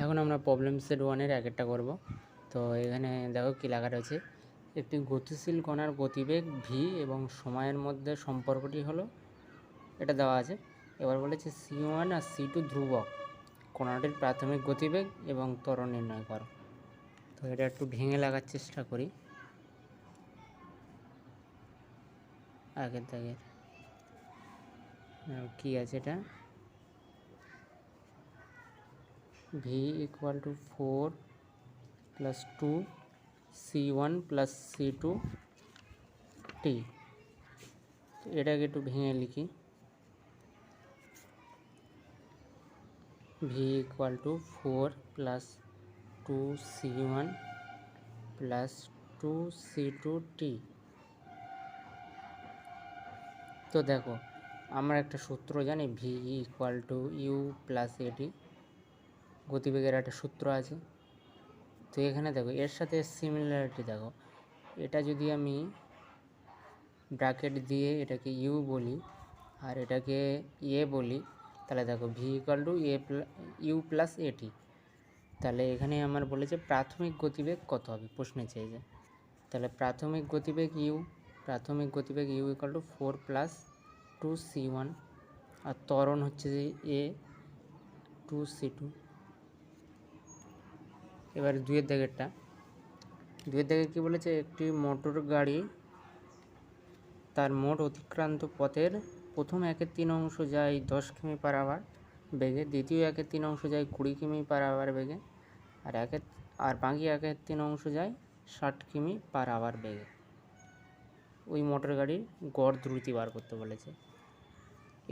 এখন আমরা problem set 1-এর এক একটা করব। তো এখানে দেখো কী লেখা রয়েছে, একটি গতিশীল কণার গতিবেগ ভি এবং সময়ের মধ্যে সম্পর্কটি হলো, এটা দেওয়া আছে। এবার বলেছে C1 আর C2 ধ্রুবক, কণাটির প্রাথমিক গতিবেগ এবং ত্বরণ নির্ণয় করো। তো এটা একটু ভেঙে লাগার চেষ্টা করি। আগের দাগের কী আছে, এটা V = 4 + 2 C1 + C2 T। এটাকে একটু ভেঙে লিখি। V = 4 + 2 C1 + 2 C2 T। তো দেখো, আমরা একটা সূত্র জানি, V = U + AT, গতিবেগের একটা সূত্র আছে। তো এখানে দেখো এর সাথে সিমিলারিটি দেখো, এটা যদি আমি ব্র্যাকেট দিয়ে এটাকে U বলি আর এটাকে A বলি, তাহলে দেখো V = U + AT। তাহলে এখানে আমার বলেছে প্রাথমিক গতিবেগ কত হবে, প্রশ্নে চেয়েছে। তাহলে প্রাথমিক গতিবেগ U = 4 + 2 C1, আর ত্বরণ হচ্ছে যে A 2 C2। এবার দুয়ের দাগের কী বলেছে, একটি মোটর গাড়ি তার মোট অতিক্রান্ত পথের প্রথম 1/3 অংশ যায় 10 কিমি/আওয়ার বেগে, দ্বিতীয় 1/3 অংশ যায় 20 কিমি/আওয়ার বেগে, আর বাকি 1/3 অংশ যায় 60 কিমি/আওয়ার বেগে। ওই মোটর গাড়ির গড় দ্রুতি বার করতে বলেছে।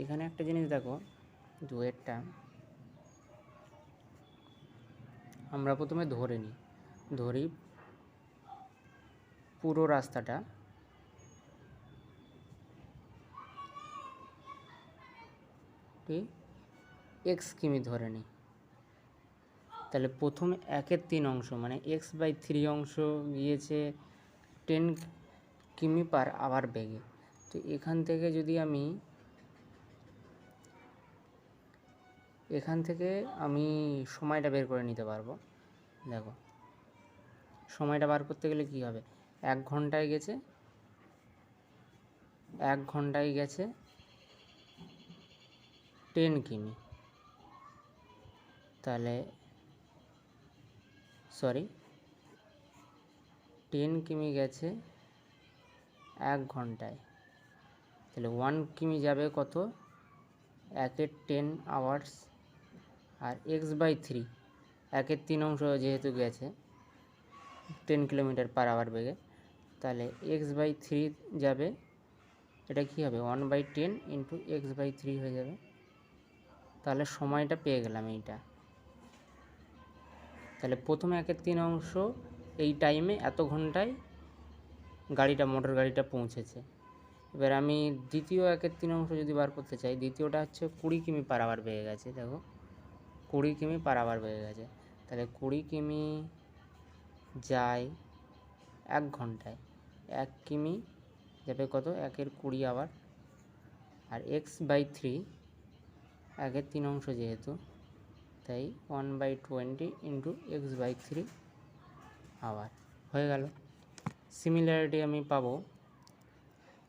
এখানে একটা জিনিস দেখো, দুয়েরটা আমরা প্রথমে ধরি পুরো রাস্তাটা x কিমি ধরে নিই। তাহলে প্রথম 1/3 অংশ মানে x/3 অংশ গিয়েছে 10 কিমি/আওয়ার বেগে। তো এখান থেকে আমি সময়টা বের করে নিতে পারবো। দেখো, সময়টা বার করতে গেলে কী হবে, 1 ঘন্টায় গেছে 10 কিমি। তাহলে 10 কিমি গেছে 1 ঘন্টায়, তাহলে 1 কিমি যাবে কত, 1/10 আওয়ার্স। আর x/3, 1/3 অংশ যেহেতু গেছে 10 কিমি/আওয়ার বেগে, তাহলে x/3 যাবে, এটা কী হবে 1/10 × x/3 হয়ে যাবে। তাহলে সময়টা পেয়ে গেলাম এইটা। তাহলে প্রথম 1/3 অংশ এই টাইমে এত ঘন্টায় মোটর গাড়িটা পৌঁছেছে। এবার আমি দ্বিতীয় 1/3 অংশ যদি বার করতে চাই, দ্বিতীয়টা হচ্ছে 20 কিমি/আওয়ার বেগে গেছে। দেখো 20 কিমি/আওয়ার বেগে গেছে, তাহলে 20 কিমি যায় 1 ঘন্টায়, 1 কিমি যাবে কত, 1/20 আওয়ার। আর x/3, 1/3 অংশ যেহেতু, তাই 1/20 × x/3 আওয়ার হয়ে গেল। সিমিলারিটি আমি পাবো,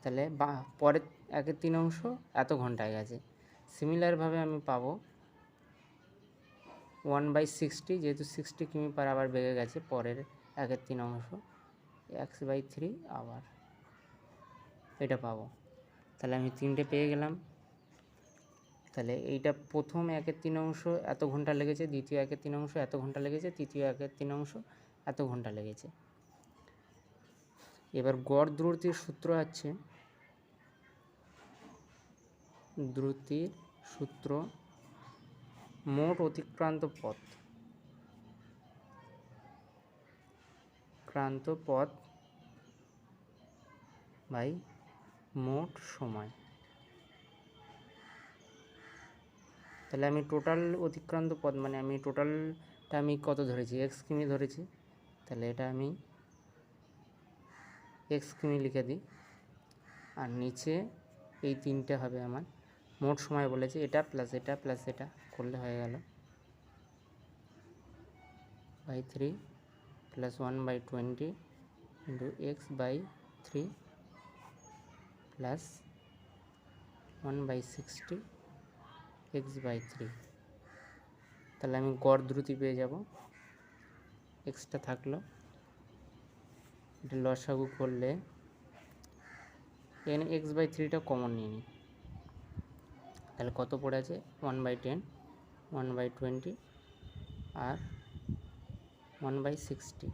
তাহলে পরের 1/3 অংশ এত ঘন্টায় গেছে। সিমিলারভাবে আমি পাবো 1/60, যেহেতু 60 কিমি/আওয়ার বেগে গেছে পরের 1/3 অংশ, x/3 আওয়ার, এটা পাবো। তাহলে আমি 3টে পেয়ে গেলাম। তাহলে এইটা প্রথম 1/3 অংশ এত ঘন্টা লেগেছে, দ্বিতীয় 1/3 অংশ এত ঘন্টা লেগেছে, তৃতীয় 1/3 অংশ এত ঘন্টা লেগেছে। এবার গড় দ্রুতির সূত্র আছে, মোট অতিক্রান্ত পথ বাই মোট সময়। তাহলে আমি টোটাল অতিক্রান্ত পথ মানে আমি টোটালটা কত ধরেছি, x কিমি ধরেছি, তাহলে এটা আমি x কিমি লিখে দিই। আর নিচে এই 3টে হবে আমার মোট সময় বলেছে, এটা প্লাস এটা প্লাস এটা করলে হয়ে গেল। By 3 plus 1/20 into X by 3 plus 1/60 X by 3। তাহলে আমি গড় দ্রুতি পেয়ে যাব। এক্সটা থাকলো, এটা লসাগু করলে এখানে এক্স বাই 3টা কমন নিয়ে নিই। তাহলে কত পড়ে আছে 1/10, 1/20 আর 1/60।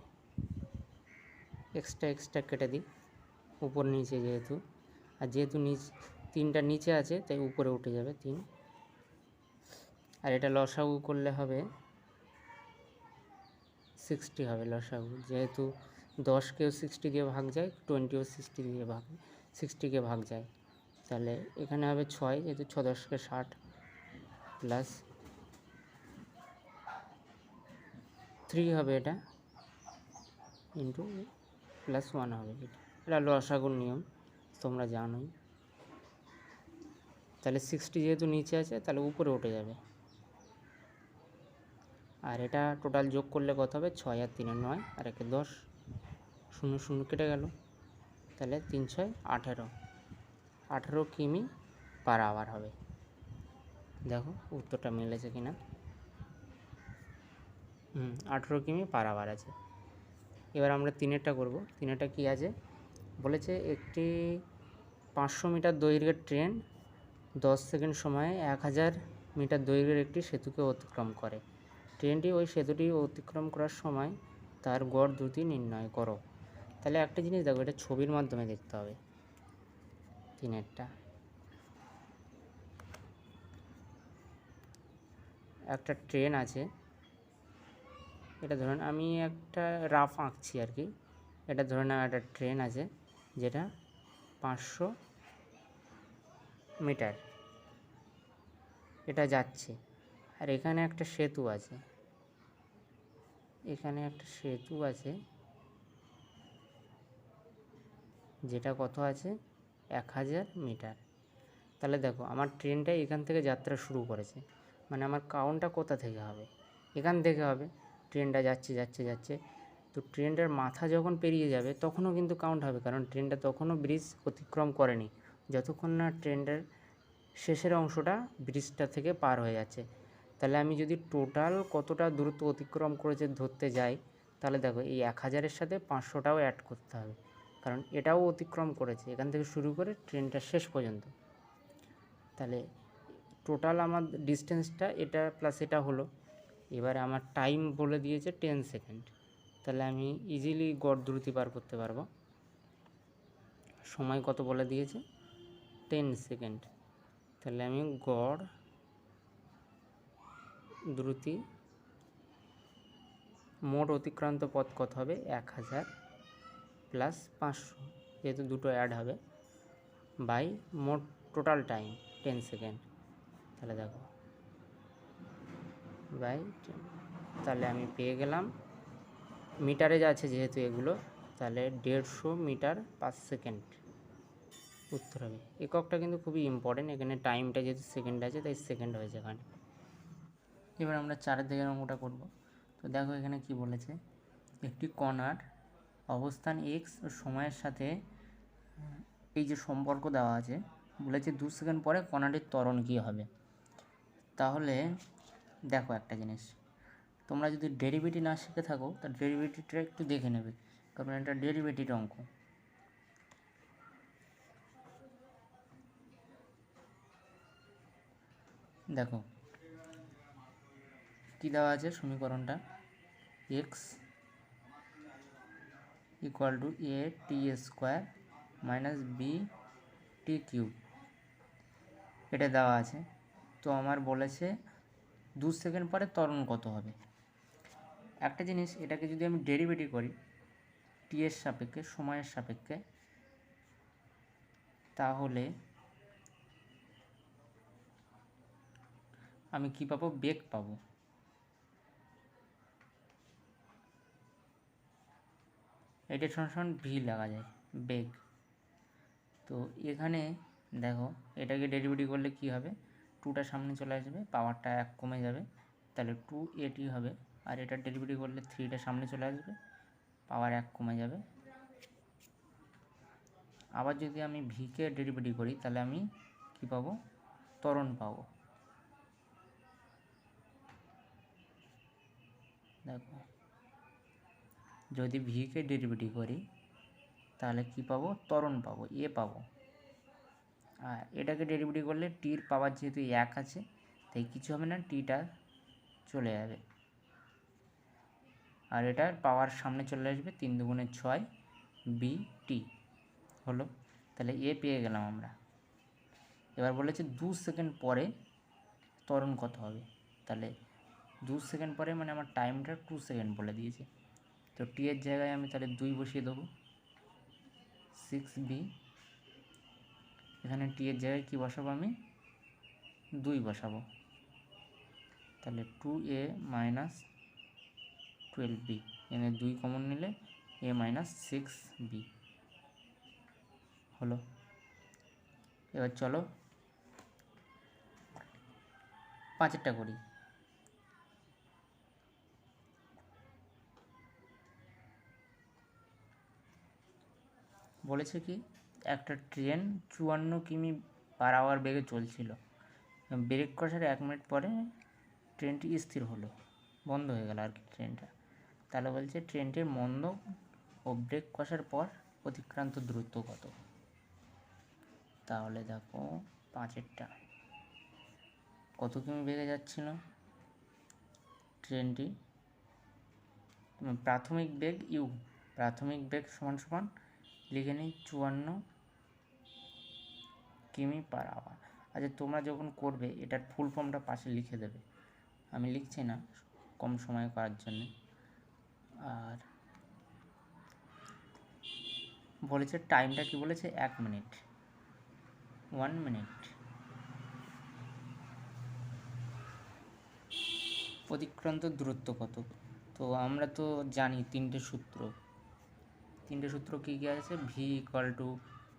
এক্সট্রা কেটে দিই, উপর নিচে যেহেতু, আর যেহেতু তিনটা নিচে আছে তাই উপরে উঠে যাবে 3। আর এটা লসাগু করলে হবে 60 হবে লসাগু, যেহেতু 10কেও 60 দিয়ে ভাগ যায়, 20ও 60কে ভাগ যায়। তাহলে এখানে হবে 6, যেহেতু 6 10কে 60 প্লাস 3 হবে এটা, ইন্টু প্লাস 1 হবে এটা লসাগুর নিয়ম, তোমরা জানোই। তাহলে 60 যেহেতু নিচে আছে তাহলে উপরে উঠে যাবে। আর এটা টোটাল যোগ করলে কত হবে 6 আর 3 9 আর 1 10, 0 0 কেটে গেল। তাহলে 3 6 18 কিমি পার আওয়ার হবে। দেখো উত্তরটা মিলেছে কিনা। 18 কিমি পার আওয়ার আছে। এবার আমরা 3এরটা করব। 3এরটা কি আছে বলেছে, একটি 500 মিটার দৈর্ঘ্যের ট্রেন 10 সেকেন্ড সময়ে 1000 মিটার দৈর্ঘ্যের একটি সেতুকে অতিক্রম করে। ট্রেনটি ওই সেতুটি অতিক্রম করার সময় তার গড় দ্রুতি নির্ণয় করো। তাহলে একটা জিনিস দেখো, এটা ছবির মাধ্যমে দেখতে হবে। 3এরটা একটা ট্রেন আছে, এটা ধরুন আমি একটা রাফ আঁকছি আর কি। এটা ধরে নাও একটা ট্রেন আছে যেটা 500 মিটার এটা যাচ্ছে, আর এখানে একটা সেতু আছে, যেটা কত আছে 1000 মিটার। তাহলে দেখো আমার ট্রেনটা এখান থেকে যাত্রা শুরু করেছে, মানে আমার কাউন্টটা কোথা থেকে হবে, এখান থেকে হবে। ট্রেনটা যাচ্ছে, তো ট্রেনটার মাথা যখন পেরিয়ে যাবে তখনও কিন্তু কাউন্ট হবে, কারণ ট্রেনটা তখনও ব্রিজ অতিক্রম করেনি, যতক্ষণ না ট্রেনটার শেষের অংশটা ব্রিজটা থেকে পার হয়ে যাচ্ছে। তাহলে আমি যদি টোটাল কতটা দূরত্ব অতিক্রম করেছে ধরতে যাই, তাহলে দেখো এই 1000-এর সাথে 500টাও অ্যাড করতে হবে, কারণ এটাও অতিক্রম করেছে এখান থেকে শুরু করে ট্রেনটার শেষ পর্যন্ত। তাহলে টোটাল আমার ডিস্টেন্সটা এটা প্লাস এটা হলো। এবারে আমার টাইম বলে দিয়েছে 10 সেকেন্ড, তাহলে আমি ইজিলি গড় দ্রুতি পার করতে পারবো। সময় কত বলে দিয়েছে 10 সেকেন্ড, তাহলে আমি গড় দ্রুতি মোট অতিক্রান্ত পথ কত হবে 1000 প্লাস 500, যেহেতু দুটো অ্যাড হবে, বাই মোট টোটাল টাইম 10 সেকেন্ড। তাহলে দেখো বাই 10, তাহলে আমি পেয়ে গেলাম মিটারে যাচ্ছে যেহেতু এগুলো, তাহলে 150 মিটার পার সেকেন্ড উত্তর হবে। এককটা কিন্তু খুবই ইম্পর্টেন্ট, এখানে টাইমটা যেহেতু সেকেন্ড আছে তাই সেকেন্ড হয়েছে এখানে। এবার আমরা 4 দিকের অঙ্কটা করব। তো দেখো এখানে কি বলেছে, একটি কণার অবস্থান এক্স ও সময়ের সাথে এই যে সম্পর্ক দেওয়া আছে, বলেছে 2 সেকেন্ড পরে কণাটির ত্বরণ কী হবে। তাহলে দেখো একটা জিনিস, তোমরা যদি ডেরিভেটিভ না শিখে থাকো তা ডেরিভেটিভটা একটু দেখে নেবে, কারণ এটা ডেরিভেটিভ অঙ্ক। দেখো কী দেওয়া আছে সমীকরণটা, X equal to A T square minus B T cube, এটা দেওয়া আছে। তো আমার বলেছে 2 সেকেন্ড পরে ত্বরণ কত হবে। একটা জিনিস, এটাকে যদি আমি ডেরিভেটিভ করি টি এর সাপেক্ষে, সময়ের সাপেক্ষে, তাহলে আমি কি পাবো, বেগ পাবো। এটা সমান ভি লাগা যায়, বেগ। তো এখানে দেখো এটাকে ডেরিভেটিভ করলে কি হবে, 2টা সামনে চলে আসবে, পাওয়ারটা 1 কমে যাবে, তাহলে 2 এটি হবে আর এটা ডেরিভেটিভ করলে 3টা সামনে চলে আসবে, পাওয়ার 1 কমে যাবে। আবার যদি আমি ভিকে ডেরিভেটিভ করি তাহলে আমি কি পাবো, ত্বরণ পাবো। দেখো যদি ভিকে ডেরিভেটিভ করি তাহলে কি পাবো, ত্বরণ পাবো, এ পাবো। আর এটাকে ডেরিভেটিভ করলে টির পাওয়ার যেহেতু 1 আছে তাই কিছু হবে না, টিটা চলে যাবে। আর এটার পাওয়ার সামনে চলে আসবে, 3 দুগুণে 6 বি টি হলো। তাহলে এ পেয়ে গেলাম আমরা। এবার বলেছে 2 সেকেন্ড পরে ত্বরণ কত হবে, তাহলে 2 সেকেন্ড পরে মানে আমার টাইমটা 2 সেকেন্ড বলে দিয়েছে। তো টি এর জায়গায় আমি তাহলে 2 বসিয়ে দেবো, 6b। এখানে টি এর জায়গায় কী বসাবো, আমি 2 বসাবো। তাহলে 2a মাইনাস 12b, এখানে 2 কমন নিলে a মাইনাস 6b হলো। এবার চলো 5টা করি। বলেছে কি, একটা ট্রেন 54 কিমি পার আওয়ার বেগে চলছিল, ব্রেক কষার 1 মিনিট পরে ট্রেনটি স্থির হলো, বন্ধ হয়ে গেল আর কি ট্রেনটা। তাহলে বলছে ট্রেনটির মন্দ ও ব্রেক কষার পর অতিক্রান্ত দূরত্ব কত। তাহলে দেখো 5এরটা কত কিমি বেগে যাচ্ছিল ট্রেনটি, প্রাথমিক বেগ ইউ, প্রাথমিক বেগ সমান সমান লিখে নিই 54 কিমি পার আওয়ার। আচ্ছা তোমরা যখন করবে এটার ফুল ফর্মটা পাশে লিখে দেবে, আমি লিখছি না কম সময় করার জন্য। আর বলেছে টাইমটা কি বলেছে, 1 মিনিট, 1 মিনিট। অতিক্রান্ত দূরত্ব কত, তো আমরা তো জানি 3টে সূত্র কী কী আছে, V equal to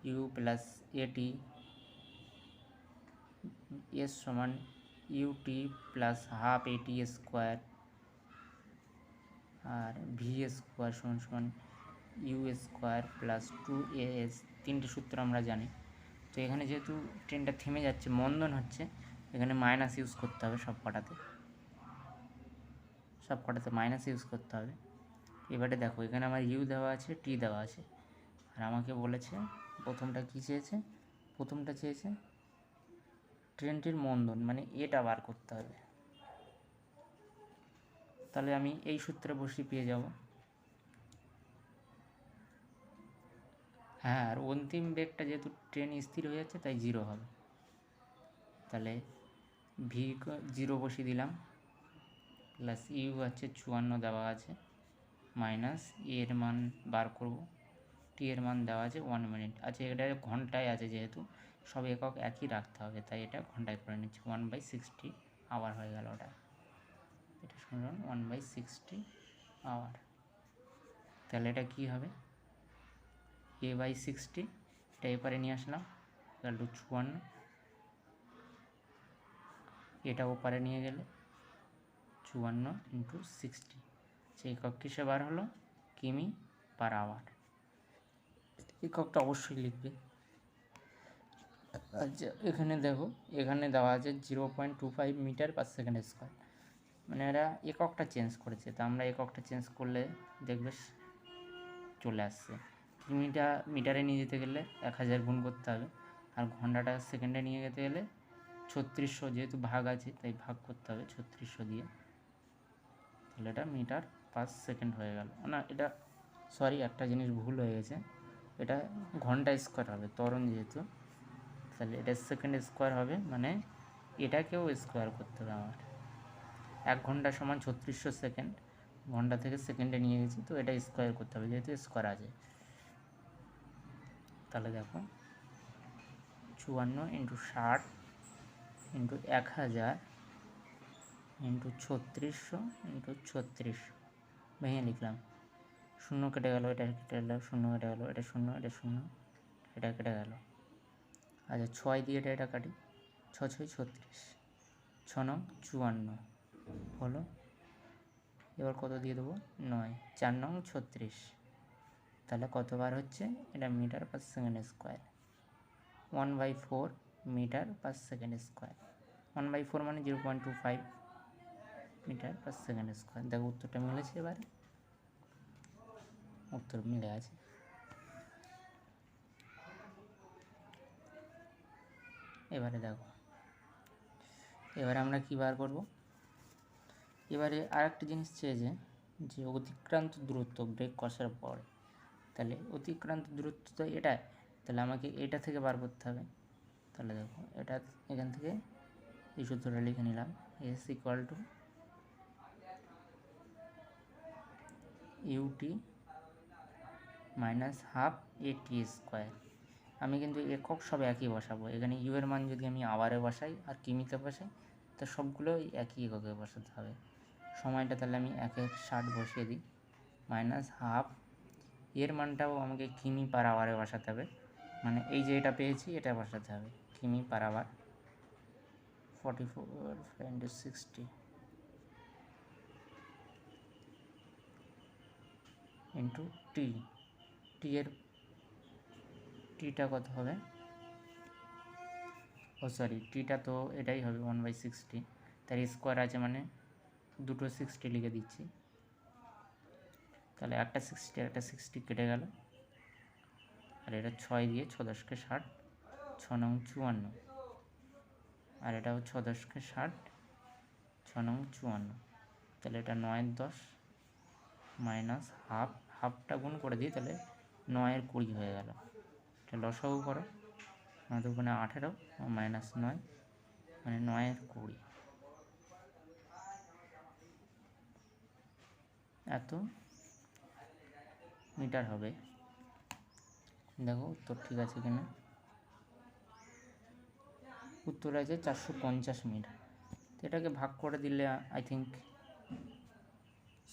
U plus A T, S সমান U T plus half A T square, আর ভি স্কোয়ার সমান সমান ইউ স্কোয়ার প্লাস 2as। 3টে সূত্র আমরা জানি। তো এখানে যেহেতু ট্রেনটা থেমে যাচ্ছে, মন্দন হচ্ছে, এখানে মাইনাস ইউজ করতে হবে সব কটাতে মাইনাস ইউজ করতে হবে। এবারে দেখো এখানে আমার ইউ দেওয়া আছে, টি দেওয়া আছে, আর আমাকে বলেছে প্রথমটা কী চেয়েছে, প্রথমটা চেয়েছে ট্রেনটির মন্দন, মানে এটা বার করতে হবে। তাহলে আমি এই সূত্রে বসিয়ে পেয়ে যাব। হ্যাঁ, আর অন্তিম বেগটা যেহেতু ট্রেন স্থির হয়ে যাচ্ছে তাই 0 হবে। তাহলে ভি 0 বসিয়ে দিলাম, প্লাস ইউ আছে 54 দেওয়া আছে, মাইনাস এর মান বার করব, টি এর মান দেওয়া আছে 1 মিনিট। আচ্ছা এটা ঘন্টায় আছে, যেহেতু সব একক একই রাখতে হবে তাই এটা ঘন্টায় করে নিচ্ছি, 1/60 আওয়ার হয়ে গেল ওটা। এটা শুনলাম 1/60 আওয়ার। তাহলে এটা কী হবে, a/60, এটা এপারে নিয়ে আসলাম, ইকুয়াল টু 54, এটা ওপারে নিয়ে গেলে 54 × 60, সেই একক কিসে বার হলো, কিমি পার আওয়ার। এককটা অবশ্যই লিখবে। আচ্ছা এখানে দেখো, এখানে দেওয়া আছে 0.25 মিটার পার সেকেন্ড স্কোয়ার, মানে এরা এককটা চেঞ্জ করেছে। তা আমরা এককটা চেঞ্জ করলে দেখবে চলে আসছে। কিমিটা মিটারে নিয়ে যেতে গেলে 1000 গুণ করতে হবে, আর ঘন্টাটা সেকেন্ডে নিয়ে যেতে গেলে 3600, যেহেতু ভাগ আছে তাই ভাগ করতে হবে 3600 দিয়ে। তাহলে এটা মিটার পার সেকেন্ড হয়ে গেল। না এটা সরি, একটা জিনিস ভুল হয়ে গেছে, এটা ঘন্টা স্কোয়ার হবে, ত্বরণ যেহেতু, তাহলে এটা সেকেন্ড স্কোয়ার হবে, মানে এটাকেও স্কোয়ার করতে হবে আমার। 1 ঘন্টা সমান 3600 সেকেন্ড, ঘন্টা থেকে সেকেন্ডে নিয়ে গেছি তো এটা স্কোয়ার করতে হবে যেহেতু স্কোয়ার আছে। তাহলে দেখো 54 × 60 × 1000 × 3600 × 3600 ভেঙে লিখলাম, 0 কেটে গেল, এটা কেটে গেল, 0 কেটে গেল, এটা 0, এটা 0, এটা কেটে গেল। আচ্ছা 6 দিয়ে এটা কাটি, 6 6 36, 6 9 54 হলো। এবার কত দিয়ে দেবো 9, 4 নং 36, তাহলে কতবার হচ্ছে এটা metre per second square, 1/4 metre per second square, 1/4 মানে 0.25 মিটার পার সেকেন্ড স্কোয়ার। দেখো উত্তরটা মিলেছে, এবারে উত্তর মিলে আছে। এবারে দেখো, এবারে আমরা কী বার করব, এবারে আর একটা জিনিস চেয়েছে যে অতিক্রান্ত দূরত্ব ব্রেক কষার পর, তাহলে অতিক্রান্ত দূরত্ব তো এটা, তাহলে আমাকে এটা থেকে বার করতে হবে। তাহলে দেখো এটা এখান থেকে এই সূত্রটা লিখে নিলাম, S equal to U T minus half A T square. আমি কিন্তু একক সব একই বসাবো, এখানে ইউ এর মান যদি আমি আবারে বসাই আর কিমিতে বসাই তো সবগুলো একই এককে বসাতে হবে। সময়টা তাহলে আমি 1/60 বসিয়ে দিই, মাইনাস হাফ, এর মানটাও আমাকে কিমি পার আওয়ারে বসাতে হবে, মানে এই যে এটা পেয়েছি এটা বসাতে হবে, কিমি পার আওয়ার 44/60 ইন্টু টি, টি এর টিটা কত হবে, ও সরি টিটা তো এটাই হবে 1/60, তার স্কোয়ার আছে মানে দুটো 60 লিখে দিচ্ছি, তাহলে একটা 60 কেটে গেল, আর এটা 6 দিয়ে 6 10 60, 6 নং 54, আর এটাও 6 10 60, 6 নং 54, তাহলে এটা 9 10 মাইনাস হাফ, হাফটা গুণ করে দিই তাহলে 9 20 হয়ে গেল। এটা লসাগু করো, 9 দুগুণে 18 মাইনাস 9 মানে 9 20, এত মিটার হবে। দেখো উত্তর ঠিক আছে কিনা, উত্তর আছে 450 মিটার। তো এটাকে ভাগ করে দিলে আই থিঙ্ক,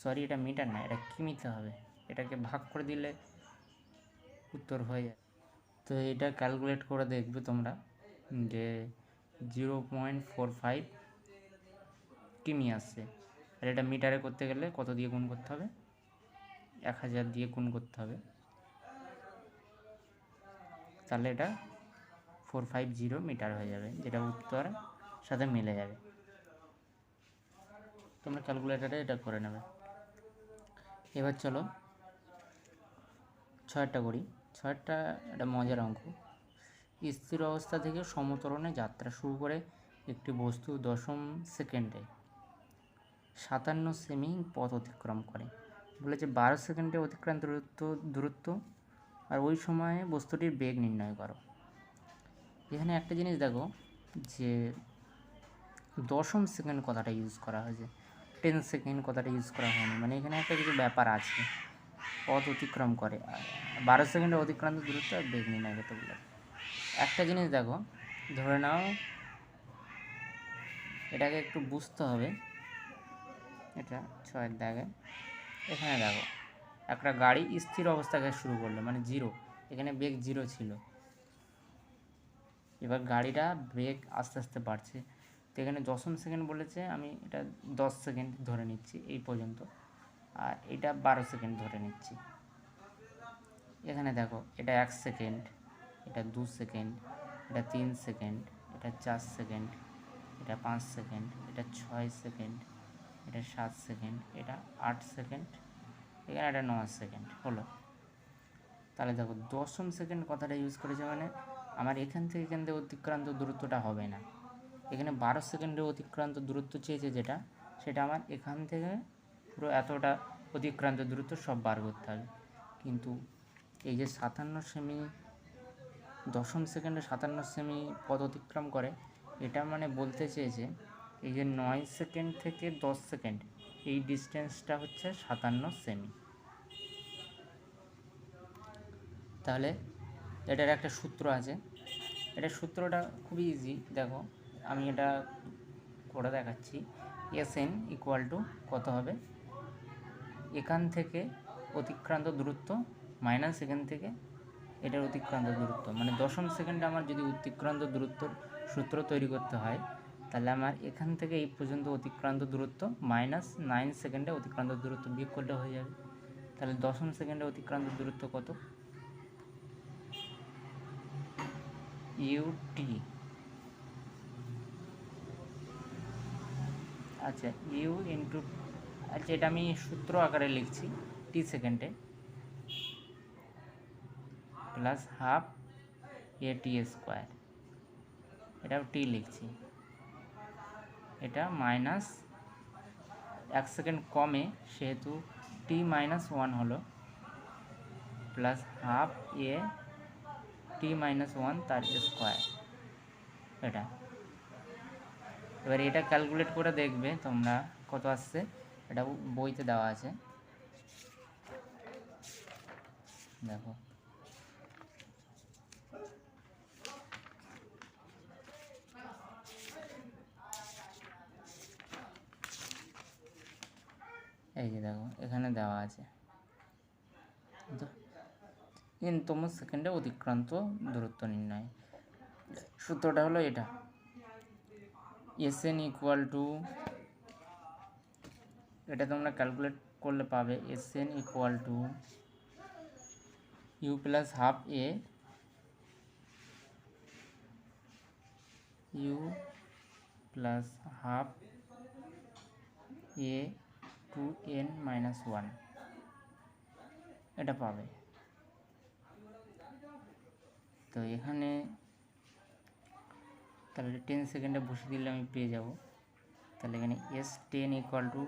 সরি এটা মিটার না, এটা কিমিতে হবে, এটাকে ভাগ করে দিলে উত্তর হয়ে যায়। তো এটা ক্যালকুলেট করে দেখবে তোমরা যে 0.45 কিমি আসছে, আর এটা মিটারে করতে গেলে কত দিয়ে গুণ করতে হবে, 1000 দিয়ে গুণ করতে হবে, তাহলে এটা 450 মিটার হয়ে যাবে, যেটা উত্তর সাথে মিলে যাবে। তোমরা ক্যালকুলেটারে এটা করে নেবে। এবার চলো 6টা করি, 6টা একটা মজার অঙ্ক। স্থির অবস্থা থেকে সমতরণে যাত্রা শুরু করে একটি বস্তু 0.5 সেকেন্ডে 57 সেমি পথ অতিক্রম করে, বলেছে 12 সেকেন্ডে অতিক্রান্ত দূরত্ব আর ওই সময়ে বস্তুটির বেগ নির্ণয় করো। এখানে একটা জিনিস দেখো যে 0.5 সেকেন্ড কথাটা ইউজ করা হয়েছে, 10 সেকেন্ড কথাটা ইউজ করা হয়নি, মানে এখানে একটা কিছু ব্যাপার আছে, পথ অতিক্রম করে, 12 সেকেন্ডে অতিক্রান্ত দূরত্ব আর বেগ নির্ণয় করতে বলে। একটা জিনিস দেখো, ধরে নাও এটাকে একটু বুঝতে হবে, এটা 6 দাগে, এখানে দেখো একটা গাড়ি স্থির অবস্থাকে শুরু করলো মানে 0, এখানে বেগ 0 ছিল, এবার গাড়িটা বেগ আস্তে আস্তে বাড়ছে, তো এখানে 0.5 সেকেন্ড বলেছে, আমি এটা 10 সেকেন্ড ধরে নিচ্ছি এই পর্যন্ত, আর এটা 12 সেকেন্ড ধরে নিচ্ছি। এখানে দেখো এটা 1 সেকেন্ড, এটা 2 সেকেন্ড, এটা 3 সেকেন্ড, এটা 4 সেকেন্ড, এটা 5 সেকেন্ড, এটা 6 সেকেন্ড, এটা 7 সেকেন্ড, এটা 8 সেকেন্ড, এখানে এটা 9 সেকেন্ড হলো। তাহলে দেখো 0.5 সেকেন্ড কথাটা ইউজ করেছে, মানে আমার এখান থেকে অতিক্রান্ত দূরত্বটা হবে না, এখানে 12 সেকেন্ডে অতিক্রান্ত দূরত্ব চেয়েছে যেটা, সেটা আমার এখান থেকে পুরো এতটা অতিক্রান্ত দূরত্ব সব বার করতে হবে। কিন্তু এই যে 57 সেমি, 0.5 সেকেন্ডে 57 সেমি পথ অতিক্রম করে, এটা মানে বলতে চেয়েছে এই যে 9 সেকেন্ড থেকে 10 সেকেন্ড এই ডিস্টেন্সটা হচ্ছে 57 সেমি। তাহলে এটার একটা সূত্র আছে, এটার সূত্রটা খুবই ইজি, দেখো আমি এটা করে দেখাচ্ছি। এসএন ইকুয়াল টু কত হবে, এখান থেকে অতিক্রান্ত দূরত্ব মাইনাস এখান থেকে এটার অতিক্রান্ত দূরত্ব, মানে 0.5 সেকেন্ডে আমার যদি অতিক্রান্ত দূরত্বর সূত্র তৈরি করতে হয়, তাহলে আমার এখান থেকে এই পর্যন্ত অতিক্রান্ত দূরত্ব -9 সেকেন্ডে অতিক্রান্ত দূরত্ব বিয়োগ করলে হয়ে যাবে। তাহলে দশম সেকেন্ডে অতিক্রান্ত দূরত্ব কত? ইউটি। আচ্ছা, ইউ ইন্টু, আচ্ছা এটা আমি সূত্র আকারে লিখছি, টি সেকেন্ডে প্লাস হাফ এটি স্কোয়ার, এটাও টি লিখছি, এটা মাইনাস 1 সেকেন্ড কমে সেহেতু t-1 হলো, প্লাস হাফ এ t-1 তার স্কোয়ার। এটা এবার এটা ক্যালকুলেট করে দেখবে তোমরা কত আসছে, এটা বইতে দেওয়া আছে, দেখো। এই যে দেখো এখানে দেওয়া আছে, তম সেকেন্ডে অতিক্রান্ত দূরত্ব নির্ণয়। সূত্রটা হলো এটা, SN ইকুয়াল টু, এটা তোমরা ক্যালকুলেট করলে পাবে, SN equal to U plus half A U plus half A two n-1, এটা পাবে। তো এখানে তাহলে 10 সেকেন্ডে বসে দিলে আমি পেয়ে যাব। তাহলে এখানে S10 ইকুয়াল টু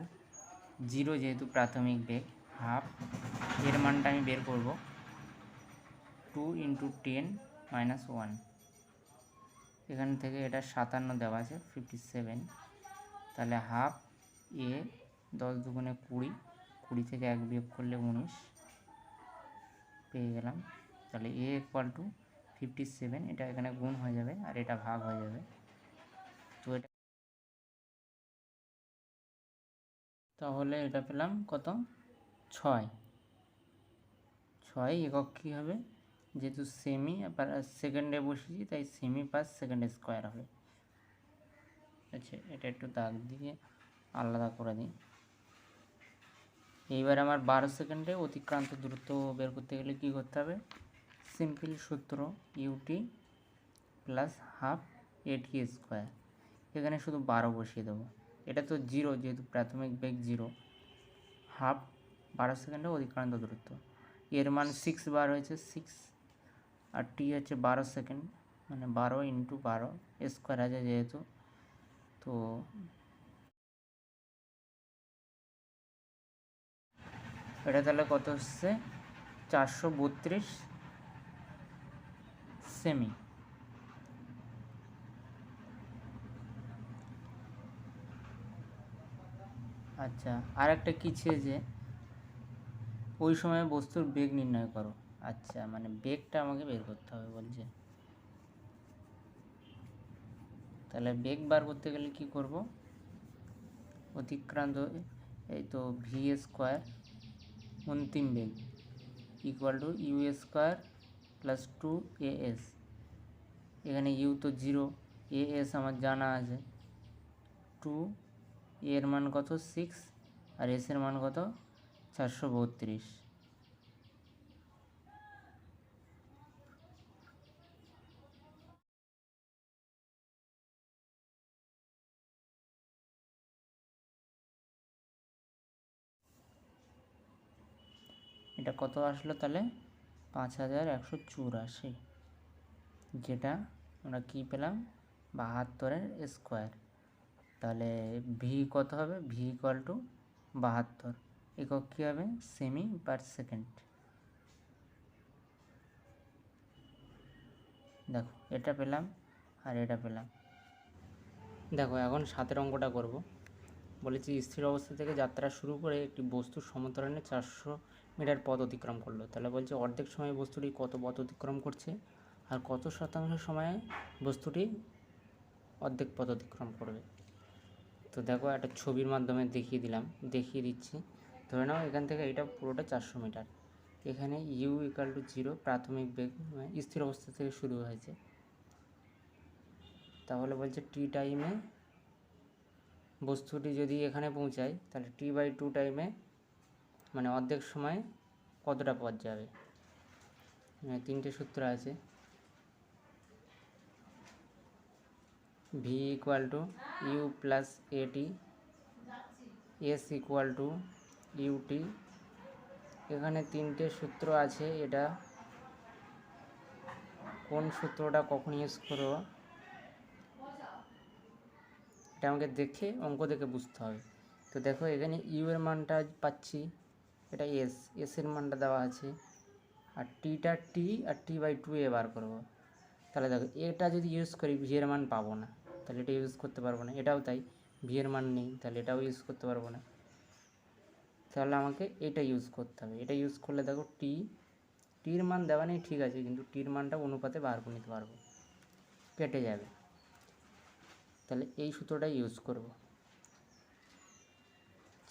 0 যেহেতু প্রাথমিক বেগ, হাফ এর মানটা আমি বের করব 2 × 10-1, এখান থেকে এটা 57 দেওয়া আছে, 57, তাহলে হাফ এ 10 দুগুণে 20, 20 থেকে 1 বিয়োগ করলে 19 পেয়ে গেলাম। তাহলে এ ইকুয়াল টু 57, এটা এখানে গুণ হয়ে যাবে আর এটা ভাগ হয়ে যাবে। তো এটা তাহলে এটা পেলাম কত, 6 একক কী হবে, যেহেতু সেমি সেকেন্ডে বসিয়েছি তাই সেমি পার সেকেন্ড স্কোয়ার হবে। আচ্ছা এটা একটু দাগ দিয়ে আলাদা করে দিই। এইবার আমার 12 সেকেন্ডে অতিক্রান্ত দূরত্ব বের করতে গেলে কী করতে হবে, সিম্পল সূত্র UT plus half A T square, এখানে শুধু 12 বসিয়ে দেবো, এটা তো 0 যেহেতু প্রাথমিক বেগ 0, হাফ 12 সেকেন্ডে অতিক্রান্ত দূরত্ব, এর মান 6 বার হয়েছে 6, আর টি হচ্ছে 12 সেকেন্ড, মানে 12 × 12 স্কোয়ার আছে যেহেতু, তো এটা তাহলে কত হচ্ছে 432 সেমি। আচ্ছা আর একটা কী চেয়েছে, ওই সময় বস্তুর বেগ নির্ণয় করো। আচ্ছা মানে বেগটা আমাকে বের করতে হবে বলছে, তাহলে বেগ বার করতে গেলে কি করব, অতিক্রান্ত এই তো ভি স্কোয়ার অন্তিম বেগ equal to U square plus 2as, এখানে ইউ তো 0, as আমার জানা আছে 2, এর মান কত 6 আর এস এর মান কত 432। এটা কত আসলো তাহলে 5184, যেটা আমরা কী পেলাম 72-এর স্কোয়ার। তাহলে ভি কত হবে, ভি ইকুয়াল টু 72, একক কী হবে সেমি পার সেকেন্ড। দেখো এটা পেলাম আর এটা পেলাম। দেখো এখন 7 অঙ্কটা করব। বলেছি স্থির অবস্থা থেকে যাত্রা শুরু করে একটি বস্তুর সমত্বরণে 400 মিটার পথ অতিক্রম করলো। তাহলে বলছে অর্ধেক সময়ে বস্তুটি কত পথ অতিক্রম করছে আর কত শতাংশ সময়ে বস্তুটি অর্ধেক পথ অতিক্রম করবে। তো দেখো একটা ছবির মাধ্যমে দেখিয়ে দিচ্ছি। ধরে নাও এখান থেকে এটা পুরোটা 400 মিটার, এখানে ইউ ইকুয়াল টু 0 প্রাথমিক বেগ স্থির অবস্থা থেকে শুরু হয়েছে। তাহলে বলছে টি টাইমে বস্তুটি যদি এখানে পৌঁছায় তাহলে t/2 টাইমে মানে অর্ধেক সময় কতটা পথ যাবে। তিনটে সূত্র আছে, v = u + at, s = ut। এখানে তিনটে সূত্র আছে, এটা কোন সূত্রটা কখন ইউজ করব এটা আমাকে দেখে অঙ্ক দেখে বুঝতে হবে। তো দেখো এখানে ইউ এর মানটা পাচ্ছি, এটা এস এর মানটা দেওয়া আছে, আর টিটা টি আর t/2 এ বার করব। তাহলে দেখো এটা যদি ইউজ করি ভি এর মান পাবো না, তাহলে এটা ইউজ করতে পারবো না। এটাও তাই, ভি এর মান নেই, তাহলে এটাও ইউজ করতে পারবো না। তাহলে আমাকে এটা ইউজ করতে হবে। এটা ইউজ করলে দেখো টির মান দেওয়া নেই ঠিক আছে, কিন্তু টির মানটা অনুপাতে বার করে নিতে পারবো, কেটে যাবে। তাহলে এই সূত্রটা ইউজ করব।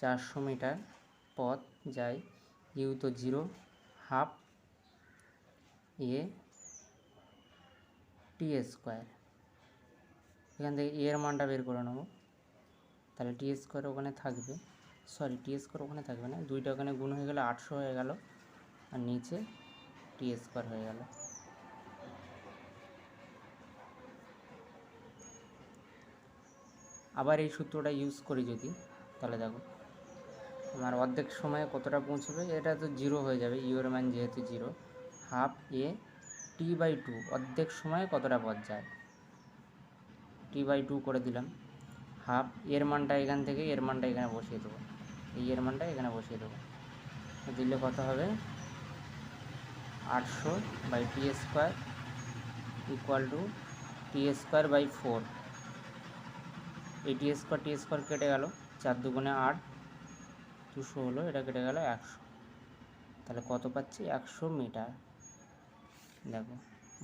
400 মিটার পথ যায়, ইউ তো 0, হাফ এ টি স্কোয়ার। এখান থেকে এর মানটা বের করে নেব। তাহলে টি স্কোয়ার ওখানে থাকবে, টি স্কোয়ার ওখানে থাকবে না, দুইটা ওখানে গুণ হয়ে গেলে 800 হয়ে গেল, আর নিচে টি স্কোয়ার হয়ে গেল। আবার এই সূত্রটা ইউজ করি যদি, তাহলে দেখো আমার অর্ধেক সময়ে কতটা পৌঁছবে, এটা তো 0 হয়ে যাবে, ইউ এর মান যেহেতু 0, হাফ এ t/2 অর্ধেক সময়ে কতটা পথ যায়, t/2 করে দিলাম। হাফ এর মানটা এখান থেকে এর মানটা এখানে বসিয়ে দেবো, এই এর মানটা এখানে বসিয়ে দেবো, দিলে কত হবে 800/t² = t²/4। এই t² কেটে গেল, 4 দুগুণে 8, 200 হলো, এটা কেটে গেল 100। তাহলে কত পাচ্ছি 100 মিটার। দেখো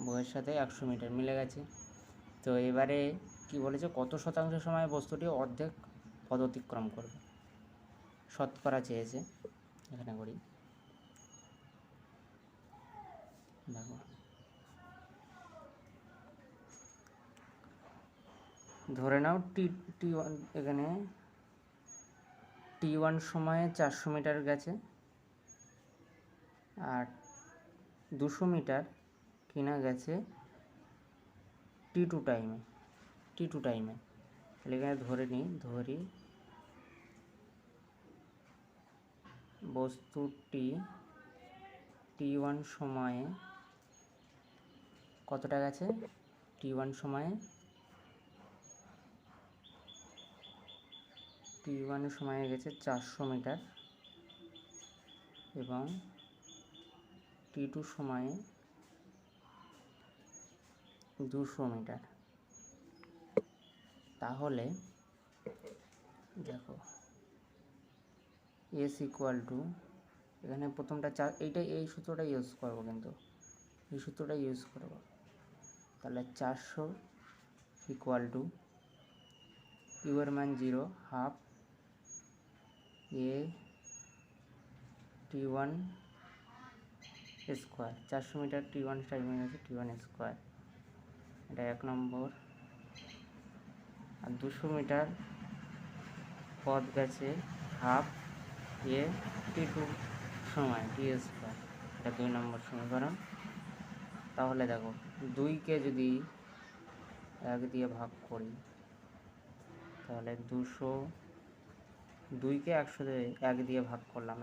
বইয়ের সাথে 100 মিটার মিলে গেছে। তো এবারে কি বলেছে, কত শতাংশ সময় বস্তুটি অর্ধেক পথ অতিক্রম করবে, শতকরা চেয়েছে, এখানে করি। দেখো ধরে নাও টি1 এখানে t1 সময়ে 400 মিটার গেছে, আর 200 মিটার কিনা গেছে t2 টাইমে। তাহলে এখানে ধরি বস্তুটি t1 সময়ে কতটা গেছে, t1 সময়ে গেছে 400 মিটার, এবং t2 সময়ে 200 মিটার। তাহলে দেখো s = এখানে প্রথমটা এই সূত্রটা ইউজ করব, কিন্তু এই সূত্রটা ইউজ করব। তাহলে 400 = ইউ এর মান 0, হাফ এ t1² 400 মিটার t1 টাইমে গেছে t1², এটা 1 নম্বর। আর 200 মিটার পথ গেছে হাফ এ t2 সময় t², এটা 2 নম্বর সমীকরণ। তাহলে দেখো 2কে যদি 1 দিয়ে ভাগ করি, তাহলে 2কে 100 দিয়ে 1 দিয়ে ভাগ করলাম,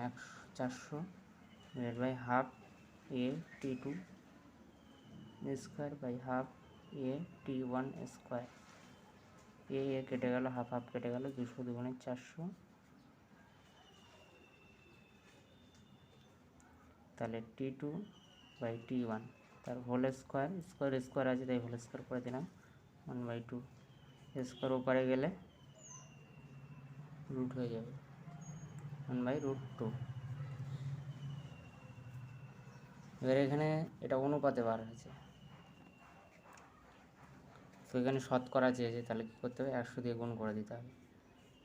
400 / হাফ এ t2² / হাফ এ t1²। এ কেটে গেল, হাফ কেটে গেল, 200 দুগুণে 400, তাহলে t2/t1 তার হোল স্কোয়ার আছে, তাই হোল স্কোয়ার করে দিলাম, 1/2 স্কোয়ার ওপারে গেলে রুট হয়ে যাবে, 1/√2। এবার এখানে এটা অনুপাতে বার হয়েছে, তো এখানে শতকরা চেয়েছে, তাহলে কী করতে হবে 100 দিয়ে গুণ করে দিতে হবে।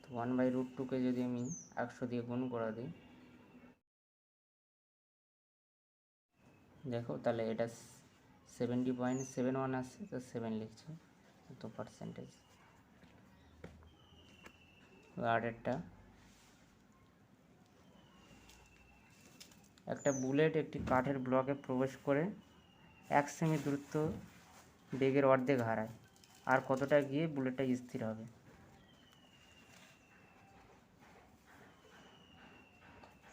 তো 1/√2কে যদি আমি 100 দিয়ে গুণ করে দিই, দেখো তাহলে এটা 70.71 আসছে, তো 7 লিখছে, তো পার্সেন্টেজ। আরেকটা একটা বুলেট একটি কাঠের ব্লকে প্রবেশ করে 1 সেমি দূরত্ব বেগের অর্ধেক হারায়, আর কতটা গিয়ে বুলেটটা স্থির হবে?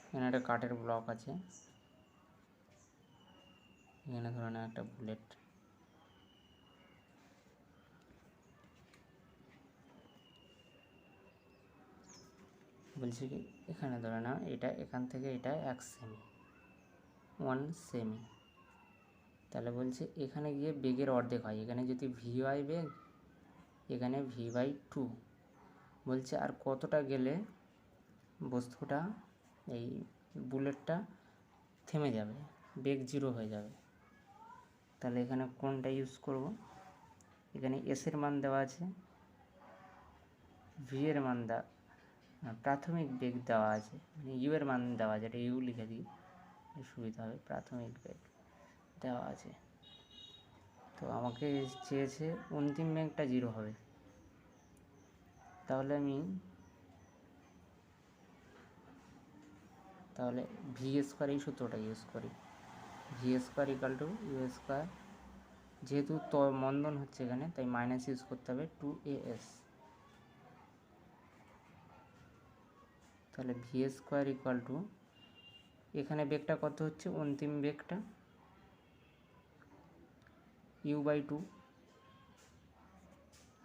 এখানে একটা কাঠের ব্লক আছে, এখানে ধরে নাও একটা বুলেট, বলছি কি এখানে ধরে নাও এটা এখান থেকে এটা 1 সেমি, 1 সেমি, তাহলে বলছে এখানে গিয়ে বেগের অর্ধেক হয়, এখানে যদি vy বেগ, এখানে v/2, বলছে আর কতটা গেলে বস্তুটা এই বুলেটটা থেমে যাবে, বেগ 0 হয়ে যাবে। তাহলে এখানে কোনটা ইউজ করব? এখানে এস এর মান দেওয়া আছে, ভি এর মান প্রাথমিক বেগ দেওয়া আছে, মানে ইউ এর মান দেওয়া আছে, এটা ইউ লিখে দিই সুবিধা হবে, প্রাথমিক বেগ দেওয়া আছে। তো আমাকে চেয়েছে অন্তিম বেগটা 0 হবে, তাহলে ভি স্কোয়ার এই সূত্রটা ইউজ করি, V square equal to U square, যেহেতু মন্দন হচ্ছে এখানে তাই মাইনাস ইউজ করতে হবে 2as, তাহলে ভি স্কোয়ার ইকাল টু, এখানে বেগটা কত হচ্ছে অন্তিম বেগটা u/2,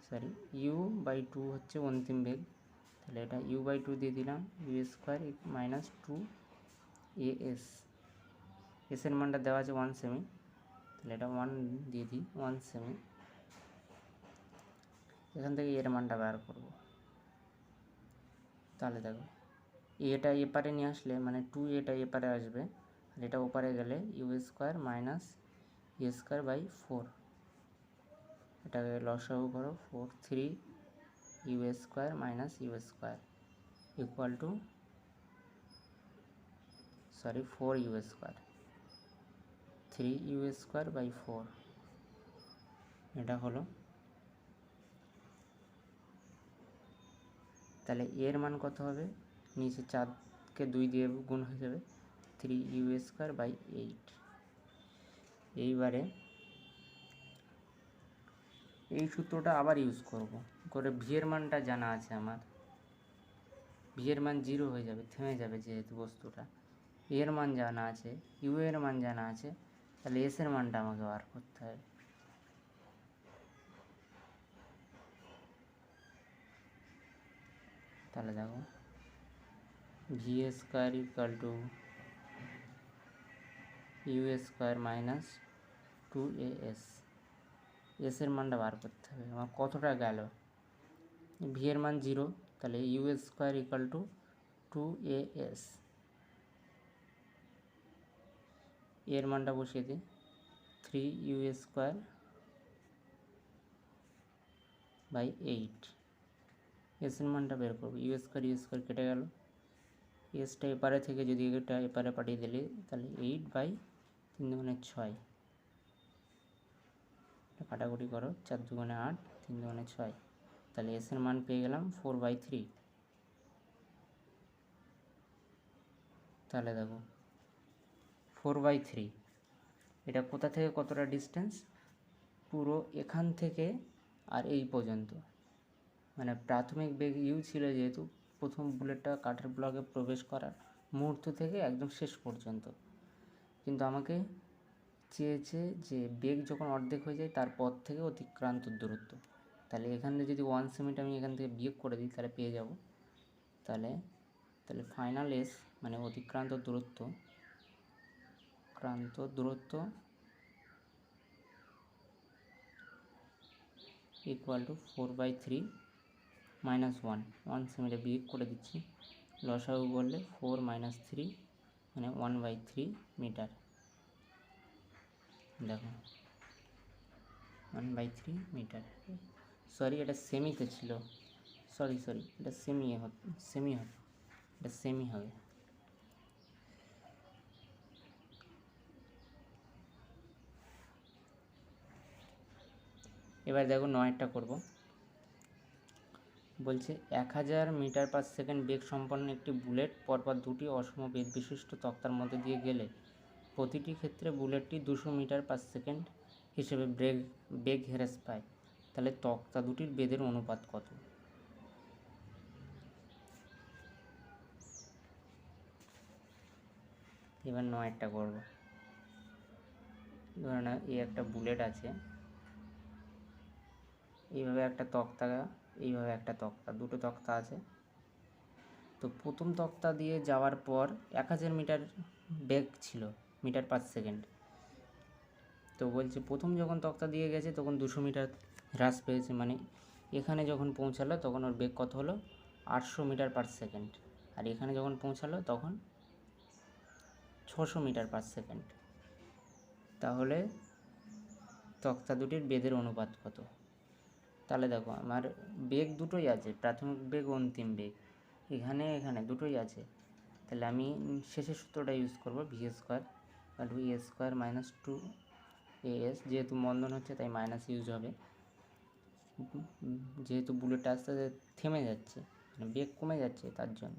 সরি u/2 হচ্ছে অন্তিম বেগ, তাহলে এটা u/2 দিয়ে দিলাম, ইউ স্কোয়ার মাইনাস 2as, এস এর মানটা দেওয়া আছে 1 সেমি, তাহলে এটা 1 দিয়ে দিই, 1 সেমি, এখান থেকে এর মানটা বার করব। তাহলে দেখো এটা এপারে নিয়ে আসলে মানে 2a এপারে আসবে, আর এটা ওপারে গেলে U square minus U square by 4, এটাকে লসাগু করো, 4 3 U square minus U square equal to 4 U square, 3 U square by 4, এটা হলো। তাহলে এর মান কত হবে? নিচে 4কে 2 দিয়ে গুণ হয়ে যাবে, 3 ইউ স্কোয়ার বাই 8। এইবারে এই সূত্রটা আবার ইউজ করব করে, ভি এর মানটা জানা আছে আমার, ভি এর মান 0 হয়ে যাবে, থেমে যাবে যেহেতু বস্তুটা, এর মান জানা আছে, ইউ এর মান জানা আছে, তাহলে এস এর মানটা আমাকে বার করতে হবে। তাহলে দেখো V square equal to U square minus 2as, এস এর মানটা বার করতে হবে আমার, কতটা গেল? ভি এর মান 0, তাহলে you square equal two 2as, এর মানটা বসিয়ে দিই 3 ইউ স্কোয়ার বাই 8, এস এর মানটা বের করবো, ইউ স্কোয়ার কেটে গেল, এসটা এপারে থেকে যদি এটা এপারে পাঠিয়ে দিলে তাহলে 8/3 × 6, কাটাকুটি করো, 4 × 8, 3 × 6, তাহলে এস এর মান পেয়ে গেলাম 4/3। তাহলে দেখো 4/3, এটা কোথা থেকে কতটা ডিস্টেন্স? পুরো এখান থেকে আর এই পর্যন্ত, মানে প্রাথমিক বেগ ইউ ছিল যেহেতু, প্রথম বুলেটটা কাঠের ব্লকে প্রবেশ করার মুহূর্ত থেকে একদম শেষ পর্যন্ত, কিন্তু আমাকে চেয়েছে যে বেগ যখন অর্ধেক হয়ে যায় তারপর থেকে অতিক্রান্ত দূরত্ব, তাহলে এখানে যদি 1 সেমিটা আমি এখান থেকে বিয়োগ করে দিই তাহলে পেয়ে যাব, তাহলে ফাইনাল এস মানে অতিক্রান্ত দূরত্ব ইকুয়াল টু 4/3 মাইনাস 1 সেমিটা বিয়োগ করে দিচ্ছি, লসাগু করলে 4 - 3 মানে 1/3 মিটার, দেখো 1/3 মিটার, সরি এটা সেমিতে ছিল, সরি এটা সেমি হবে। এবার দেখো 9টা করব, বলছে 1000 মিটার/সেকেন্ড বেগ সম্পন্ন একটি বুলেট পরপর দুটি অসম বেগ বিশিষ্ট তক্তার মধ্যে দিয়ে গেলে প্রতিটি ক্ষেত্রে বুলেটটি 200 মিটার/সেকেন্ড হিসেবে বেগ হ্রাস পায়। তাহলে তক্তা দুটির বেগের অনুপাত কত? এবার 9টা করব। ধরে না এই একটা বুলেট আছে, এইভাবে একটা তক্তা, এইভাবে একটা তক্তা, দুটো তক্তা আছে। তো প্রথম তক্তা দিয়ে যাওয়ার পর 1000 মিটার বেগ ছিল, মিটার/সেকেন্ড। তো বলছে প্রথম যখন তক্তা দিয়ে গেছে তখন 200 মিটার হ্রাস পেয়েছে, মানে এখানে যখন পৌঁছালো তখন ওর বেগ কত হলো? 800 মিটার/সেকেন্ড। আর এখানে যখন পৌঁছালো তখন 600 মিটার/সেকেন্ড। তাহলে তক্তা দুটির বেগের অনুপাত কত? তাহলে দেখো আমার বেগ দুটোই আছে, প্রাথমিক বেগ, অন্তিম বেগ, এখানে এখানে দুটোই আছে। তাহলে আমি শেষের সূত্রটা ইউজ করব, ভি স্কোয়ার আর ভি স্কোয়ার মাইনাস 2as, যেহেতু মন্দন হচ্ছে তাই মাইনাস ইউজ হবে। যেহেতু বুলেটটা আস্তে আস্তে থেমে যাচ্ছে, মানে বেগ কমে যাচ্ছে, তার জন্য।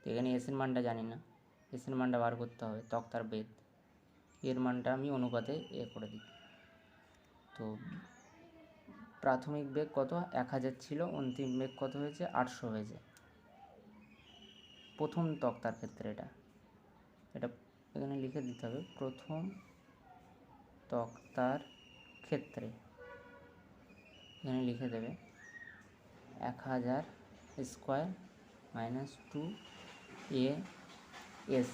তো এখানে এসের মানটা জানি না, এসের মানটা বার করতে হবে, তক্তার বেগ, এর মানটা আমি অনুপাতে করে দিই। তো প্রাথমিক বেগ কত? 1000 ছিল, অন্তিম বেগ কত হয়েছে? 800 হয়েছে প্রথম তক্তার ক্ষেত্রে। এটা এখানে লিখে দিতে হবে, প্রথম তক্তার ক্ষেত্রে। এখানে লিখে দেবে 1000 স্কোয়ার মাইনাস 2as।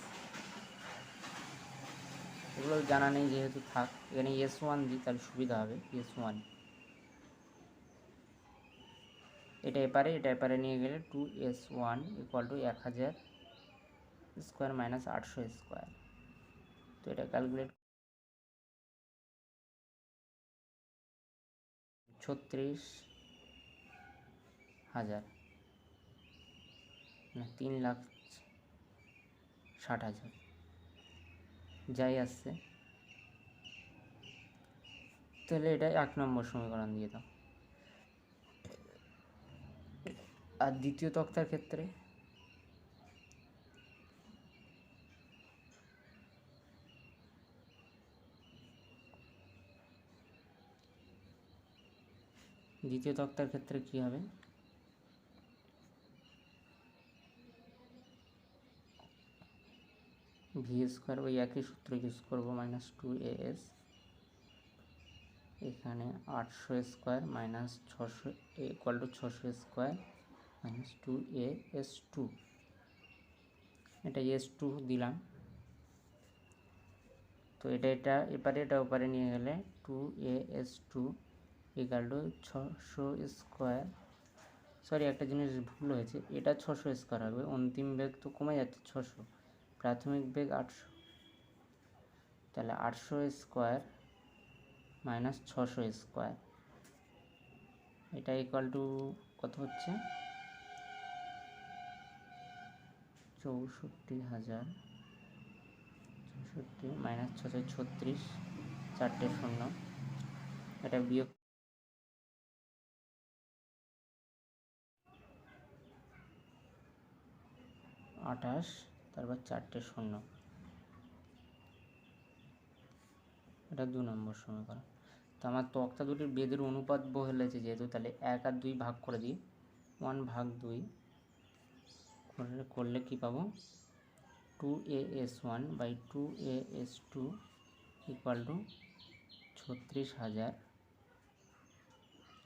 এগুলো জানা নেই যেহেতু থাক, এখানে s1 দিই তাহলে সুবিধা হবে। s1 এটা এপারে নিয়ে গেলে 2s1 equal to 1000 square minus 800 square. তো এটা ক্যালকুলেট 36,000 না 3,60,000 যাই আসছে। তাহলে এটা 1 নম্বর সমীকরণ দিয়ে দাও। আর দ্বিতীয় তক্তার ক্ষেত্রে কী হবে? ভি স্কোয়ার, ওই একই সূত্র ইউজ করবো, মাইনাস 2as, এখানে 800 square minus 600 equal to 600 square minus 2as2। এটা s2 দিলাম। তো এটা এপারে এটা ওপারে নিয়ে গেলে 2as2 equal to 600 square, sorry একটা জিনিস ভুল হয়েছে, এটা 600 স্কোয়ার হবে, অন্তিম বেগ তো কমে যাচ্ছে 600, প্রাথমিক বেগ 800, তাহলে 800 স্কোয়ার মাইনাস 600 স্কোয়ার, এটা ইকুয়াল টু কত হচ্ছে? 64,000, 64 মাইনাস 636, 4টে শূন্য, এটা বিয়োগ 28, তারপর 4টে শূন্য, এটা 2 নম্বর সমীকরণ। তো আমার তক্তা দুটির বেগের অনুপাত বলেছে যেহেতু, তাহলে 1 আর 2 ভাগ করে দিই, 1/2 করলে কী পাবো? 2as1 by 2as2 equal to 36,000,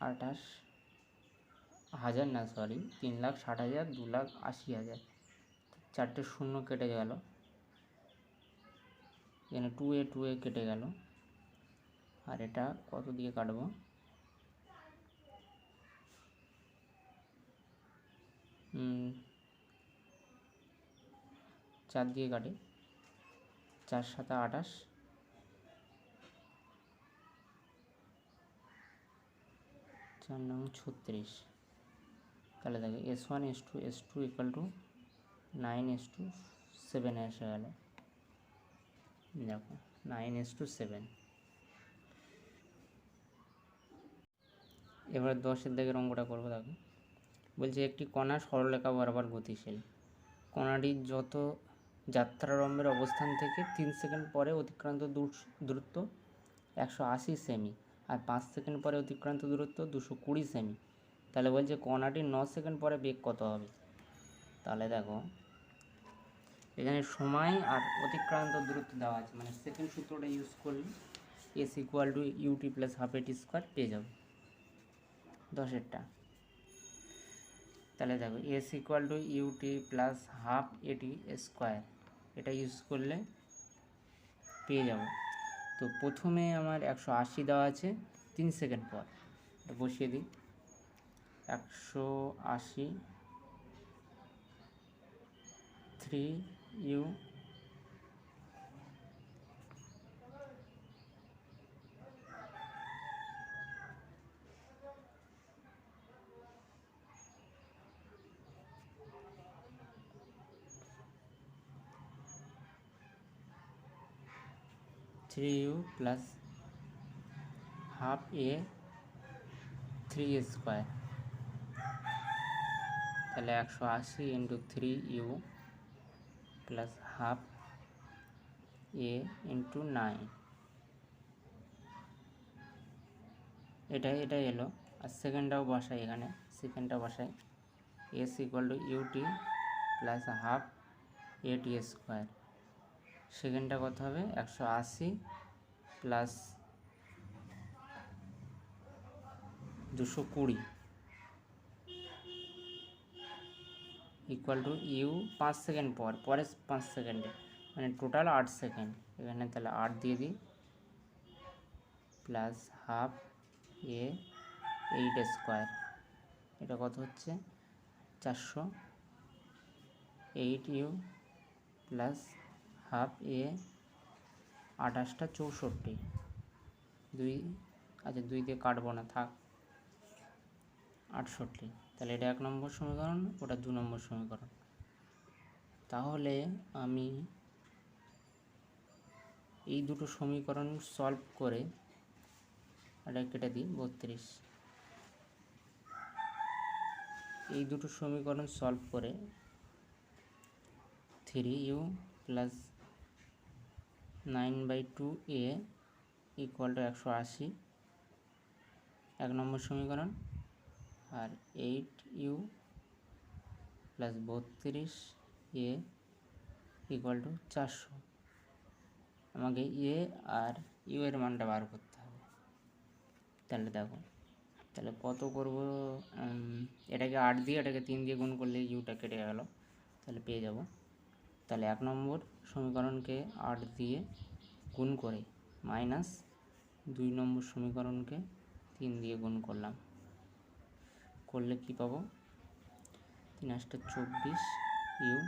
28,000 না সরি 3,60,000, 2,80,000, 4টে শূন্য কেটে গেল, এখানে 2a কেটে গেল, আর এটা কত দিয়ে কাটবো? 4 দিয়ে কাটে, 4 7 28, 4 9 36। তাহলে দেখো s1 s2 ইকুয়াল টু 9:7 এসে গেল। দেখো 9:7। এবার 10-এর দাগের অঙ্কটা করবো। দেখো বলছে একটি কণা সরলরেখা বরাবর গতিশীল। কণাটির যত যাত্রারম্ভের অবস্থান থেকে 3 সেকেন্ড পরে অতিক্রান্ত দূরত্ব 180 সেমি, আর 5 সেকেন্ড পরে অতিক্রান্ত দূরত্ব 220 সেমি। তাহলে বলছে কণাটির 9 সেকেন্ড পরে বেগ কত হবে। তাহলে দেখো এখানে সময় আর অতিক্রান্ত দূরত্ব দেওয়া আছে, মানে সেকেন্ড সূত্রটা ইউজ করলে S equal to U T plus half A T square পেয়ে যাবো 10-এরটা। তাহলে দেখো S equal to U T plus half A T square, এটা ইউজ করলে পেয়ে যাব। তো প্রথমে আমার 180 দেওয়া আছে 3 সেকেন্ড পর, এটা বসিয়ে দিই। 180 3u প্লাস হাফ এ 3 স্কোয়ার। তাহলে 180 into 3u plus half A into 9, এটা এলো। আর সেকেন্ডটাও বসাই, এখানে সেকেন্ডটা বসাই। S equal to U T plus half A T square, সেকেন্ডটা কত হবে 180 plus 220 equal to U 5 second পরে 5 সেকেন্ডে, মানে টোটাল 8 সেকেন্ড। এখানে তাহলে 8 দিয়ে দিই প্লাস হাফ এ 8 স্কোয়ার, এটা কত হচ্ছে 400। 8u প্লাস হাফ এ 28টা 64, 2 আচ্ছা 2 দিয়ে কাটবো না, থাক 68। তাহলে এটা 1 নম্বর সমীকরণ, ওটা 2 নম্বর সমীকরণ। তাহলে আমি এই দুটো সমীকরণ সলভ করে এটা কেটে দিই 32। এই দুটো সমীকরণ সলভ করে 3u plus 9/2a equal to 180 1 নম্বর সমীকরণ, আর 8u plus 32a equal to 400। আমাকে এ আর ইউ এর মানটা বার করতে হবে। তাহলে দেখো, তাহলে কত করব, এটাকে 8 দিয়ে এটাকে 3 দিয়ে গুণ করলে ইউটা কেটে গেল, তাহলে পেয়ে যাব। তাহলে 1 নম্বর সমীকরণকে 8 দিয়ে গুণ করে মাইনাস 2 নম্বর সমীকরণকে 3 দিয়ে গুণ করলাম, করলে কি পাবো 3×8 = 24 U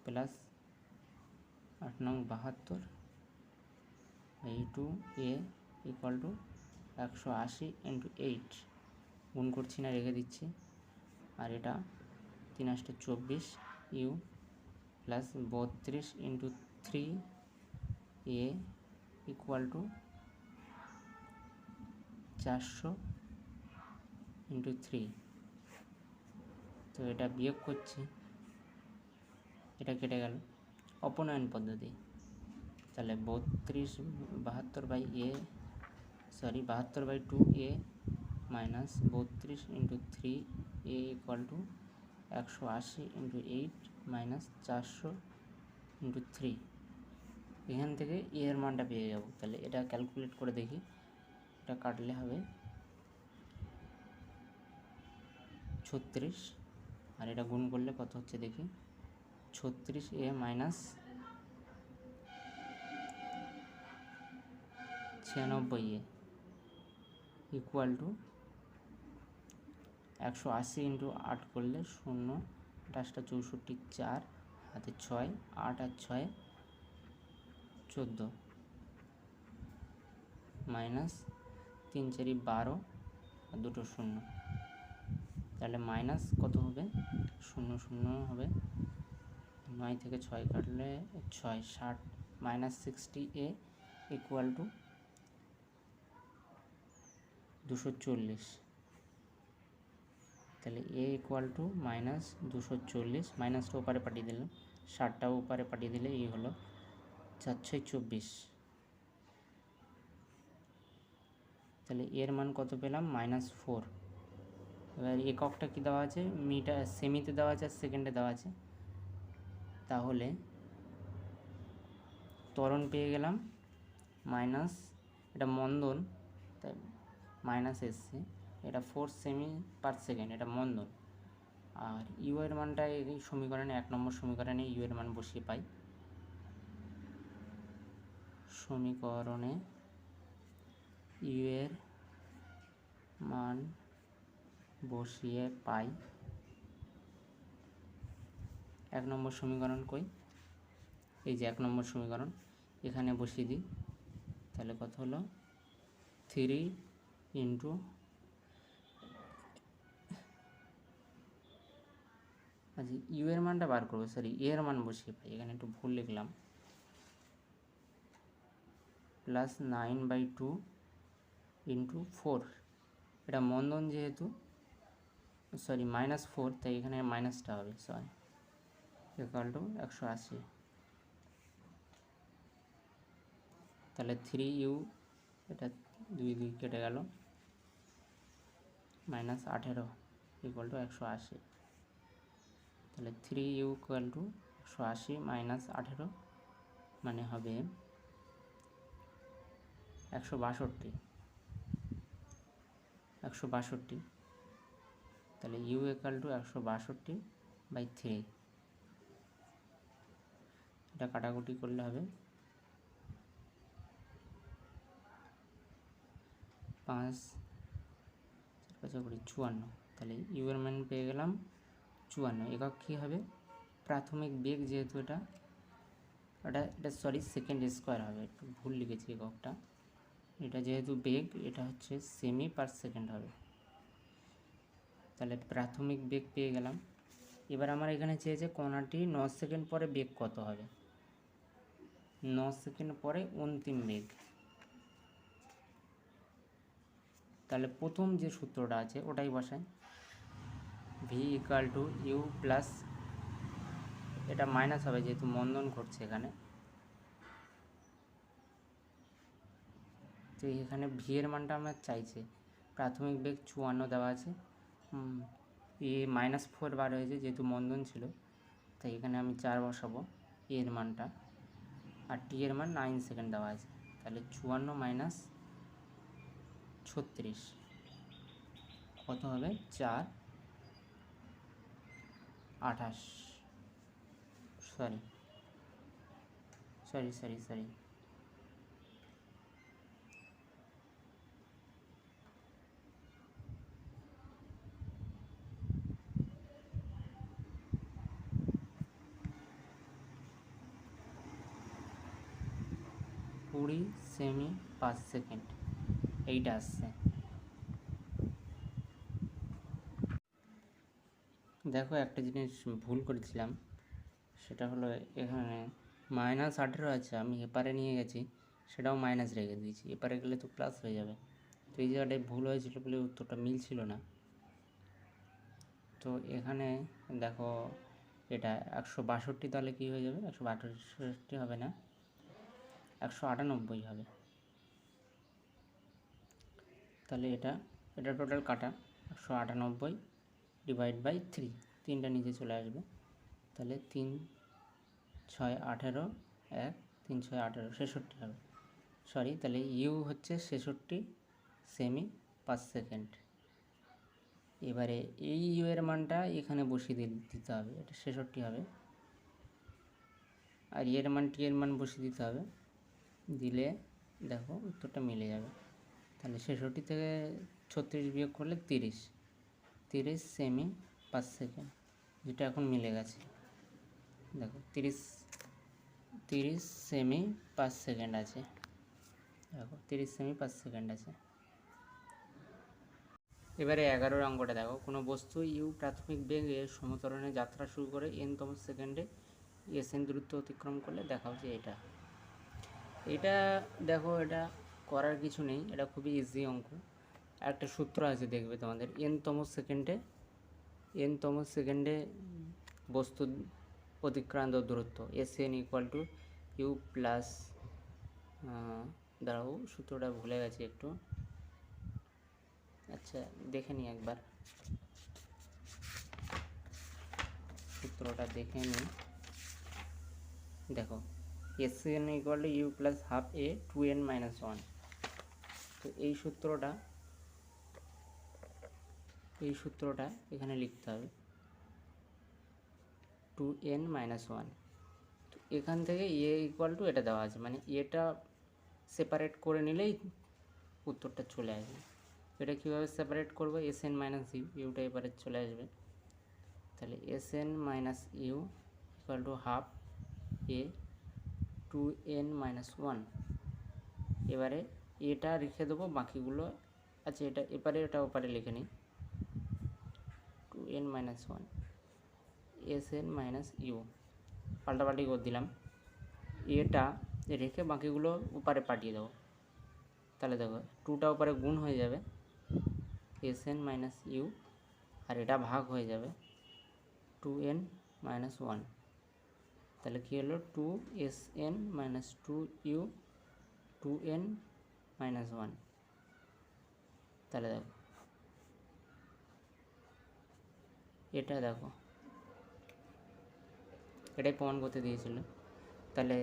plus 8×9 = 72a equal to 180 into 8 গুণ করছি না, রেখে দিচ্ছি। আর এটা 3×8 = 24 U plus 32 into 3a equal to 400 into 3। তো এটা বিয়োগ করছি, এটা কেটে গেল অপনয়ন পদ্ধতি। তাহলে 72/2a minus 32 into 3a equal to 180 into 8 minus 400 into 3। এখান থেকে এ এর মানটা পেয়ে যাব। তাহলে এটা ক্যালকুলেট করে দেখি, এটা কাটলে হবে 36, আর এটা গুণ করলে কত হচ্ছে দেখি 36a minus 96a equal to 180 into 8 করলে 0, 8টা 64, 4 হাতে 6, 8 আর 6 14 মাইনাস 3 4 12 আর দুটো 0। তাহলে মাইনাস কত হবে 0 0 হবে, 9 থেকে 6 কাটলে 6 60 মাইনাস 60a ইকুয়াল টু 240। তাহলে এ ইকুয়াল টু মাইনাস 240, মাইনাসটা ওপারে পাঠিয়ে দিলাম, 60টাও ওপারে পাঠিয়ে দিলে এই হলো 4×6 = 24। তাহলে এর মান কত পেলাম? -4। এবার এককটা কি দেওয়া আছে? মিটার, সেমিতে দেওয়া আছে আর সেকেন্ডে দেওয়া আছে। তাহলে ত্বরণ পেয়ে গেলাম মাইনাস, এটা মন্দন তাই মাইনাস এসছে, এটা 4 সেমি/সেকেন্ড, এটা মন্দন। আর ইউ এর মানটা এই সমীকরণে 1 নম্বর সমীকরণে ইউ এর মান বসিয়ে পাই। সমীকরণে ইউ এর মান বসিয়ে পাই। 1 নম্বর সমীকরণ কই? এই যে 1 নম্বর সমীকরণ, এখানে বসিয়ে দিই। তাহলে কত হলো? 3 ইন্টু, আচ্ছা ইউ এর মানটা বার করবো, সরি এ এর মান বসিয়ে পাই, এখানে একটু ভুল লিখলাম। প্লাস 9/2 ইন্টু 4, এটা মন্দন যেহেতু, সরি -4, তাই এখানে মাইনাসটা হবে, সরি, ইকুয়াল টু 180। তাহলে 3u, এটা 2 কেটে গেল, -18 ইকুয়াল টু 180। তাহলে 3u ইকুয়াল টু 180 -18 মানে হবে 162। তাহলে u ইকুয়াল টু 162/3। এটা কাটাকুটি করলে হবে 5×54। তাহলে ইউ এর মান পেয়ে গেলাম 54। একক কী হবে? প্রাথমিক বেগ, যেহেতু এটা সরি সেকেন্ড স্কোয়ার হবে, একটু ভুল লিখেছি এককটা। এটা যেহেতু বেগ, এটা হচ্ছে সেমি/সেকেন্ড হবে। তাহলে প্রাথমিক বেগ পেয়ে গেলাম। এবার আমার এখানে চেয়েছে কণাটি 9 সেকেন্ড পরে বেগ কত হবে। 9 সেকেন্ড পরে অন্তিম বেগ। তাহলে প্রথম যে সূত্রটা আছে ওটাই বসাই, V equal to U plus, এটা মাইনাস হবে যেহেতু মন্দন ঘটছে এখানে, তো এখানে ভি এর মানটা আমরা চাইছে, প্রাথমিক বেগ 54 দেওয়া আছে, এ -4 বার হয়েছে যেহেতু মন্দন ছিল, তাই এখানে আমি 4 বসাবো এর মানটা, আর টি এর মান 9 সেকেন্ড দেওয়া আছে। তাহলে 54 - 36 কত হবে? 4×28, সরি 20 সেমি/সেকেন্ড এইটা আসছে। দেখো একটা জিনিস ভুল করেছিলাম, সেটা হলো এখানে -18 আছে, আমি এপারে নিয়ে গেছি, সেটাও মাইনাস রেখে দিয়েছি, এপারে গেলে তো প্লাস হয়ে যাবে। তো এই জায়গাটায় ভুল হয়েছিল বলে উত্তরটা মিলছিল না। তো এখানে দেখো এটা 162, তাহলে কী হয়ে যাবে? 162 হবে না, 198 হবে। তাহলে এটা টোটাল কাটা 198/3, 3টা নিচে চলে আসবে। তাহলে 3×6 = 18, 3×6 = 66 হবে, সরি। তাহলে ইউ হচ্ছে 66 সেমি/সেকেন্ড। এবারে এই ইউ এর মানটা এখানে বসিয়ে দিতে হবে, এটা 66 হবে, আর এর মান টি এর মান বসিয়ে দিতে হবে, দিলে দেখো উত্তরটা মিলে যাবে। তাহলে 66 থেকে 36 বিয়োগ করলে 30 সেমি/সেকেন্ড, যেটা এখন মিলে গেছে। দেখো 30 সেমি/সেকেন্ড আছে, দেখো 30 সেমি/সেকেন্ড আছে। এবারে 11 অঙ্কটা দেখো, কোনো বস্তু ইউ প্রাথমিক বেগে সমতরণে যাত্রা শুরু করে n-তম সেকেন্ডে এসএন দূরত্ব অতিক্রম করলে দেখাও যে এটা দেখো, এটা করার কিছু নেই, এটা খুবই ইজি অঙ্ক। একটা সূত্র আছে দেখবে তোমাদের, n-তম সেকেন্ডে n-তম সেকেন্ডে বস্তু অতিক্রান্ত দূরত্ব SN equal to U plus, দাঁড়াও সূত্রটা ভুলে গেছি একটু, আচ্ছা দেখে নিই একবার, সূত্রটা দেখে নিই। দেখো SN equal to U plus half A 2n minus 1। তো এই সূত্রটা এখানে লিখতে হবে 2n মাইনাস 1। তো এখান থেকে এ ইকুয়াল টু এটা দেওয়া আছে, মানে এটা সেপারেট করে নিলেই উত্তরটা চলে আসবে। এটা কীভাবে সেপারেট করবো, SN মাইনাস ইউ, ইউটা এবারে চলে আসবে, তাহলে SN minus U equal to half A 2n minus 1। এবারে এটা রেখে দেবো, বাকিগুলো আচ্ছা এটা এবারে এটা ওপারে লিখে নিই 2n minus 1 SN minus you, পাল্টাপাল্টি করে দিলাম, এটা রেখে বাকিগুলো ওপারে পাঠিয়ে দেবো। তাহলে দেখো 2টা ওপারে গুণ হয়ে যাবে SN মাইনাস ইউ, আর এটা ভাগ হয়ে যাবে 2n মাইনাস 1। তাহলে কী হলো 2SN minus 2u 2n minus 1। তাহলে দেখো এটা দেখো এটাই প্রমাণ করতে দিয়েছিল, তাহলে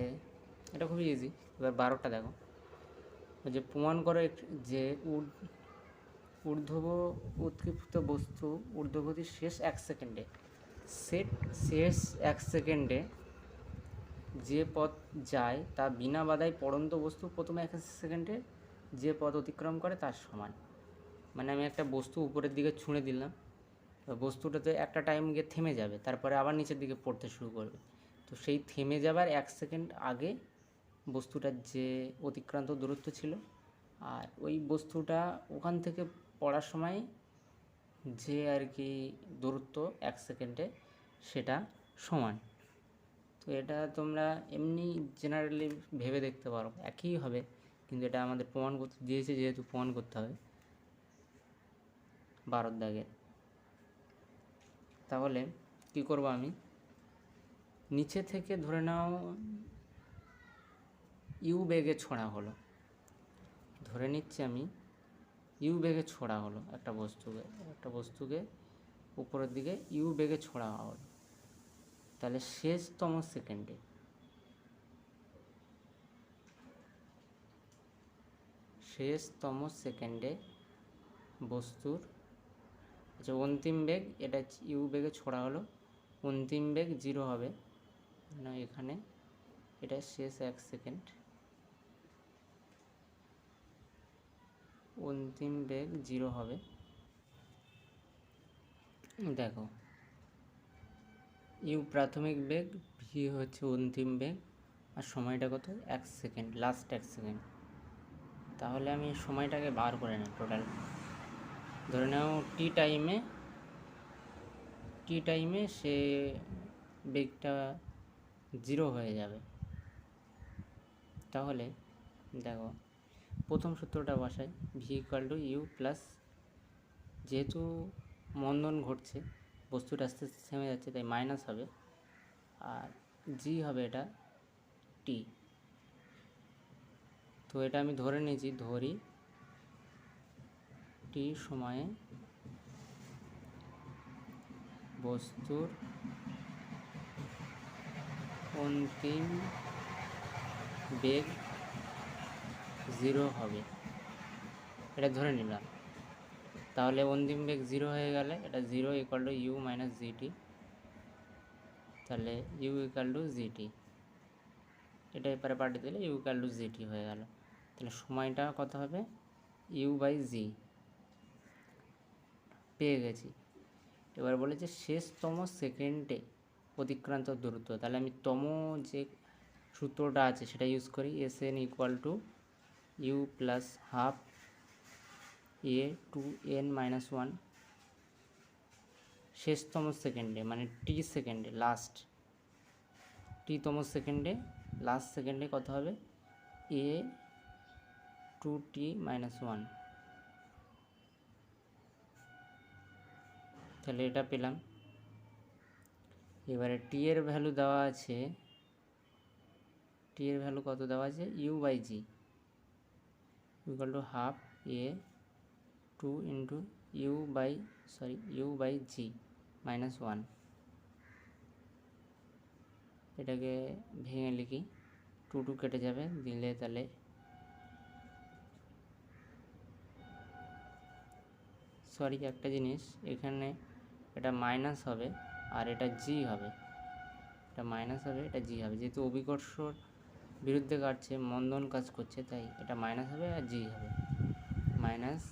এটা খুবই ইজি। এবার 12টা দেখো, যে প্রমাণ করে যে ঊর্ধ্ব উৎক্ষিপ্ত বস্তু ঊর্ধ্বগতির শেষ 1 সেকেন্ডে শেষ 1 সেকেন্ডে যে পথ যায় তা বিনা বাধায় পড়ন্ত বস্তু প্রথমে 1 সেকেন্ডে যে পথ অতিক্রম করে তার সমান। মানে আমি একটা বস্তু উপরের দিকে ছুঁড়ে দিলাম, বস্তুটাতে একটা টাইম গিয়ে থেমে যাবে, তারপরে আবার নিচের দিকে পড়তে শুরু করবে। তো সেই থেমে যাবার 1 সেকেন্ড আগে বস্তুটার যে অতিক্রান্ত দূরত্ব ছিল, আর ওই বস্তুটা ওখান থেকে পড়ার সময় যে আর কি দূরত্ব 1 সেকেন্ডে, সেটা সমান। তো এটা তোমরা এমনি জেনারেলি ভেবে দেখতে পারো, একই হবে, কিন্তু এটা আমাদের প্রমাণ করতে দিয়েছে, যেহেতু প্রমাণ করতে হবে 12 দাগের। তাহলে কি করব, আমি নিচে থেকে ধরে নাও ইউ বেগে ছোঁড়া হলো, ধরে নিচ্ছি আমি ইউ বেগে ছোঁড়া হলো একটা বস্তুকে উপরের দিকে ইউ বেগে ছোঁড়া হলো। তাহলে শেষতম সেকেন্ডে বস্তুর আচ্ছা অন্তিম বেগ, এটা ইউ বেগে ছোড়া হলো, অন্তিম বেগ 0 হবে না, এখানে এটা শেষ 1 সেকেন্ড, অন্তিম বেগ 0 হবে। দেখো ইউ প্রাথমিক বেগ, ভি হচ্ছে অন্তিম বেগ, আর সময়টা কত 1 সেকেন্ড, লাস্ট 1 সেকেন্ড। তাহলে আমি সময়টাকে বার করে নিই টোটাল, ধরে নাও টি টাইমে সে বেগটা 0 হয়ে যাবে। তাহলে দেখো প্রথম সূত্রটা বসাই, V equal to U plus, যেহেতু মন্দন ঘটছে বস্তুটা আস্তে আস্তে থেমে যাচ্ছে তাই মাইনাস হবে, আর জি হবে এটা টি। তো এটা আমি ধরে নিয়েছি, ধরি টি সময়ে বস্তুর অন্তিম বেগ 0 হবে, এটা ধরে নিলাম। তাহলে অন্তিম বেগ 0 হয়ে গেলে এটা 0 equal to U minus G T, তাহলে ইউ ইকুয়াল টু জিটি, এটা এবারে পাঠিয়ে দিলে ইউ ইকুয়াল টু জিটি হয়ে গেল। তাহলে সময়টা কত হবে, ইউ বাই জি পেয়ে গেছি। এবার বলেছে শেষতম সেকেন্ডে অতিক্রান্ত দূরত্ব, তাহলে আমি যে সূত্রটা আছে সেটা ইউজ করি, SN equal to U plus half A 2n minus 1, শেষতম সেকেন্ডে মানে টি সেকেন্ডে, টিতম সেকেন্ডে লাস্ট সেকেন্ডে কত হবে, এ 2t মাইনাস 1। তাহলে এটা পেলাম। এবারে টি এর ভ্যালু দেওয়া আছে, টি এর ভ্যালু কত দেওয়া আছে, U by G equal to half A two into U by G minus one. এটাকে ভেঙে লিখি, টু টু কেটে যাবে, দিলে তাহলে একটা জিনিস, এখানে এটা মাইনাস হবে আর এটা জি হবে, এটা মাইনাস হবে এটা জি হবে, যেহেতু অভিকর্ষর বিরুদ্ধে কাটছে, মন্দন কাজ করছে, তাই এটা মাইনাস হবে আর জি হবে। মাইনাস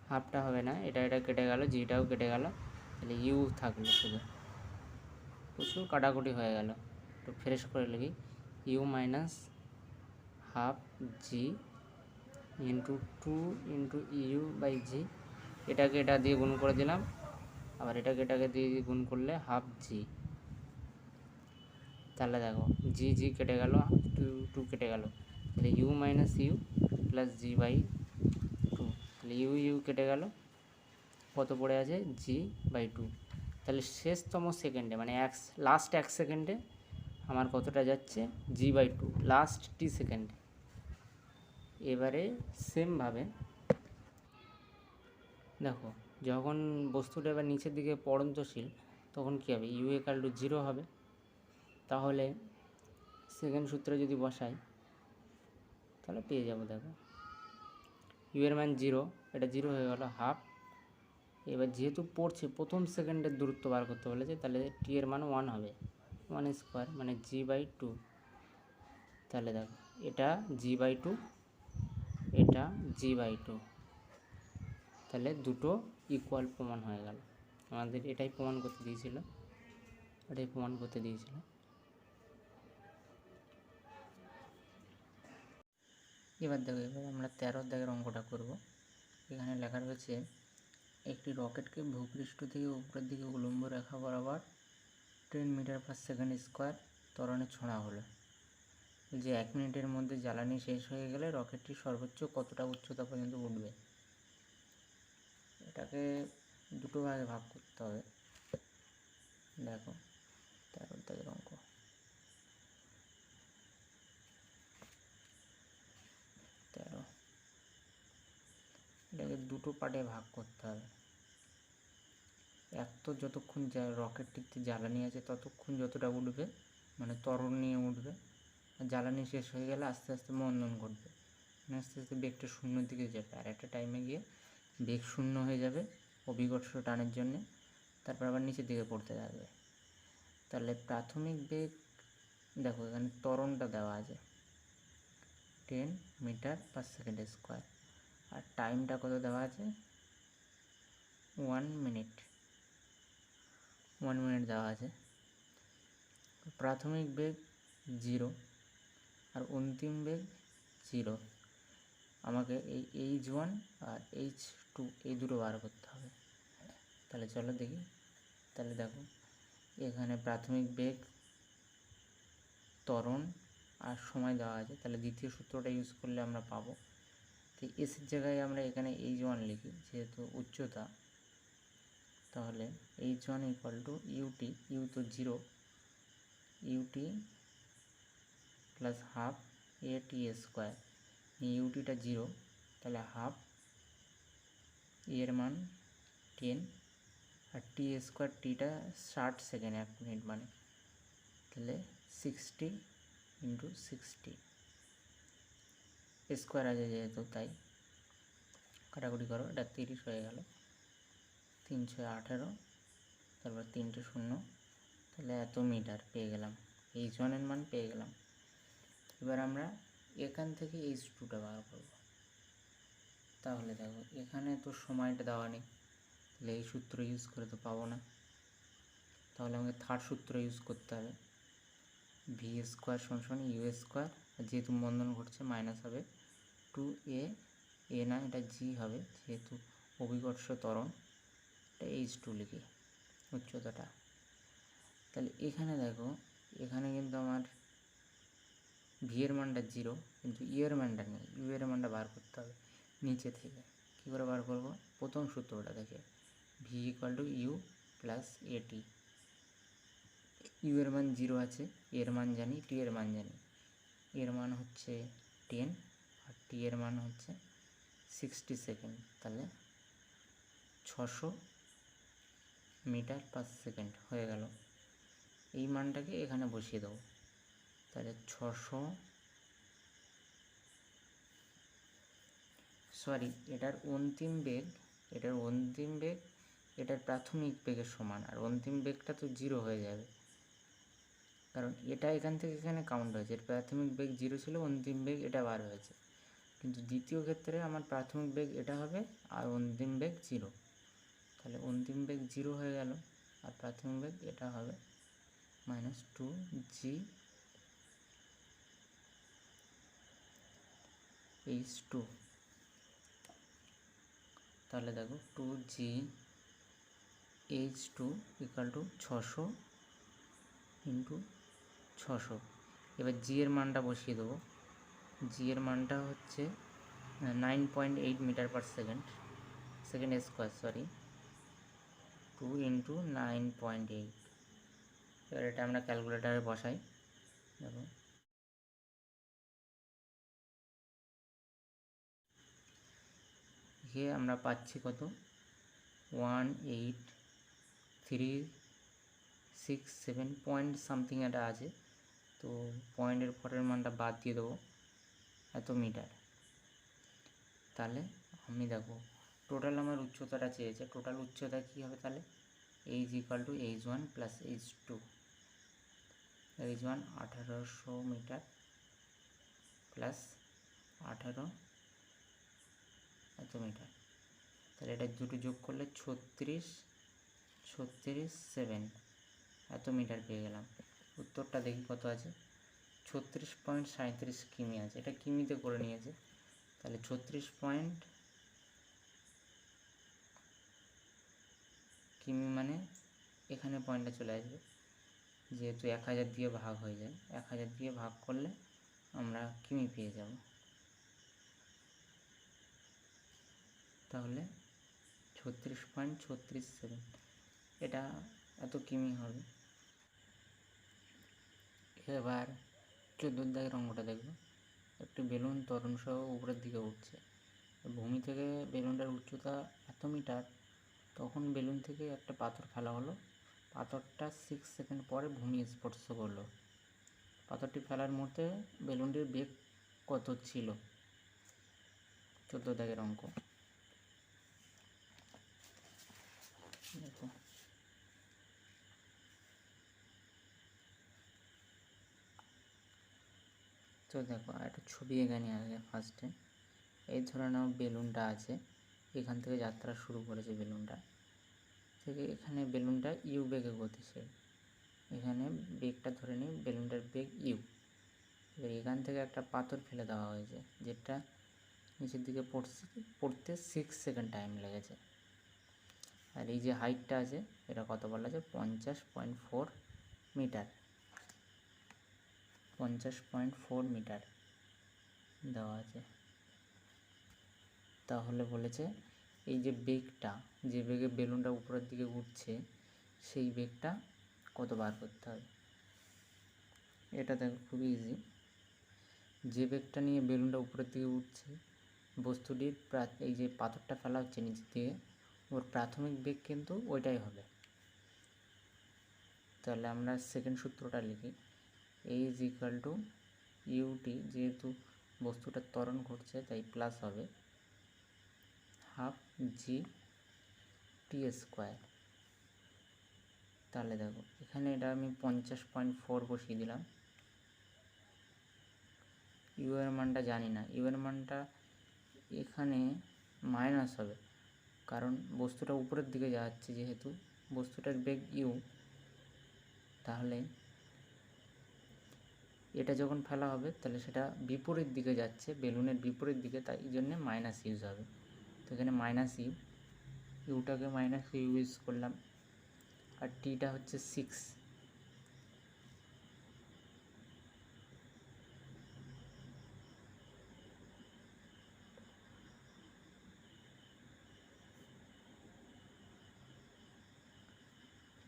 হাফটা হবে না, এটা কেটে গেল, জিটাও কেটে গেল, তাহলে ইউ থাকলো শুধু, প্রচুর কাটাকুটি হয়ে গেল। একটু ফ্রেশ করে লিখি, U minus half G into two into U by G, এটাকে এটা দিয়ে গুণ করে দিলাম, আবার এটাকে দিয়ে গুণ করলে হাফ জি। তাহলে দেখো জি জি কেটে গেল, টু টু কেটে গেল, তাহলে U minus U plus G by two, তাহলে ইউ কেটে গেল, কত পড়ে আছে, জি বাই টু। তাহলে শেষতম সেকেন্ডে, মানে লাস্ট 1 সেকেন্ডে আমার কতটা যাচ্ছে, জি বাই টু, লাস্ট টি সেকেন্ডে। এবারে সেমভাবে দেখো, যখন বস্তুটা এবার নিচের দিকে পড়ন্তশীল, তখন কী হবে, ইউ ইকুয়াল টু 0 হবে। তাহলে সেকেন্ড সূত্রে যদি বসাই তাহলে পেয়ে যাবো, দেখো ইউ এর মান 0, এটা 0 হয়ে গেল হাফ। এবার যেহেতু পড়ছে, প্রথম সেকেন্ডের দূরত্ব বার করতে বলেছে, তাহলে টি এর মান 1 হবে, 1 স্কোয়ার মানে জি বাই টু। তাহলে দেখো এটা জি বাই টু, এটা জি বাই টু, তাহলে দুটো ইকুয়াল প্রমাণ হয়ে গেল। আমাদের এটাই প্রমাণ করতে দিয়েছিল, এবার দেখো, এবার আমরা 13 অধ্যায়ের অঙ্কটা করব। এখানে লেখা রয়েছে, একটি রকেটকে ভূপৃষ্ঠ থেকে উপরের দিকে উলম্ব রেখা বরাবর 10 মিটার পার সেকেন্ড স্কোয়ার ত্বরণে ছোঁড়া হলো, যে 1 মিনিটের মধ্যে জ্বালানি শেষ হয়ে গেলে রকেটটি সর্বোচ্চ কতটা উচ্চতা পর্যন্ত উঠবে। এটাকে দুটো ভাগে ভাগ করতে হবে। দেখো 13 অধ্যায়ের অঙ্ক, এটাকে দুটো পার্টে ভাগ করতে হবে। এক তো যতক্ষণ রকেটটিতে জ্বালানি আছে ততক্ষণ যতটা উঠবে, মানে ত্বরণ নিয়ে উঠবে, আর জ্বালানি শেষ হয়ে গেলে আস্তে আস্তে মন্দন ঘটবে, মানে আস্তে আস্তে বেগটা শূন্যর দিকে যাবে, আর একটা টাইমে গিয়ে বেগ শূন্য হয়ে যাবে অভিকর্ষ টানের জন্যে, তারপর আবার নিচের দিকে পড়তে থাকবে। তাহলে প্রাথমিক বেগ, দেখো এখানে ত্বরণটা দেওয়া আছে 10 মিটার পার সেকেন্ড স্কোয়ার, আর টাইমটা কত দেওয়া আছে, 1 মিনিট দেওয়া আছে। প্রাথমিক বেগ 0 আর অন্তিম বেগ 0, আমাকে এই H1 আর H2 এই দুটো বার করতে হবে। তাহলে চলো দেখি। তাহলে দেখো এখানে প্রাথমিক বেগ, ত্বরণ আর সময় দেওয়া আছে, তাহলে দ্বিতীয় সূত্রটা ইউজ করলে আমরা পাবো। তো এসের জায়গায় আমরা এখানে H1 লিখি, যেহেতু উচ্চতা, তাহলে H1 equal to UT, you তো 0, UT plus half A T square, ইউটিটা 0, তাহলে হাফ এর মান 10 আর টি স্কোয়ার, টিটা 60 সেকেন্ড, 1 মিনিট মানে, তাহলে 60 ইন্টু 60 স্কোয়ার আছে যেহেতু, তাই কাটাকুটি করো, এটা 30 হয়ে গেল, 318, তারপর 3টে শূন্য, তাহলে এত মিটার পেয়ে গেলাম, H1 এর মান পেয়ে গেলাম। এবার আমরা এখান থেকে H2টা বার করব। তাহলে দেখো এখানে তো সময়টা দেওয়া নেই, তাহলে এই সূত্র ইউজ করে তো পাবো না, তাহলে আমাকে থার্ড সূত্র ইউজ করতে হবে, ভি স্কোয়ার সমান ইউ স্কোয়ার, আর যেহেতু মন্দন ঘটছে মাইনাস হবে 2a, এ না এটা জি হবে, যেহেতু অভিকর্ষ ত্বরণ, এটা H2 লিখি উচ্চতাটা। তাহলে এখানে দেখো, এখানে কিন্তু আমার ভি এর মানটা 0, কিন্তু ইউ এর মানটা নেই, ইউ এর মানটা বার করতে হবে নিচে থেকে। কী করে বার করব? প্রথম সূত্রটা দেখে, V equal to U plus A T. U এর মান 0 আছে, এর মান জানি, টি এর মান জানি। এর মান হচ্ছে 10 আর টি এর মান হচ্ছে 60 সেকেন্ড, তাহলে 600 মিটার পার সেকেন্ড হয়ে গেল। এই মানটাকে এখানে বসিয়ে দেবো, তাহলে 600, সরি এটার অন্তিম বেগ, এটার প্রাথমিক বেগের সমান, আর অন্তিম বেগটা তো 0 হয়ে যাবে, কারণ এটা এখান থেকে এখানে কাউন্ট হয়েছে। এর প্রাথমিক বেগ 0 ছিল, অন্তিম বেগ এটা বার হয়েছে। কিন্তু দ্বিতীয় ক্ষেত্রে আমার প্রাথমিক বেগ এটা হবে আর অন্তিম বেগ 0, তাহলে অন্তিম বেগ 0 হয়ে গেল আর প্রাথমিক বেগ এটা হবে -2g h2। তাহলে দেখো 2g h2 equal to 600 into 600। এবার জি এর মানটা বসিয়ে দেবো। জি এর মানটা হচ্ছে 9.8 metre per second square, sorry 2 into 9.8। এবার এটা আমরা ক্যালকুলেটারে বসাই, দেখো এখানে আমরা পাচ্ছি কত, 18367 পয়েন্ট সামথিং এটা আছে, তো পয়েন্টের পরের মানটা বাদ দিয়ে দেবো, এত মিটার। তাহলে আমি দেখো টোটাল আমার উচ্চতাটা চেয়েছে, টোটাল উচ্চতা কী হবে তাহলে, H equal to h1 plus h2। h1 1800 metre plus 18 এত মিটার, তাহলে এটা দুটো যোগ করলে 36.7 এত মিটার পেয়ে গেলাম। উত্তরটা দেখি কত আছে, 36.37 কিমি আছে, এটা কিমিতে করে নিয়েছে। তাহলে 36 পয়েন্ট কিমি মানে এখানে পয়েন্টটা চলে আসবে, যেহেতু 1000 দিয়ে ভাগ হয়ে যায়, 1000 দিয়ে ভাগ করলে আমরা কিমি পেয়ে যাব। তাহলে 36.37 এটা এত কিমি হবে। এবার 14 দাগের অঙ্কটা দেখব। একটি বেলুন ত্বরণ সহ উপরের দিকে উঠছে, ভূমি থেকে বেলুনটার উচ্চতা এত মিটার, তখন বেলুন থেকে একটা পাথর ফেলা হলো, পাথরটা 6 সেকেন্ড পরে ভূমি স্পর্শ করলো। পাথরটি ফেলার মুহূর্তে বেলুনটির বেগ কত ছিল? 14 দাগের অঙ্ক দেখো, তো দেখো একটা ছবি এখানে আগে ফার্স্টে, এই ধরে নাও বেলুনটা আছে, এখান থেকে যাত্রা শুরু করেছে বেলুনটা থেকে, এখানে বেলুনটা ইউ বেগে গতিশীল, এখানে বেগটা ধরে নিই বেলুনটার বেগ ইউ। এবার এখান থেকে একটা পাথর ফেলে দেওয়া হয়েছে, যেটা নিচের দিকে পড়তে 6 সেকেন্ড টাইম লেগেছে। আর এই যে হাইটটা আছে এটা কত বলা আছে, 50.4 মিটার, 50.4 মিটার দেওয়া আছে। তাহলে বলেছে এই যে বেগটা, যে বেগে বেলুনটা উপরের দিকে উঠছে, সেই বেগটা কত বার করতে হবে। এটা দেখো খুবই ইজি, যে বেগটা নিয়ে বেলুনটা উপরের দিকে উঠছে, বস্তুটির এই যে পাথরটা ফেলা হচ্ছে নিচের দিকে, ওর প্রাথমিক বেগ কিন্তু ওইটাই হবে। তাহলে আমরা সেকেন্ড সূত্রটা লিখি, এইচ ইকুয়াল টু ইউটি, যেহেতু বস্তুটার ত্বরণ ঘটছে তাই প্লাস হবে, হাফ জি টি স্কোয়ার। তাহলে দেখো এখানে এটা আমি 50.4 বসিয়ে দিলাম, ইউ এর মানটা জানি না, ইউ এর মানটা এখানে মাইনাস হবে, কারণ বস্তুটা উপরের দিকে যাচ্ছে, যেহেতু বস্তুটার বেগ ইউ, তাহলে এটা যখন ফেলা হবে তাহলে সেটা বিপরীত দিকে যাচ্ছে, বেলুনের বিপরীত দিকে, তাই জন্যে মাইনাস ইউজ হবে। তো এখানে মাইনাস ইউটাকে মাইনাস ইউ ইউজ করলাম, আর টিটা হচ্ছে 6,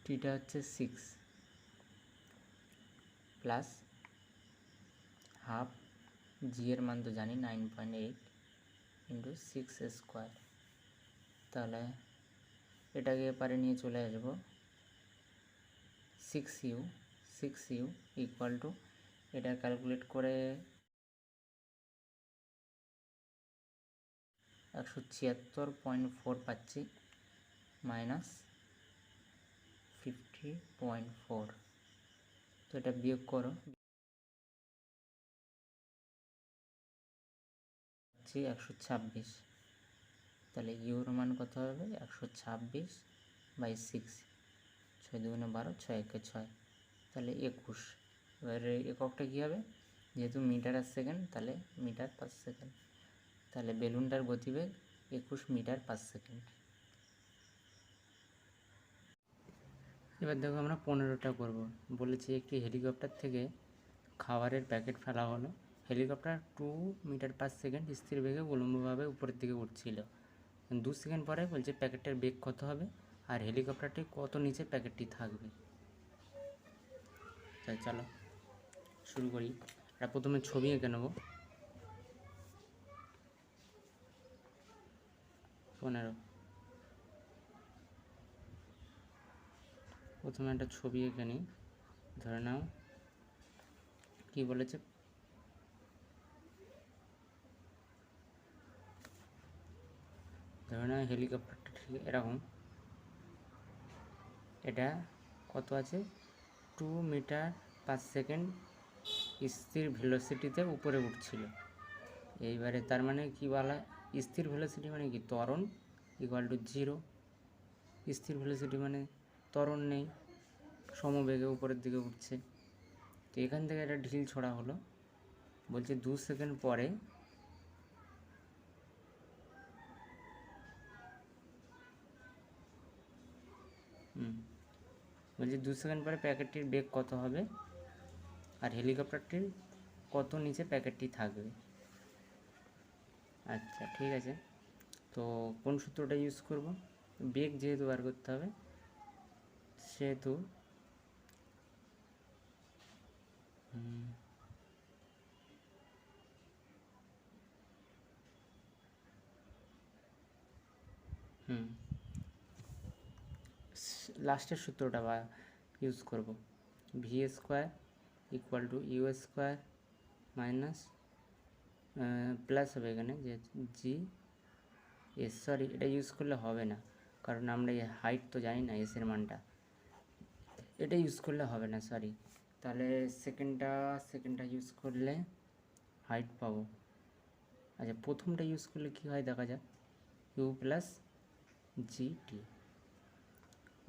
টিটা হচ্ছে 6 প্লাস হাফ, জি এর মান তো জানি 9.8 ইন্টু 6 স্কোয়ার। তাহলে এটাকে এপারে নিয়ে চলে আসবো 6u ইকুয়াল টু, এটা ক্যালকুলেট করে 176.4 পাচ্ছি, মাইনাস 50.4। তো এটা বিয়োগ করো, পাচ্ছি 126। তাহলে ইউর মান কত হবে 126/6, 6 দুগুণে 12, 6 একে 6, তাহলে 21। এবারে এককটা কী হবে, যেহেতু মিটার আর সেকেন্ড তাহলে মিটার পার সেকেন্ড। তাহলে বেলুনটার গতিবেগ 21 মিটার পার সেকেন্ড। এবার দেখো আমরা 15টা করব। বলেছি একটি হেলিকপ্টার থেকে খাবারের প্যাকেট ফেলা হলো। হেলিকপ্টার 2 মিটার পার সেকেন্ড স্থির বেগে উল্লম্বভাবে উপরের দিকে উঠছিল। 2 সেকেন্ড পরে বলছে প্যাকেটটার বেগ কত হবে আর হেলিকপ্টারটি কত নিচে প্যাকেটটি থাকবে। তাই চলো শুরু করি। এটা প্রথমে ছবি এঁকে নেব। 15, প্রথমে একটা ছবি এঁকে নিই। ধরে নাও কি বলেছে, ধরে নাও হেলিকপ্টারটা ঠিক এরকম, এটা কত আছে 2 মিটার পার সেকেন্ড স্থির ভেলোসিটিতে উপরে উঠছিল। এইবারে তার মানে কি বলা, স্থির ভেলোসিটি মানে কি, ত্বরণ ইকুয়াল টু 0। স্থির ভেলোসিটি মানে ত্বরণ নেই, সমবেগে উপরের দিকে উঠছে। তো এখান থেকে একটা ঢিল ছোড়া হলো। বলছে 2 সেকেন্ড পরে বলছে 2 সেকেন্ড পরে প্যাকেটটির বেগ কত হবে আর হেলিকপ্টারটির কত নিচে প্যাকেটটি থাকবে। আচ্ছা ঠিক আছে, তো কোন সূত্রটা ইউজ করব, বেগ যেহেতু বার করতে হবে সেহেতু লাস্টের সূত্রটা বা ইউজ করব, V square equal to U square minus plus হবে এখানে যে জি এস, সরি এটা ইউজ করলে হবে না কারণ আমরা এই হাইট তো জানি না এসের মানটা, এটা ইউজ করলে হবে না, সরি। তাহলে সেকেন্ডটা ইউজ করলে হাইট পাবো। আচ্ছা প্রথমটা ইউজ করলে কী হয় দেখা যাক, U plus G T.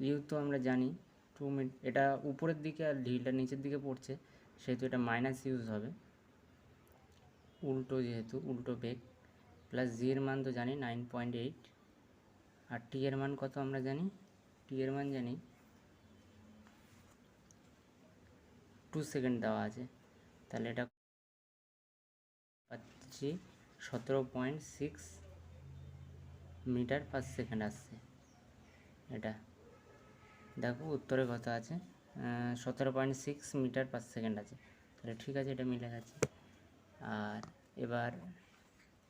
U তো আমরা জানি 2 মিটার, এটা উপরের দিকে আর ঢিলটা নিচের দিকে পড়ছে সেহেতু এটা মাইনাস ইউজ হবে, উল্টো যেহেতু উল্টো বেগ, প্লাস জি এর মান তো জানি 9.8, আর টি এর মান কত আমরা জানি, টি এর মান জানি 2 সেকেন্ড দেওয়া আছে। তাহলে এটা পাচ্ছি 17.6 মিটার পার সেকেন্ড আসছে। এটা দেখো উত্তরে কত আছে, 17.6 মিটার পার সেকেন্ড আছে। তাহলে ঠিক আছে, এটা মিলে গেছে। আর এবার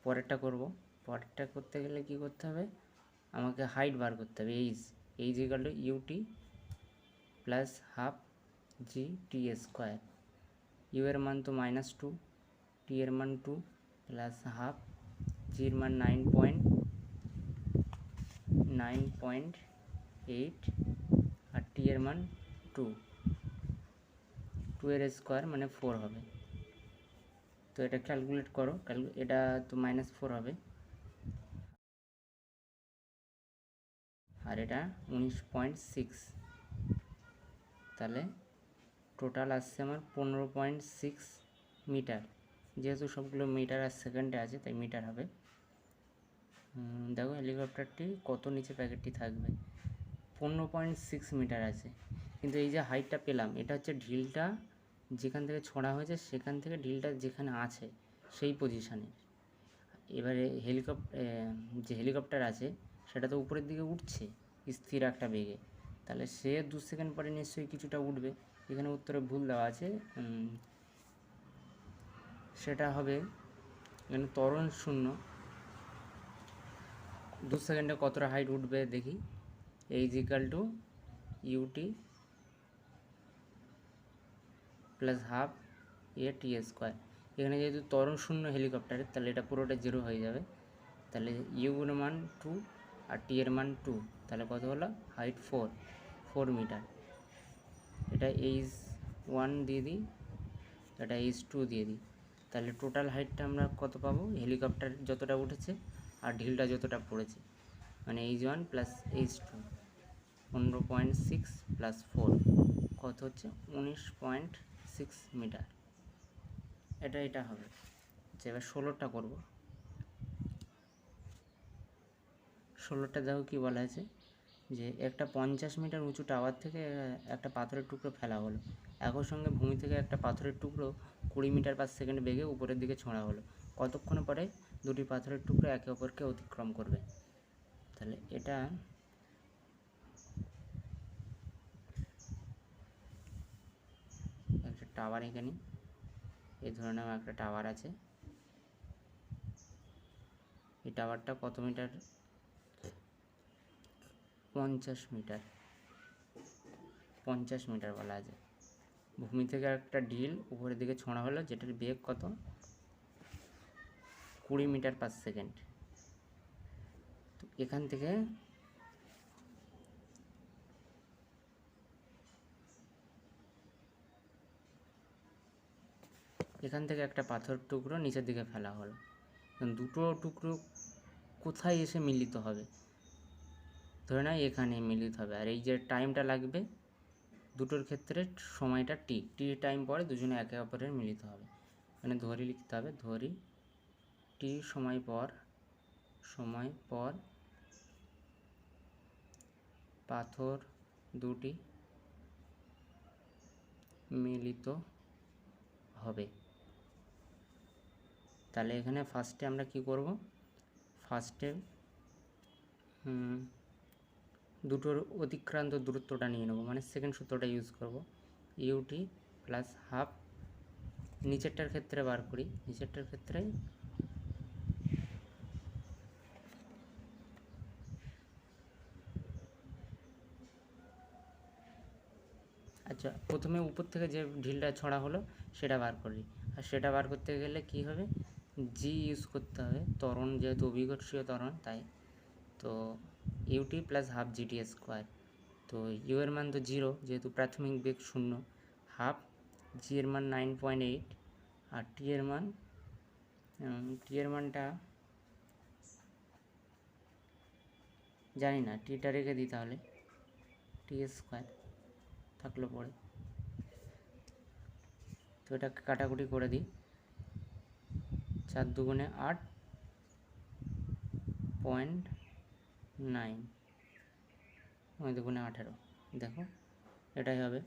পরেরটা করব। পরেরটা করতে গেলে কি করতে হবে, আমাকে হাইট বার করতে হবে, H equal to U T plus half G T square. U এর মান তো -2, টি এর মান 2 প্লাস হাফ, জির মান 9.8 আর টি এর মান 2 এর স্কোয়ার মানে 4 হবে। তো এটা ক্যালকুলেট করো, এটা তো -4 হবে আর এটা 19.6, তাহলে টোটাল আসছে আমার 15.6 মিটার। যেহেতু সবগুলো মিটার আর সেকেন্ডে আছে তাই মিটার হবে। দেখো হেলিকপ্টারটি কত নিচে প্যাকেটটি থাকবে, 15.6 মিটার আছে। কিন্তু এই যে হাইটটা পেলাম এটা হচ্ছে ঢিলটা যেখান থেকে ছোঁড়া হয়েছে সেখান থেকে ঢিলটা যেখানে আছে সেই পজিশানে। এবারে যে হেলিকপ্টার আছে সেটা তো উপরের দিকে উঠছে স্থির একটা বেগে, তাহলে সে 2 সেকেন্ড পরে নিশ্চয়ই কিছুটা উঠবে। এখানে উত্তরে ভুল দেওয়া আছে, সেটা হবে এখানে ত্বরণ 0, 2 সেকেন্ডে কতটা হাইট উঠবে দেখি। H equal to U T plus half A T square. এখানে যেহেতু ত্বরণ 0 হেলিকপ্টারের, তাহলে এটা পুরোটা 0 হয়ে যাবে। তাহলে ইউর মান 2 আর টি এর মান 2, তাহলে কত হলো? Height 4 metre. এটা এইচ 1 দিয়ে দিই, এটা এইচ 2 দিয়ে দিই। তাহলে টোটাল হাইটটা আমরা কত পাবো? হেলিকপ্টার যতটা উঠেছে আর ঢিলটা যতটা পড়েছে, মানে এইচ 1 প্লাস এইচ 2, 15.6 প্লাস 4 কত হচ্ছে? 19.6 মিটার। এটা হবে। আচ্ছা, এবার 16টা করবো। 16টা দেখো কী বলা আছে, যে একটা 50 মিটার উঁচু টাওয়ার থেকে একটা পাথরের টুকরো ফেলা হলো। একই সঙ্গে ভূমি থেকে একটা পাথরের টুকরো 20 মিটার পার সেকেন্ড বেগে উপরের দিকে ছোঁড়া হলো। কতক্ষণ পরে দুটি পাথরের টুকরো একে অপরকে অতিক্রম করবে? তাহলে এটা একটা টাওয়ার, এখানে এই ধরনের একটা টাওয়ার আছে। এই টাওয়ারটা কত মিটার? 50 মিটার। 50 মিটার বলা আছে। ভূমি থেকে একটা ঢিল উপরের দিকে ছোঁড়া হলো, যেটার বেগ কত? 20 মিটার পার সেকেন্ড। তো এখান থেকে একটা পাথর টুকরো নিচের দিকে ফেলা হলো। দুটো টুকরো কোথায় এসে মিলিত হবে? ধরে না এখানে মিলিত হবে। আর এই যে টাইমটা লাগবে দুটোর ক্ষেত্রে, সময়টা টি টাইম পরে দুজনে একে অপরের মিলিত হবে। মানে ধরি লিখতে হবে, ধরি টি সময় পর পাথর দুটি মিলিত হবে। তাহলে এখানে ফার্স্টে আমরা কি করব? ফার্স্টে দুটোর অতিক্রান্ত দূরত্বটা নিয়ে নেব, মানে সেকেন্ড সূত্রটা ইউজ করব। ইউটি প্লাস হাফ, নিচেরটার ক্ষেত্রে বার করি। নিচেরটার ক্ষেত্রে আচ্ছা, প্রথমে উপর থেকে যে ঢিলটা ছড়া হলো সেটা বার করি। আর সেটা বার করতে গেলে কি হবে? জি ইউজ করতে হবে, ত্বরণ যেহেতু অভিকর্ষীয় ত্বরণ, তাই তো U T plus half G T square. তো ইউ এর মান তো 0, যেহেতু প্রাথমিক বেগ 0, হাফ জি এর মান 9.8, আর টি এর মানটা জানি না, টিটা রেখে দিই, তাহলে টি স্কোয়ার থাকলো পরে। তো এটা কাটাকুটি করে দিই, 4 দুগুণে 8.9, 9 দুগুণে 18, দেখো এটাই হবে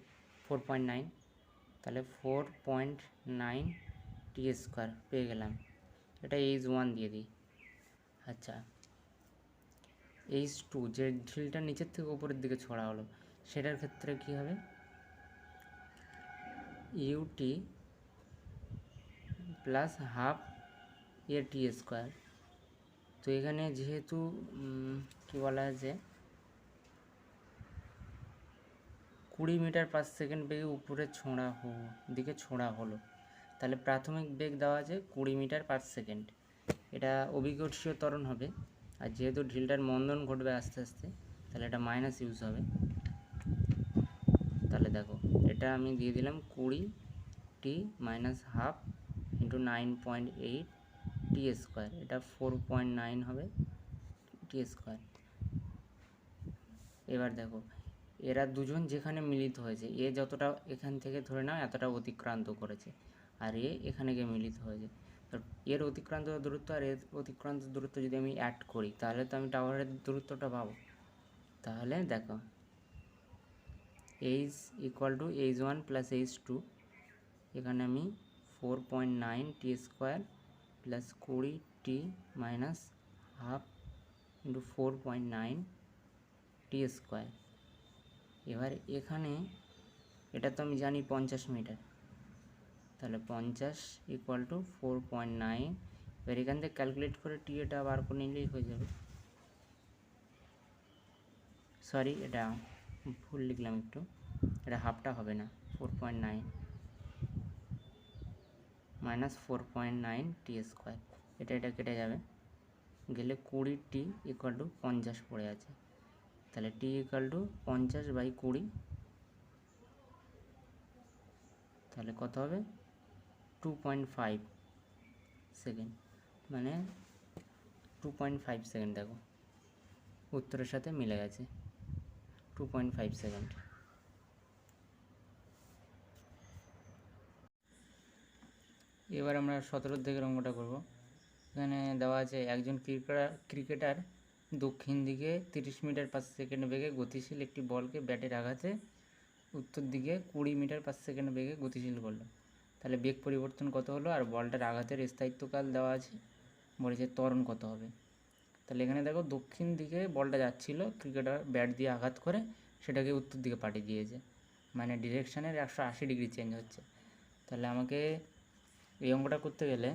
4.9। তাহলে 4.9 টি স্কোয়ার পেয়ে গেলাম। এটা এইচ 1 দিয়ে দিই। আচ্ছা, এইচ 2 যে ঢিলটা নিচের থেকে উপরের দিকে ছড়া হলো, সেটার ক্ষেত্রে কি হবে? UT plus half A T square. তো এখানে যেহেতু কি বলা আছে, 20 মিটার পার সেকেন্ড বেগে উপরে দিকে ছোঁড়া হলো, তাহলে প্রাথমিক বেগ দেওয়া আছে 20 মিটার পার সেকেন্ড। এটা অভিকর্ষীয় ত্বরণ হবে, আর যেহেতু ঢিলটার মন্দন ঘটবে আস্তে আস্তে, তাহলে এটা মাইনাস ইউজ হবে। তাহলে দেখো এটা আমি দিয়ে দিলাম 20 টি মাইনাস হাফ ইন্টু 9.8 টি স্কোয়ার, এটা 4.9 হবে টি স্কোয়ার। এবার দেখো এরা দুজন যেখানে মিলিত হয়েছে, এ যতটা এখান থেকে ধরে নাও এতটা অতিক্রান্ত করেছে, আর এ এখানে গিয়ে মিলিত হয়েছে। তো এর অতিক্রান্ত দূরত্ব আর এর অতিক্রান্ত দূরত্ব যদি আমি অ্যাড করি, তাহলে তো আমি টাওয়ারের দূরত্বটা পাবো। তাহলে দেখো H equal two H 1 plus H 2, এখানে আমি 4.9 টি স্কোয়ার প্লাস 20 টি মাইনাস হাফ ইন্টু 4.9 টি স্কোয়ার এবার এখানে এটা তো আমি জানি 50 মিটার, তাহলে 50 ইকুয়াল টু 4.9। এবার এখান থেকে ক্যালকুলেট করে টি এটা বার করে নিলেই হয়ে যাবে। সরি, এটা ভুল লিখলাম একটু, এটা হাফটা হবে না, 4.9 মাইনাস 4.9 টি স্কোয়ার, এটা কেটে যাবে, গেলে 20 ইকুয়াল টু 50 পড়ে আছে। তাহলে টি ইকুয়াল টু 50/20, তাহলে কত হবে 2.5 সেকেন্ড, মানে 2.5 সেকেন্ড। দেখো উত্তরের সাথে মিলে গেছে, 2.5 সেকেন্ড। এবার আমরা 17 দিকের অঙ্কটা করব। এখানে দেওয়া আছে একজন ক্রিকেটার দক্ষিণ দিকে 30 মিটার পার সেকেন্ড বেগে গতিশীল একটি বলকে ব্যাটের আঘাতে উত্তর দিকে 20 মিটার পার সেকেন্ড বেগে গতিশীল করলো। তাহলে বেগ পরিবর্তন কত হলো, আর বলটার আঘাতের স্থায়িত্বকাল দেওয়া আছে, বলেছে ত্বরণ কত হবে। তাহলে এখানে দেখো দক্ষিণ দিকে বলটা যাচ্ছিল, ক্রিকেটার ব্যাট দিয়ে আঘাত করে সেটাকে উত্তর দিকে পাঠিয়ে দিয়েছে, মানে ডিরেকশানের 180 ডিগ্রি চেঞ্জ হচ্ছে। তাহলে আমাকে এই অঙ্কটা করতে গেলে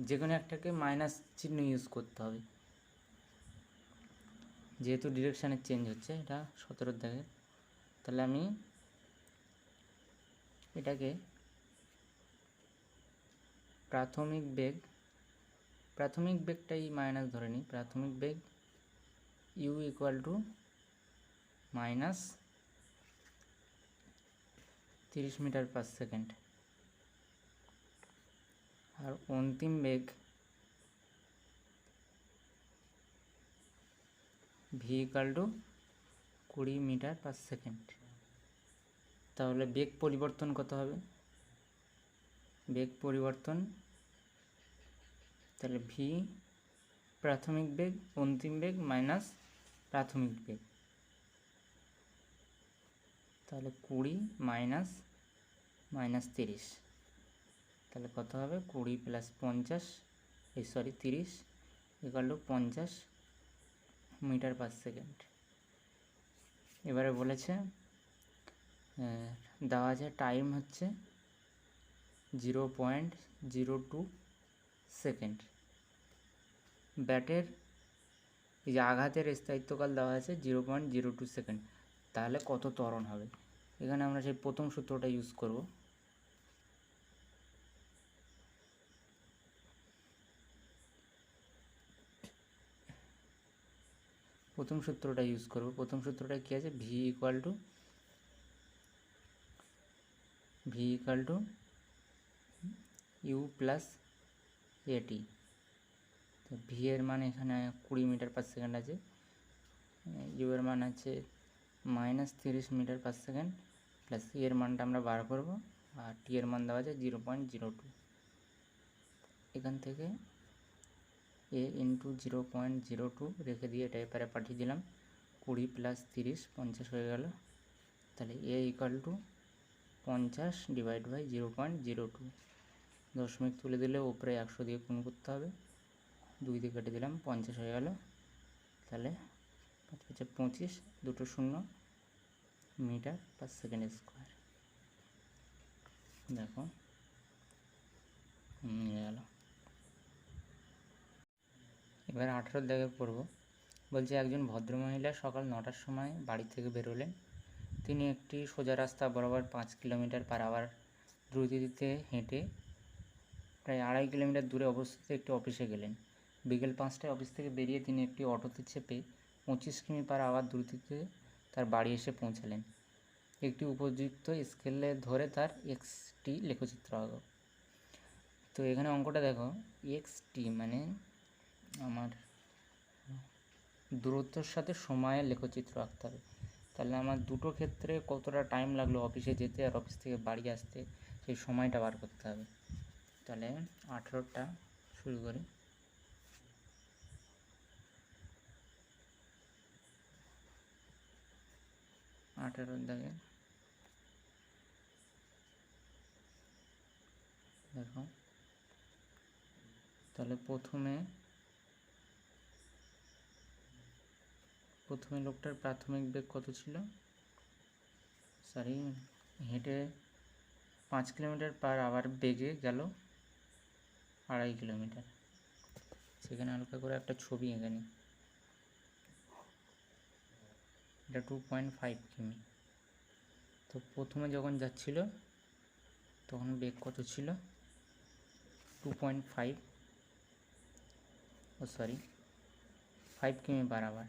যে কোনো একটাকে মাইনাস চিহ্ন ইউজ করতে হবে, যেহেতু ডিরেকশানের চেঞ্জ হচ্ছে। এটা 17 দাগে, তাহলে আমি এটাকে প্রাথমিক বেগটাই মাইনাস ধরে নিই। প্রাথমিক বেগ U equal to minus 30 metre per second, আর অন্তিম বেগ V equal to 20 metre per second. তাহলে বেগ পরিবর্তন কত হবে, বেগ পরিবর্তন, তাহলে ভি প্রাথমিক বেগ অন্তিম বেগ মাইনাস প্রাথমিক বেগ, তাহলে 20 মাইনাস 30, তাহলে কত হবে 20 plus 50 30 equal to 50 metre per second. এবারে বলেছে দেওয়া আছে টাইম হচ্ছে 0.02 সেকেন্ড। ব্যাটের এই যে আঘাতের স্থায়িত্বকাল দেওয়া আছে 0.02 সেকেন্ড, তাহলে কত ত্বরণ হবে। এখানে আমরা সেই প্রথম সূত্রটা ইউজ করব। প্রথম সূত্রটা কী আছে, V equal to U plus A T. তো ভি এর মান এখানে 20 মিটার পার সেকেন্ড আছে, ইউ এর মান আছে minus 30 metre per second, plus এর মানটা আমরা বার করব, আর টি এর মান দেওয়া আছে 0.02। এখান থেকে এ ইন্টু 0.02 রেখে দিয়ে এটা এপারে পাঠিয়ে দিলাম, 20 প্লাস 30 50 হয়ে গেল। তাহলে এ ইকুয়াল টু 50 ডিভাইড বাই 0.02, দশমিক তুলে দিলে উপরে 100 দিয়ে গুণ করতে হবে, 2 দিয়ে কেটে দিলাম, 50 হয়ে গেল। তাহলে 5 5 25, 2 0 মিটার পার সেকেন্ড স্কোয়ার। দেখো মিলে গেল। এবার 18 দাগে পড়ব। বলছে একজন ভদ্রমহিলা সকাল 9টার সময় বাড়ি থেকে বেরোলেন। তিনি একটি সোজা রাস্তা বরাবর 5 কিলোমিটার পার আওয়ার দ্রুতিতে হেঁটে প্রায় 2.5 কিলোমিটার দূরে অবস্থিত একটি অফিসে গেলেন। বিকেল 5টায় অফিস থেকে বেরিয়ে তিনি একটি অটোতে চেপে 25 কিমি পার আওয়ার দ্রুতিতে তার বাড়ি এসে পৌঁছালেন। একটি উপযুক্ত স্কেলে ধরে তার এক্সটি লেখচিত্র আঁকো। তো এখানে অঙ্কটা দেখো, এক্সটি মানে আমার দূরত্বর সাথে সময়ের লেখচিত্র আঁকতে হবে। তাহলে আমার দুটো ক্ষেত্রে কতটা টাইম লাগলো অফিসে যেতে আর অফিস থেকে বাড়ি আসতে, সেই সময়টা বার করতে হবে। তাহলে 18টা শুরু করি। দাগে দেখো, তাহলে প্রথমে লোকটার প্রাথমিক বেগ কত ছিল, সরি হেঁটে 5 কিলোমিটার পার আওয়ার বেগে গেল 2.5 কিলোমিটার। সেখানে হালকা করে একটা ছবি এঁকে নিই। এটা 2.5 কিমি। তো প্রথমে যখন যাচ্ছিল তখন বেগ কত ছিল? 2.5 5 কিমি পার আওয়ার।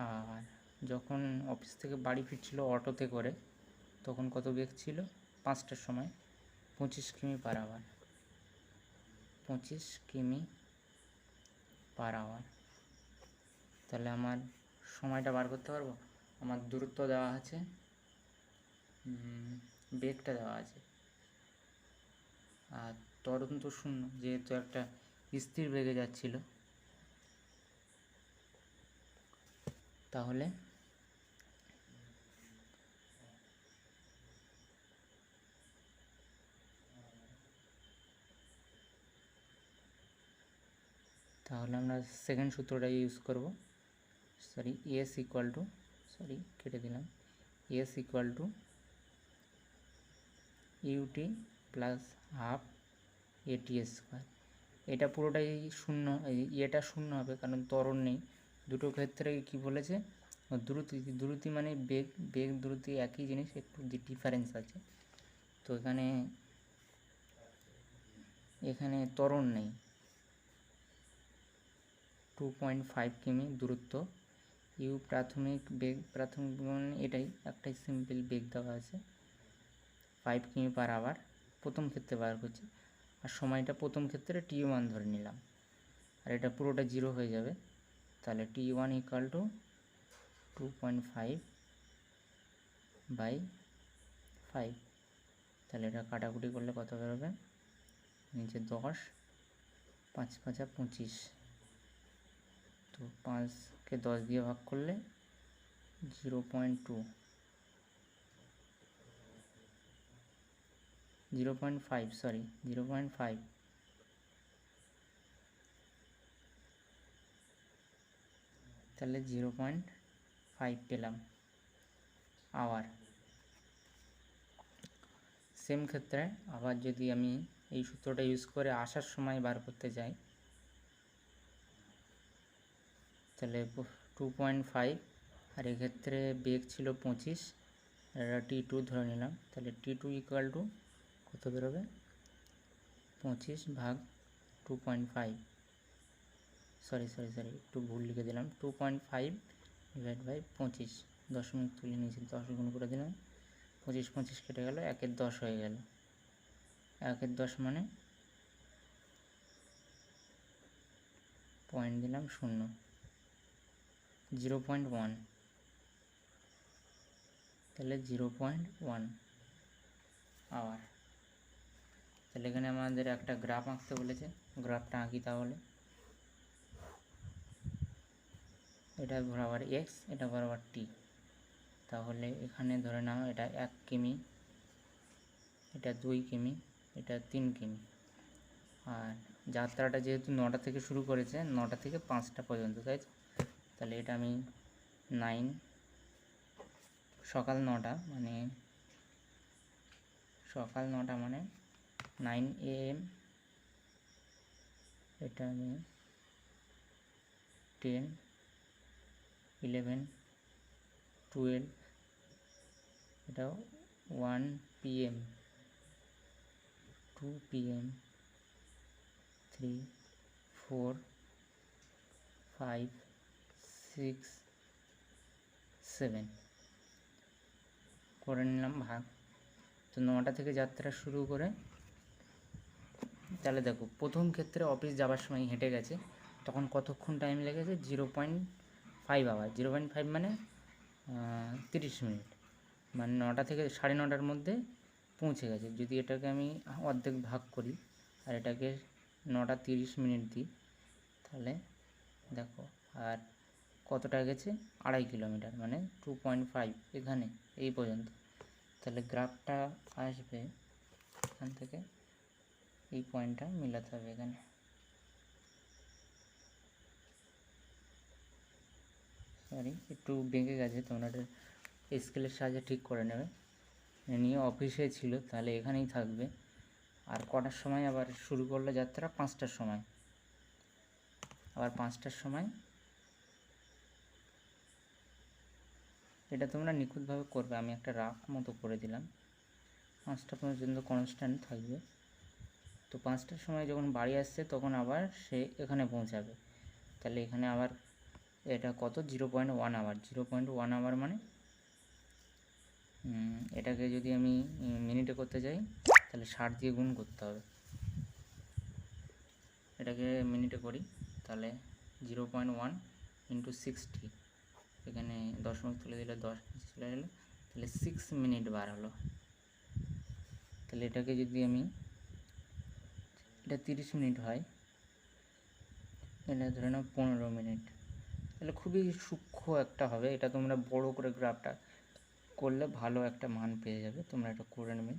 আর যখন অফিস থেকে বাড়ি ফিরছিল অটোতে করে তখন কত বেগ ছিল? 5টার সময় 25 কিমি পার আওয়ার। 25 কিমি পার আওয়ার। তাহলে আমার সময়টা বার করতে পারবো। আমার দূরত্ব দেওয়া আছে, বেগটা দেওয়া আছে, আর ত্বরণ তো শূন্য, যেহেতু একটা স্থির বেগে যাচ্ছিল। তাহলে আমরা সেকেন্ড সূত্রটা ইউজ করব। এস ইকুয়াল টু কেটে দিলাম। S equal to U T plus half A T square. এটা পুরোটাই শূন্য, এটা শূন্য হবে কারণ ত্বরণ নেই। দুটো ক্ষেত্রে কি বলেছে? দ্রুতি মানে বেগ দ্রুতি একই জিনিস, একটু ডিফারেন্স আছে। তো এখানে ত্বরণ নেই। 2.5 কিমি দূরত্ব, ইউ প্রাথমিক মানে এটাই একটাই সিম্পল বেগ দেওয়া আছে 5 কিমি পার আওয়ার। প্রথম ক্ষেত্রে বার করছি, আর সময়টা প্রথম ক্ষেত্রে t1 ধরে নিলাম, আর এটা পুরোটা 0 হয়ে যাবে। তাহলে t1 ইকুয়াল টু 2.5 বাই 5। তাহলে এটা কাটাকুটি করলে কত বেরোবে? নিচে 10, 5 5 25। তো 5কে 10 দিয়ে ভাগ করলে 0.2 0.5 0.5। তাহলে 0.5 পেলাম আওয়ার। সেম ক্ষেত্রে আবার যদি আমি এই সূত্রটা ইউজ করে আসার সময় বার করতে চাই, তাহলে 2.5, আর এক্ষেত্রে বেগ ছিল 25, আর এটা t2 ধরে নিলাম। তাহলে t2 ইকুয়াল টু কত বেরোবে? 25 ভাগ 2.5, একটু ভুল লিখে দিলাম। 2.5 ডিভাইড বাই 25, দশমিক তুলে নিয়েছি, 10 গুণ করে দিলাম। 25 25 কেটে গেল, 1-এর 10 হয়ে গেল। 1-এর 10 মানে পয়েন্ট দিলাম 0, 0.1। তাহলে 0.1 আওয়ার। তাহলে এখানে আমাদের একটা গ্রাফ আঁকতে বলেছে, গ্রাফটা আঁকি তাহলে। এটা বরাবর এক্স, এটা বরাবর টি। তাহলে এখানে ধরে নাও এটা 1 কিমি, এটা 2 কিমি, এটা 3 কিমি। আর যাত্রাটা যেহেতু 9টা থেকে শুরু করেছে, 9টা থেকে 5টা পর্যন্ত, তাই তো? তাহলে এটা আমি সকাল 9টা মানে 9 AM। এটা আমি 10, 11, 12, এটা 1 PM, 2 PM, 3, 4, 5, 6, 7 করে নিলাম ভাগ। তো 9টা থেকে যাত্রা শুরু করে, তাহলে দেখো প্রথম ক্ষেত্রে অফিস যাওয়ার সময় হেঁটে গেছে, তখন কতক্ষণ টাইম লেগেছে? 0.5 আওয়ার। 0.5 মানে 30 মিনিট, মানে 9টা থেকে 9:30টার মধ্যে পৌঁছে গেছে। যদি এটাকে আমি অর্ধেক ভাগ করি আর এটাকে 9টা 30 মিনিট দিই, তাহলে দেখো আর কতটা গেছে? 2.5 কিলোমিটার, মানে 2.5 এখানে এই পর্যন্ত। তাহলে গ্রাফটা আসবে এখান থেকে, এই পয়েন্টটা মিলাতে হবে এখানে। সরি একটু বেঁকে গেছে, তোমরা এটা স্কেলের সাহায্যে ঠিক করে নেবে। নিয়ে অফিসে ছিল, তাহলে এখানেই থাকবে। আর কটার সময় আবার শুরু করলো যাত্রা? 5টার সময়। আবার 5টার সময় এটা তোমরা নিখুঁতভাবে করবে। আমি একটা রাফ মতো করে দিলাম, 5টা পর্যন্ত কনস্ট্যান্ট থাকবে। তো 5টার সময় যখন বাড়ি আসছে তখন আবার সে এখানে পৌঁছাবে। তাহলে এখানে আবার এটা কত? 0.1 আওয়ার। 0.1 আওয়ার মানে এটাকে যদি আমি মিনিটে করতে যাই তাহলে 60 দিয়ে গুণ করতে হবে। এটাকে মিনিটে করি তাহলে 0.1 ইন্টু 60, এখানে দশমিক তুলে দিলে 10 চলে গেলো, তাহলে 6 মিনিট বার হলো। তাহলে এটাকে যদি আমি, এটা 30 মিনিট হয়, এটা ধরে নাও 15 মিনিট। তাহলে খুবই সূক্ষ্ম একটা হবে। এটা তোমরা বড় করে গ্রাফটা করলে ভালো একটা মান পেয়ে যাবে। তোমরা এটা করে নেবে,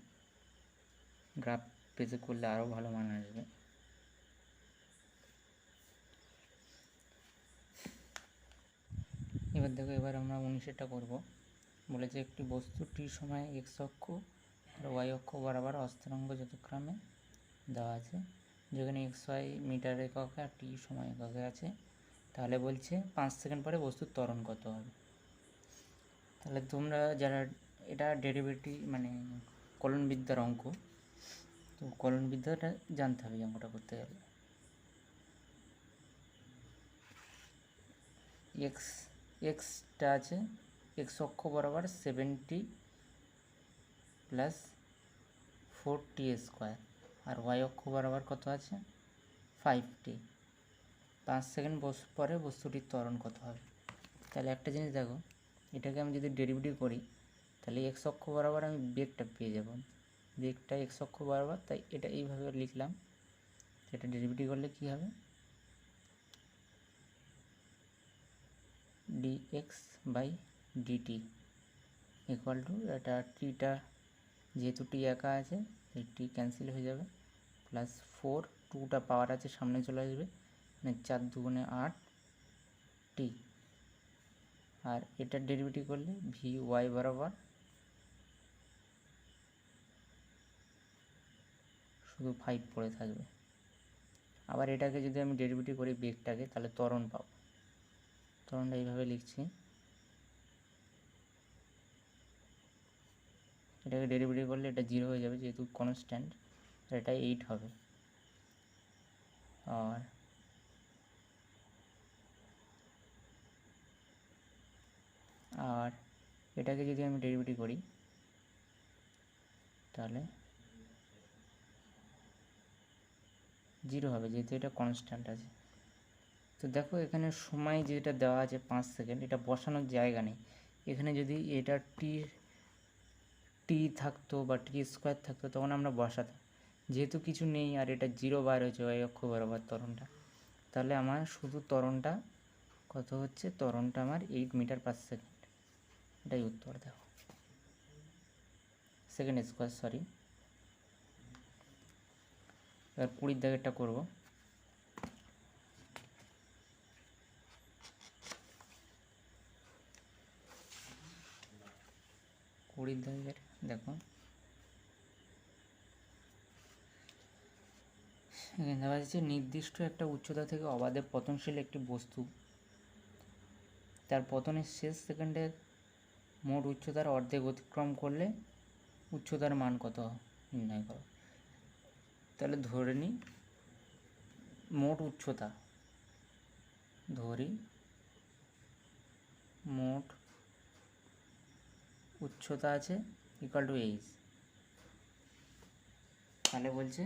গ্রাফ পেজে করলে আরও ভালো মান আসবে। এবার দেখো, এবার আমরা 19টা করব। বলেছে একটি বস্তু টি সময় এক্স অক্ষ আর ওয়াই অক্ষ বরাবর অস্থানাঙ্ক যথাক্রমে দেওয়া আছে, যেখানে এক্স ওয়াই মিটার এককে আর টি সময় এককে আছে। তাহলে বলছে 5 সেকেন্ড পরে বস্তুর ত্বরণ কত হবে। তাহলে তোমরা যারা, এটা ডেরিভেটিভ মানে কলনবিদ্যার অঙ্ক, তো কলনবিদ্যাটা জানতে হবে এই অঙ্কটা করতে গেলে। এক্সটা আছে এক্স অক্ষ বরাবর 70 প্লাস 4t স্কোয়ার, আর ওয়াই অক্ষ বরাবর কত আছে? 5t। 5 সেকেন্ড পরে বস্তুটির ত্বরণ কত হবে। তাহলে একটা জিনিস দেখো, এটাকে আমি যদি ডেরিভেটিভ করি তাহলে এক্স অক্ষ বরাবর আমি বেগটা পেয়ে যাব। বেগটা এক্স অক্ষ বরাবর, তাই এটা এইভাবে লিখলাম। এটা ডেরিভেটিভ করলে কী হবে? dx by dt equal to, এটা টিটা যেহেতু টি একা আছে এই টি ক্যান্সেল হয়ে যাবে, প্লাস 4, 2টা পাওয়ার আছে সামনে চলে আসবে, মানে 4 দুগুণে 8 টি। আর এটার ডেরিভেটিভ করলে ভি ওয়াই বরাবর শুধু 5 পড়ে থাকবে। আবার এটাকে যদি আমি ডেরিভেটিভ করি বেগটাকে, তাহলে ত্বরণ পাবো। ত্বরণটা এইভাবে লিখছি, এটাকে ডেরিভেটিভ করলে এটা 0 হয়ে যাবে যেহেতু কনস্ট্যান্ট, আর এটা 8 হবে। আর এটাকে যদি আমি ডেরিভেটিভ করি তাহলে 0 হবে যেহেতু এটা কনস্ট্যান্ট আছে। তো দেখো এখানে সময় যেটা দেওয়া আছে 5 সেকেন্ড, এটা বসানোর জায়গা নেই। এখানে যদি এটা টি থাকতো বা টি স্কোয়ার থাকতো তখন আমরা বসাতাম, যেহেতু কিছু নেই আর এটা 0 বার হয়েছে ওই অক্ষ বরাবর ত্বরণটা, তাহলে আমার শুধু ত্বরণটা কত হচ্ছে? ত্বরণটা আমার 8 মিটার পার সেকেন্ড। এটাই উত্তর। দেখো সেকেন্ড স্কোয়ার, সরি। এবার 20 দাগেরটা করবো। দেখো এখানে দেওয়া যাচ্ছে নির্দিষ্ট একটা উচ্চতা থেকে অবাধে পতনশীল একটি বস্তু তার পতনের শেষ সেকেন্ডের মোট উচ্চতার অর্ধেক অতিক্রম করলে উচ্চতার মান কত নির্ণয় করো। তাহলে ধরে নিই মোট উচ্চতা, ধরি মোট উচ্চতা আছে ইকুয়াল টু এইচ। তাহলে বলছে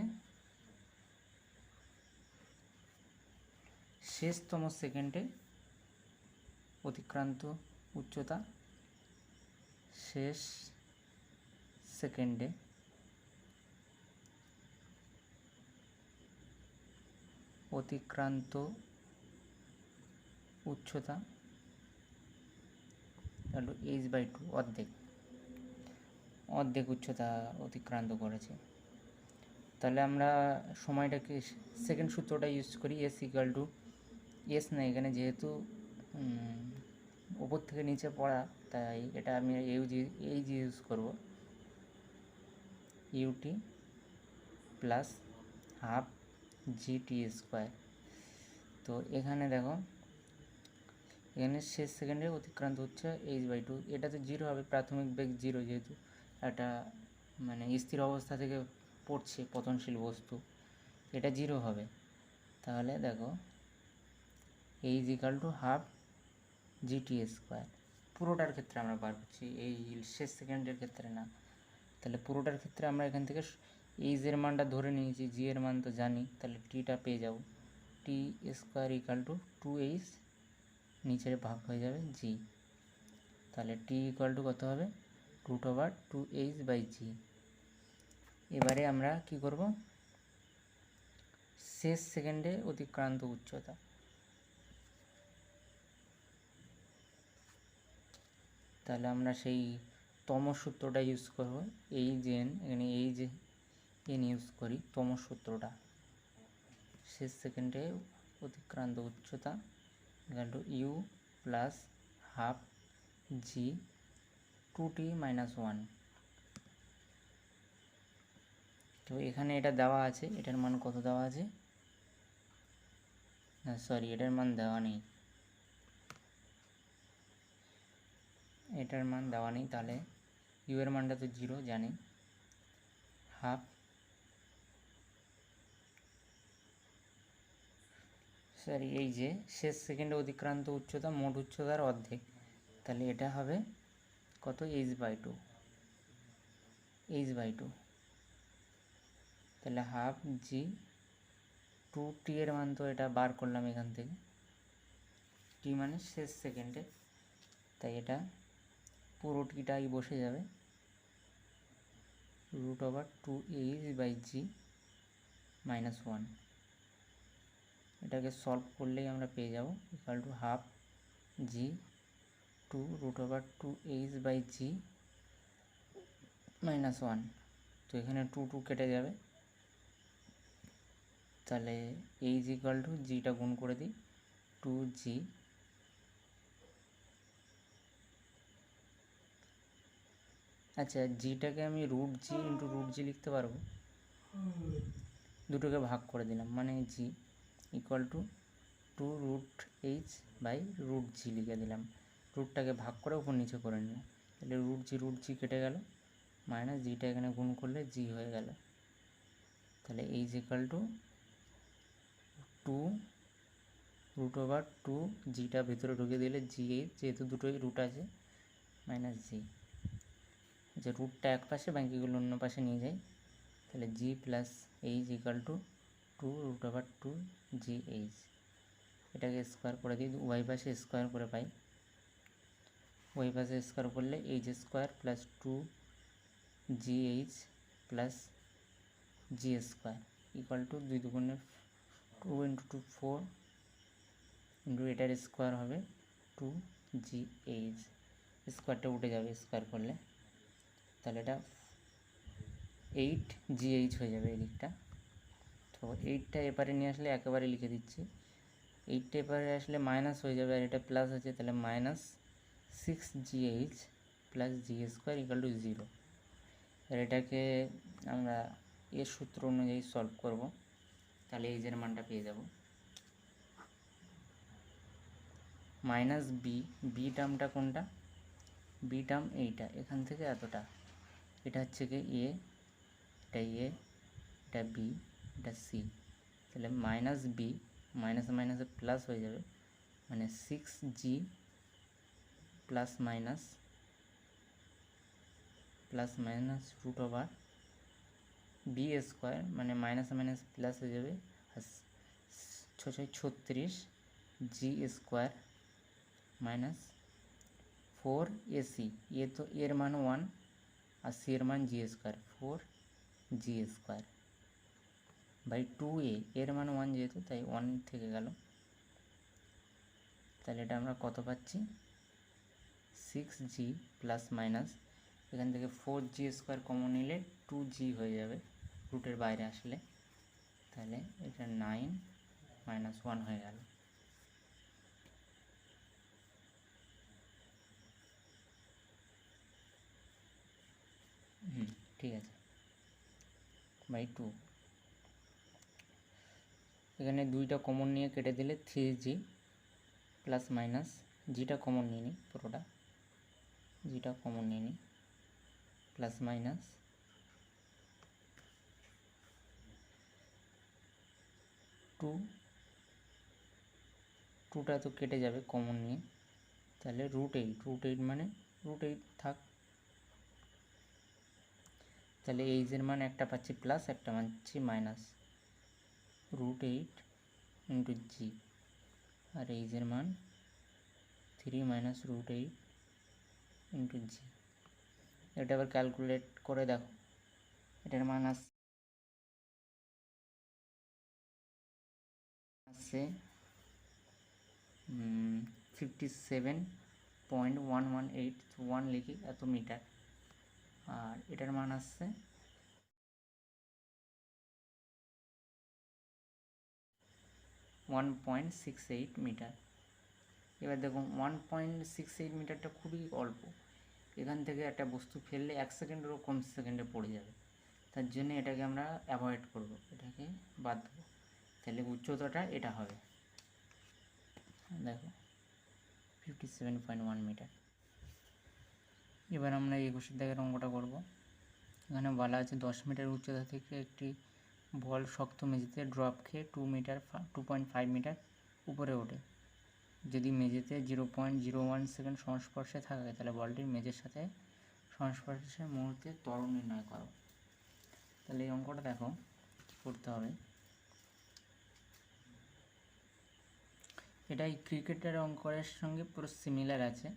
শেষতম সেকেন্ডে অতিক্রান্ত উচ্চতা, শেষ সেকেন্ডে অতিক্রান্ত উচ্চতা তাহলে h/2, অর্ধেক উচ্চতা অতিক্রান্ত করেছে। তাহলে আমরা সময়টাকে সেকেন্ড সূত্রটা ইউজ করি, এস ইকুয়াল টু, এস না এখানে যেহেতু উপর থেকে নিচে পড়া, তাই এটা আমি এই যে ইউজ করব, U T plus half G T square. তো এখানে দেখো, এখানে শেষ সেকেন্ডে অতিক্রান্ত হচ্ছে h/2, এটা তো জিরো হবে, প্রাথমিক বেগ জিরো, যেহেতু একটা মানে স্থির অবস্থা থেকে পড়ছে পতনশীল বস্তু, এটা জিরো হবে। তাহলে দেখো h = হাফ জিটি স্কোয়ার, পুরোটার ক্ষেত্রে আমরা বার করছি, এই শেষ সেকেন্ডের ক্ষেত্রে না। তাহলে পুরোটার ক্ষেত্রে আমরা এখান থেকে এর মানটা ধরে নিয়েছি, জি এর মান তো জানি, তাহলে টিটা পেয়ে যাব, টি স্কোয়ার = 2h, নিচের ভাগ হয়ে যাবে জি। তাহলে টি = কত হবে, √2h/g। এবারে আমরা কি করব, শেষ সেকেন্ডে অতিক্রান্ত উচ্চতা, তাহলে আমরা সেই তম সূত্রটা ইউজ করব, এখানে এন ইউজ করি, তম সূত্রটা, শেষ সেকেন্ডে অতিক্রান্ত উচ্চতা = u প্লাস হাফ জি 2t - 1। তো এখানে এটা দেওয়া আছে, এটার মান কত দেওয়া আছে, না সরি, এটার মান দেওয়া নেই, এটার মান দেওয়া নেই, তাহলে ইউ এর মানটা তো জিরো জানি, হাফ, সরি এই যে শেষ সেকেন্ডে অতিক্রান্ত উচ্চতা মোট উচ্চতার অর্ধেক, তাহলে এটা হবে কত, h/2, তাহলে হাফ জি 2t এর মান তো এটা বার করলাম এখান থেকে, টি মানে শেষ সেকেন্ডে, তাই এটা পুরো টিটাই বসে যাবে, √2h/g - 1। এটাকে সলভ করলেই আমরা পেয়ে যাব = হাফ জি 2 √2h/g - 1। তো এখানে 2 কেটে যাবে, তাহলে h = জিটা গুণ করে দিই, 2g, আচ্ছা জিটাকে আমি √g × √g লিখতে পারবো, দুটোকে ভাগ করে দিলাম, মানে g = 2√h/√g লিখে দিলাম, রুটটাকে ভাগ করে উপর নিচে করে নিলাম, তাহলে √g কেটে গেল, মাইনাস জিটা এখানে গুণ করলে জি হয়ে গেল, তাহলে h = 2 জিটা ভেতরে ঢুকে দিলে জি, যেহেতু দুটোই রুট আছে, মাইনাস জি, যে রুটটা এক পাশে বাকিগুলো অন্য পাশে নিয়ে যাই, তাহলে জি প্লাস h = 2√2gh। এটাকে স্কোয়ার করে দিই, ওয়াই পাশে স্কোয়ার করে পাই, ওয়াই পাশে স্কোয়ার করলে h² plus 2gh plus G square = 2 দুগুণে 2 × 2 4 ইন্টু এটার স্কোয়ার হবে 2gh, স্কোয়ারটা উঠে যাবে স্কোয়ার করলে, তাহলে এটা 8gh হয়ে যাবে এদিকটা। তো 8টা এপারে নিয়ে আসলে একেবারে লিখে দিচ্ছি, 8টা এপারে আসলে মাইনাস হয়ে যাবে, আর এটা প্লাস আছে, তাহলে -6gh প্লাস জি স্কোয়ার = 0। আর এটাকে আমরা এর সূত্র অনুযায়ী সলভ করব, তাহলে এইচের মানটা পেয়ে যাব, মাইনাস বি টার্মটা কোনটা, বি টার্ম এইটা, এখান থেকে এতটা, এটা হচ্ছে কি এ, এটা এ, এটা বি, এটা সি, তাহলে মাইনাস বি, মাইনাস মাইনাসে প্লাস হয়ে যাবে, মানে 6g plus minus B square, মানে মাইনাস মাইনাস প্লাস হয়ে যাবে, আর 6×6 = 36 জি স্কোয়ার মাইনাস 4ac, এ তো এর মান 1 আর সি এর মান G square, 4g square by 2a, এর মান 1 যেহেতু তাই 1 থেকে গেল, তাহলে এটা আমরা কত পাচ্ছি, 6g প্লাস মাইনাস এখান থেকে 4g স্কোয়ার কমন নিলে 2g হয়ে যাবে রুটের বাইরে আসলে, তাহলে এটা 9 - 1 হয়ে গেল। ঠিক আছে, বাই 2। এখানে 2টা কমন নিয়ে কেটে দিলে 3g প্লাস মাইনাস জিটা কমন নিয়ে নিই, পুরোটা জিটা কমন নিয়ে নিই, প্লাস মাইনাস 2টা তো কেটে যাবে কমন নিয়ে, তাহলে √8 মানে √8 থাক। তাহলে এইচের মান একটা পাচ্ছি প্লাস, একটা পাচ্ছি মাইনাস, √8 ইন্টু জি, আর এইচের মান 3 মাইনাস √8 ইন্টু জি। এটা আবার ক্যালকুলেট করে দেখো, এটার মান আসছে 57.118, 1 লিখি এত মিটার, আর এটার মান আসছে 1.68 মিটার। এবার দেখুন 1.68 মিটারটা খুবই অল্প, এখান থেকে একটা বস্তু ফেললে 1 সেকেন্ডেরও কম সেকেন্ডে পড়ে যাবে, তার জন্য এটাকে আমরা অ্যাভয়েড করব, এটাকে বাদ দেবো। তাহলে উচ্চতাটা এটা হবে, দেখো 57.1 মিটার। এবার আমরা 21 দাগের অঙ্কটা করব। এখানে বলা আছে 10 মিটার উচ্চতা থেকে একটি বল শক্ত মেঝেতে ড্রপ খেয়ে 2.5 মিটার উপরে ওঠে। যদি মেঝেতে 0.01 সেকেন্ড সংস্পর্শে থাকে তাহলে বলটির মেঝের সাথে সংস্পর্শের মুহূর্তে ত্বরণ নির্ণয় করো। তাহলে এই অঙ্কটা দেখো কী করতে হবে। এটাই ক্রিকেটের অঙ্কের সঙ্গে পুরো সিমিলার আছে,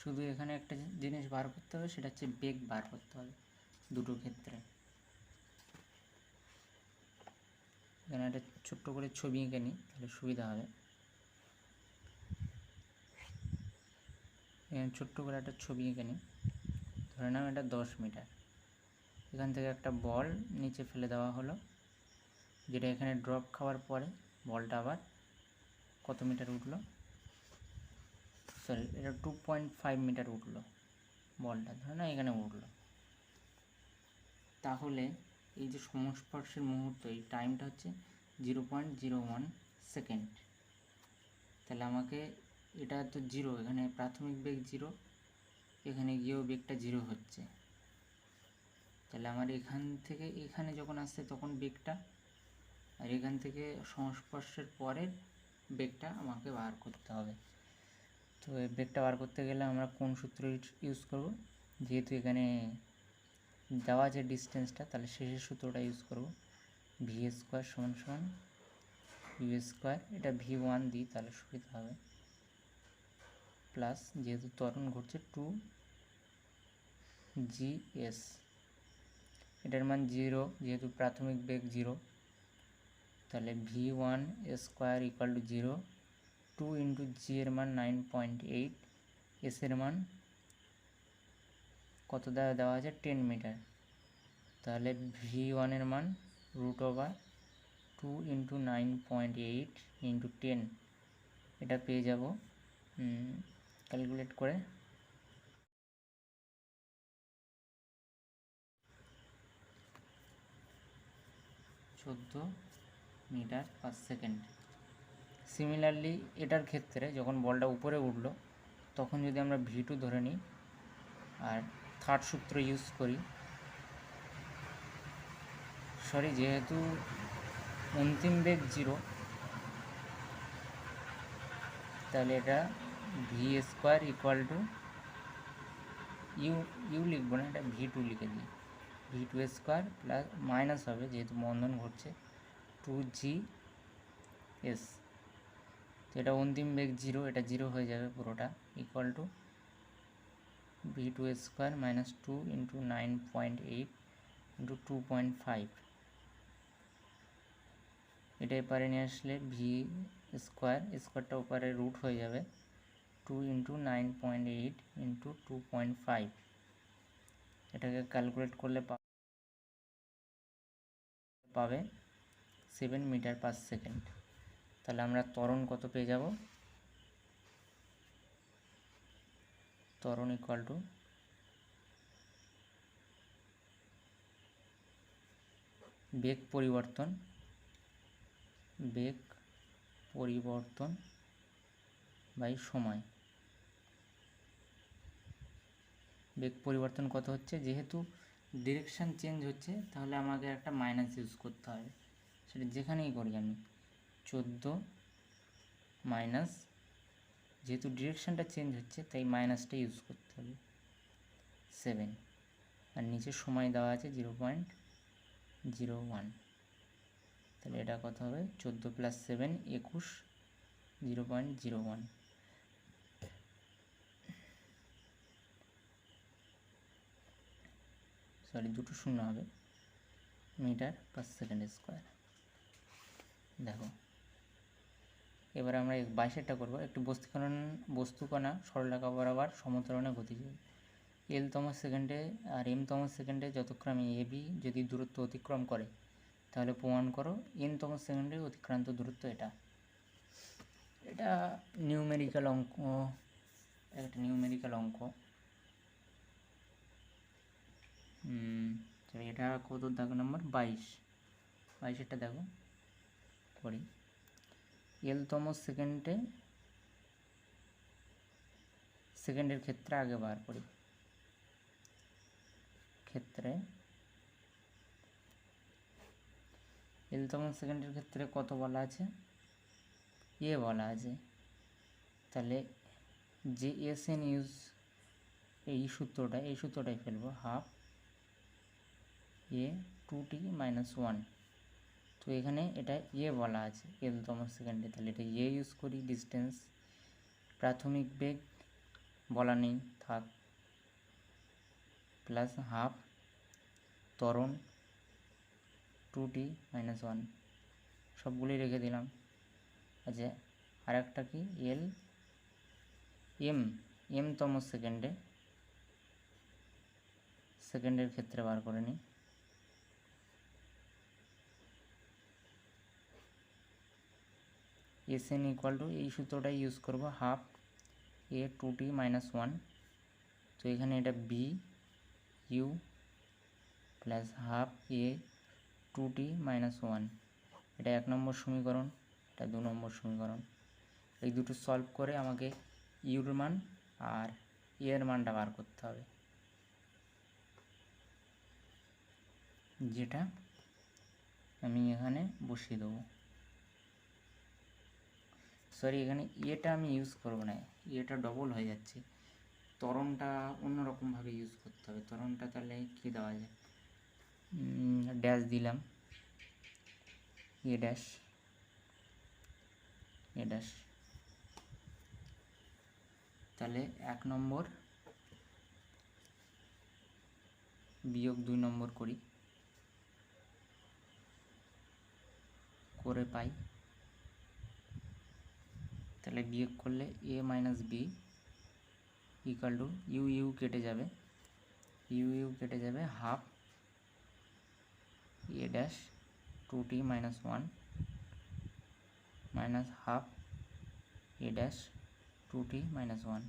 শুধু এখানে একটা জিনিস বার করতে হবে, সেটা হচ্ছে বেগ বার করতে হবে দুটো ক্ষেত্রে। এখানে একটা ছোট্ট করে ছবি এঁকে নিই, তাহলে সুবিধা হবে। এখানে ছোট্ট করে একটা ছবি এঁকে নিই, ধরে নাও এটা 10 মিটার। এখান থেকে একটা বল নিচে ফেলে দেওয়া হলো, যেটা এখানে ড্রপ খাওয়ার পরে বলটা আবার কত মিটার উঠলো, সরি এটা 2.5 মিটার উঠলো বলটা, ধরে না এখানে উঠলো। তাহলে এই যে সংস্পর্শের মুহূর্ত, এই টাইমটা হচ্ছে 0.01 সেকেন্ড। তাহলে আমাকে এটা তো 0, এখানে প্রাথমিক বেগ 0, এখানে গিয়েও বেগটা 0 হচ্ছে, তাহলে আমার এখান থেকে এখানে যখন আসছে তখন বেগটা, আর এখান থেকে সংস্পর্শের পরের বেগটা আমাকে বার করতে হবে। তো এই বেগটা বার করতে গেলে আমরা কোন সূত্র ইউজ করব, যেহেতু এখানে দেওয়া আছে ডিস্টেন্সটা, তাহলে শেষের সূত্রটা ইউজ করব, ভি স্কোয়ার সমান সমান ইউ স্কোয়ার, এটা v1 দিই তাহলে সুবিধা হবে, প্লাস যেহেতু ত্বরণ ঘটছে 2gs, এটার মান 0 যেহেতু প্রাথমিক বেগ 0, তাহলে v1 square equal to 0, 2 into G এর মান 9.8, এস এর মান কত দেওয়া আছে 10 মিটার, তাহলে v1 এর মান √2 ইন্টু 9.8 ইন্টু 10, এটা পেয়ে যাব ক্যালকুলেট করে 14 মিটার পার সেকেন্ড। সিমিলারলি এটার ক্ষেত্রে যখন বলটা উপরে উঠলো তখন যদি আমরা v2 ধরে নিই আর থার্ড সূত্র ইউজ করি, সরি যেহেতু অন্তিম বেগ 0, তাহলে এটা V square equal to U লিখবো না, এটা v2 লিখে দিই, v2 স্কোয়ার প্লাস মাইনাস হবে যেহেতু বন্ধন ঘটছে 2gs, তো এটা অন্তিম বেগ 0, এটা 0 হয়ে যাবে পুরোটা, equal to v2 square minus 2 into 9.8 into 2.5, এটা এপারে নিয়ে আসলে ভি স্কোয়ারটা ওপারে রুট হয়ে যাবে 2 ইন্টু 9.8 ইন্টু 2.5, এটাকে ক্যালকুলেট করলে পাবে 7 মিটার পার সেকেন্ড। তাহলে আমরা ত্বরণ কত পেয়ে যাব, ত্বরণ ইকুয়াল টু বেগ পরিবর্তন বাই সময়। বেগ পরিবর্তন কত হচ্ছে, যেহেতু ডিরেকশান চেঞ্জ হচ্ছে তাহলে আমাকে একটা মাইনাস ইউজ করতে হবে, সেটা যেখানেই করি আমি। 14 মাইনাস, যেহেতু ডিরেকশানটা চেঞ্জ হচ্ছে তাই মাইনাসটা ইউজ করতে হবে 7, আর নিচে সময় দেওয়া আছে 0.01, তাহলে এটা কত হবে 14 + 7 21, 0.01। সরি, দুটো শূন্য হবে, মিটার/সেকেন্ড²। দেখো এবার আমরা 22টা করব। একটি বস্তুকণা সরলরেখা বরাবর সমতরণে গতিশীল। L-তম সেকেন্ডে আর M-তম সেকেন্ডে যতক্রমে AB যদি দূরত্ব অতিক্রম করে তাহলে প্রমাণ করো N-তম সেকেন্ডে অতিক্রান্ত দূরত্ব এটা। এটা নিউমেরিক্যাল অঙ্ক, একটা নিউমেরিক্যাল অঙ্ক। এটা কত দাগ নম্বর 22। দেখো করি। L-তম সেকেন্ডের ক্ষেত্রে আগে বার করি। ক্ষেত্রে L-তম সেকেন্ডের ক্ষেত্রে কত বলা আছে, এ বলা আছে, তাহলে যে SN ইউজ এই সূত্রটাই ফেলবো, 1/2 A 2t - 1। তো এখানে এটা এ বলা আছে L-তম সেকেন্ডে, তাহলে এটা এ ইউজ করি। ডিস্টেন্স, প্রাথমিক বেগ বলা নেই থাক, প্লাস 1/2 ত্বরণ 2t - 1, সবগুলোই রেখে দিলাম। আচ্ছা, আর একটা কি, M-তম সেকেন্ডের ক্ষেত্রে বার করে নিই। SN = এই সূত্রটাই ইউজ করব, 1/2 A 2t - 1। তো এখানে এটা BU প্লাস 1/2 A 2t - 1, এটা 1 নম্বর সমীকরণ, এটা 2 নম্বর সমীকরণ। এই দুটো সলভ করে আমাকে ইউর মান আর এর মানটা বার করতে হবে, যেটা আমি এখানে বসিয়ে দেবো। সরি, এখানে এটা আমি ইউজ করব না, এটা ডবল হয়ে যাচ্ছে। ত্বরণটা অন্যরকমভাবে ইউজ করতে হবে। ত্বরণটা তাহলে কী দেওয়া যায়, ড্যাশ দিলাম, এ ড্যাশ, তাহলে 1 নম্বর বিয়োগ 2 নম্বর করে পাই, তাহলে বিয়োগ করলে A - B = ইউ কেটে যাবে, 1/2 A dash 2t - 1 minus 1/2 A dash 2t - 1।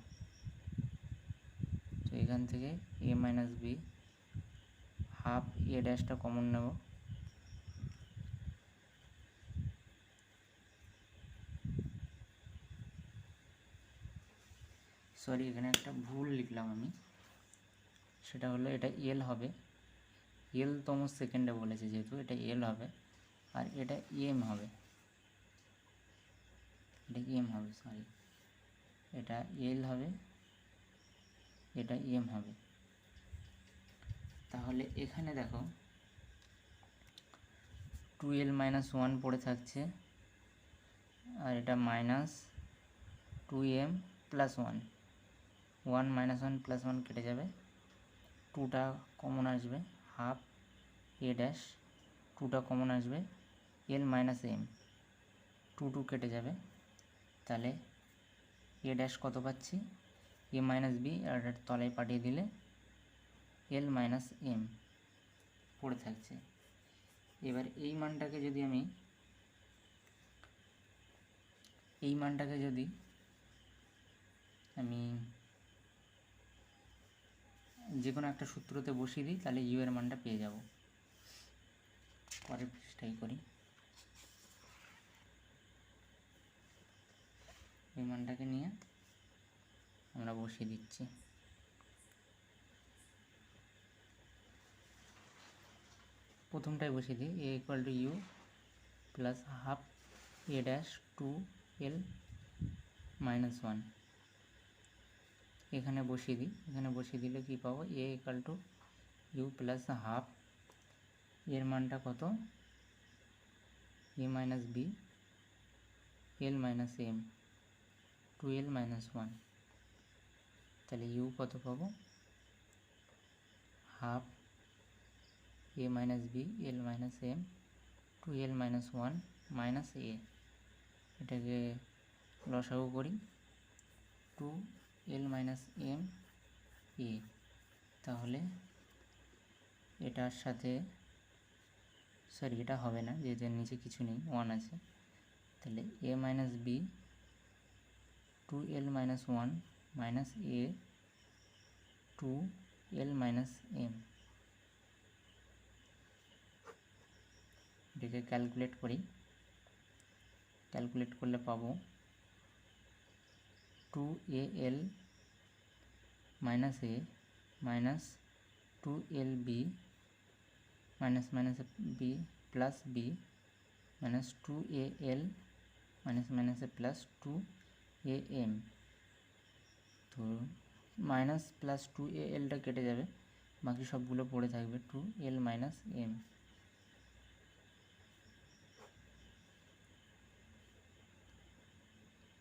তো এখান থেকে A - B, 1/2 A ড্যাশটা কমন নেব, সরি এখানে একটা ভুল লিখলাম আমি, সেটা হলো এটা L হবে, L-তম সেকেন্ডে বলেছে যেহেতু এটা L হবে, আর এটা M হবে, সরি এটা L হবে, এটা M হবে। তাহলে এখানে দেখো 2L - 1 পড়ে থাকছে, আর এটা -2M + 1, 1 - 1 + 1 কেটে যাবে, 2টা কমন আসবে, 1/2 A ড্যাশ 2টা কমন আসবে, L - M 2 কেটে যাবে, তাহলে A ড্যাশ কত পাচ্ছি, A - B আর তলায় পাঠিয়ে দিলে L - M পড়ে থাকছে। এবার এই মানটাকে যদি আমি যে কোনো একটা সূত্রতে বসিয়ে দিই তাহলে ইউ এর মানটা পেয়ে যাব। পরের পৃষ্ঠায় করি। এই মানটাকে নিয়ে আমরা বসিয়ে দিচ্ছি। প্রথমটাই বসিয়ে দিই, a equal to U plus half A dash 2l minus 1। এখানে বসিয়ে দিই, এখানে বসিয়ে দিলে কি পাবো, a equal to U plus half, এর মানটা কত, a minus B L minus M 2l minus 1। তাহলে ইউ কত পাবো, half a minus B L minus M 2l minus 1 minus A. এটাকে লসাগু করি, 2l মাইনাস এম এ। তাহলে এটার সাথে সরি এটা হবে না, যেহেতু এর নিচে কিছু নেই, 1 আছে। তাহলে a minus B 2l minus 1 minus A 2l minus M. এটাকে ক্যালকুলেট করি, ক্যালকুলেট করলে পাবো 2al minus A minus 2lb minus minus B plus B minus 2al minus মাইনাসে প্লাস 2am। তো মাইনাস প্লাস 2alটা কেটে যাবে, বাকি সবগুলো পড়ে থাকবে 2l মাইনাস এম।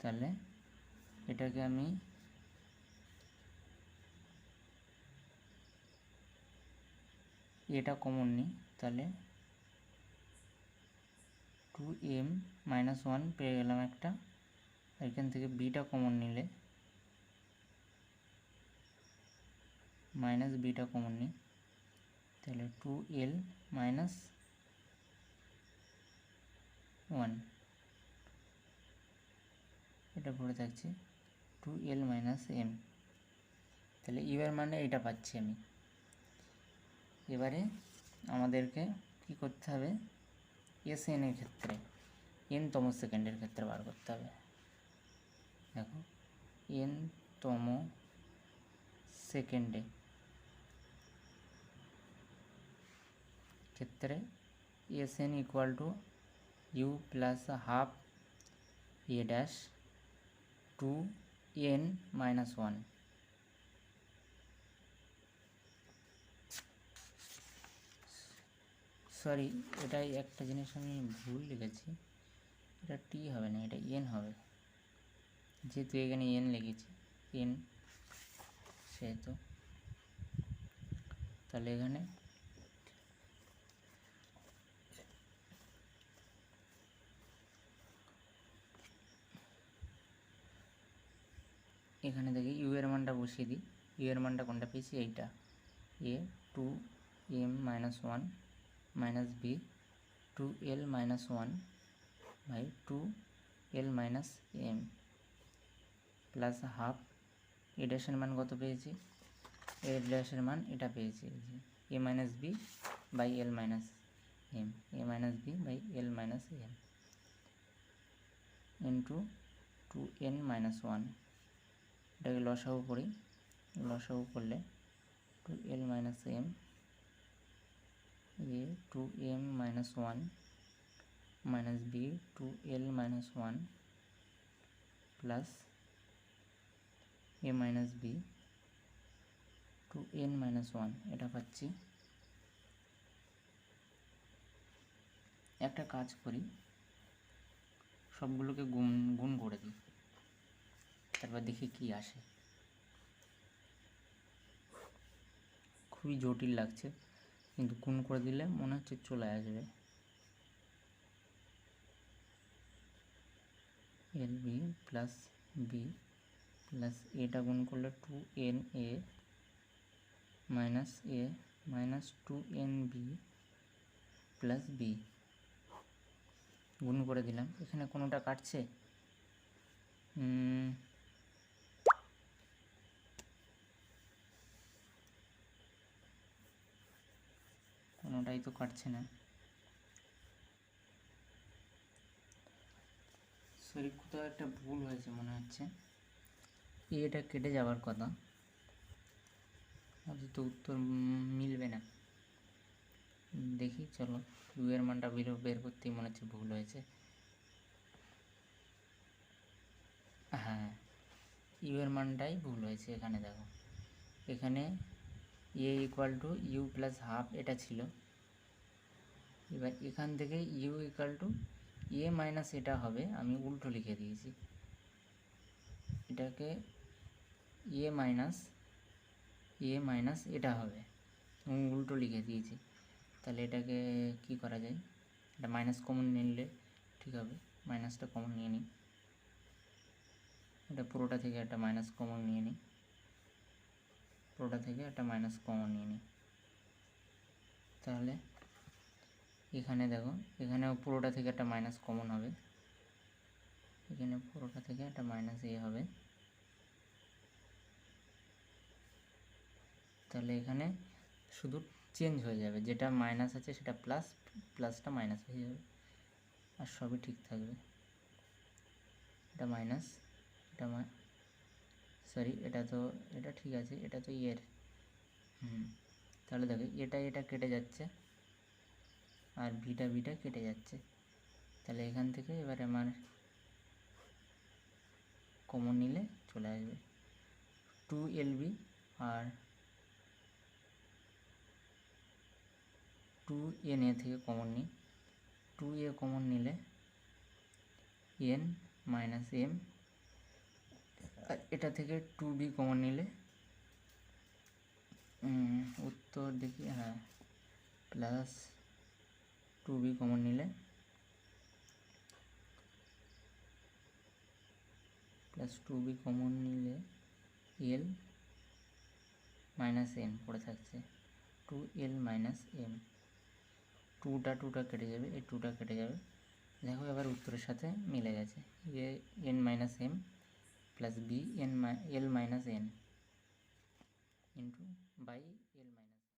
তাহলে এটাকে আমি এটা কমন নিই, তাহলে 2m মাইনাস 1 পেয়ে গেলাম একটা। এখান থেকে বিটা কমন নিলে মাইনাস বিটা কমন নিই, তাহলে 2l মাইনাস 1, এটা পড়ে থাকছে 2l মাইনাস এম। তাহলে ইউ এর মানে এটা পাচ্ছি আমি। এবারে আমাদেরকে কি করতে হবে, এস এন এর ক্ষেত্রে n-তম সেকেন্ডের ক্ষেত্রে বার করতে হবে। দেখো n-তম সেকেন্ডে ক্ষেত্রে S N equal to U plus half A dash 2n minus 1। Sorry, এটাই একটা জিনিস আমি ভুল লিখেছি, এটা টি হবে না, এটা এন হবে, যেহেতু এখানে এন লিখেছি এন, সেহেতু তাহলে এখানে এখানে দেখি ইউ এর মানটা বসিয়ে দিই। ইউ এর মানটা কোনটা পেয়েছি, এইটা, A 2m minus 1 minus B 2l minus 1 by 2l minus M plus half. A ড্যাশের মান কত পেয়েছি, এ ড্যাশের মান এটা পেয়েছি, A minus B by L minus M, A minus B by L minus M into 2n minus 1। এটাকে লসাগু করি, লসাগু করলে 2l minus M A 2m minus 1 minus B 2l minus 1 plus A minus B 2n minus 1, এটা পাচ্ছি। একটা কাজ করি, সবগুলোকে গুণ করে দিই, তারপর দেখি কি আসে। খুবই জটিল লাগছে, কিন্তু গুণ করে দিলে মনে হচ্ছে চলে আসবে। L B plus B plus এটা গুণ করলে 2n a minus A minus 2n B plus B, গুণ করে দিলাম। এখানে কোনোটা কাটছে, কোনোটাই তো কাটছে না, সরি, কোথাও একটা ভুল হয়েছে মনে হচ্ছে। এটা কেটে যাওয়ার কথা, অথচ উত্তর মিলবে না। দেখি চলো, ইউ এর মানটা বের করতেই মনে হচ্ছে ভুল হয়েছে। হ্যাঁ, ইউ এর মানটাই ভুল হয়েছে। এখানে দেখো, এখানে A equal to U plus half এটা ছিল। এবার এখান থেকে U equal to A minus এটা হবে, আমি উল্টো লিখে দিয়েছি। এটাকে এ মাইনাস এটা হবে, আমি উল্টো লিখে দিয়েছি। তাহলে এটাকে কি করা যায়, এটা মাইনাস কমন নিলে ঠিক হবে। মাইনাসটা কমন নিয়ে নিই, এটা পুরোটা থেকে একটা মাইনাস কমন নিয়ে নিই, পুরোটা থেকে একটা মাইনাস কমন নিয়ে নিই। তাহলে এখানে দেখো, এখানেও পুরোটা থেকে একটা মাইনাস কমন হবে, এখানে পুরোটা থেকে একটা মাইনাস এ হবে। তাহলে এখানে শুধু চেঞ্জ হয়ে যাবে, যেটা মাইনাস আছে সেটা প্লাস, প্লাসটা মাইনাস হয়ে যাবে, আর সবই ঠিক থাকবে। এটা মাইনাস, এটা সরি, এটা ঠিক আছে, এটা তো ইয়ের। তাহলে দেখো, এটা কেটে যাচ্ছে আর ভিটা কেটে যাচ্ছে। তাহলে এখান থেকে এবার আমার কমন নিলে চলে আসবে 2LB, আর 2NA থেকে কমন নিই, 2A কমন নিলে n মাইনাস m, আর এটা থেকে 2B কমন নিলে উত্তর দেখি, হ্যাঁ, প্লাস 2B কমন নিলে L মাইনাস n পড়ে থাকছে, 2L মাইনাস m। টুটা কেটে যাবে, এই টুটা কেটে যাবে। দেখো এবার উত্তরের সাথে মিলে গেছে, n minus m plus b L minus n into by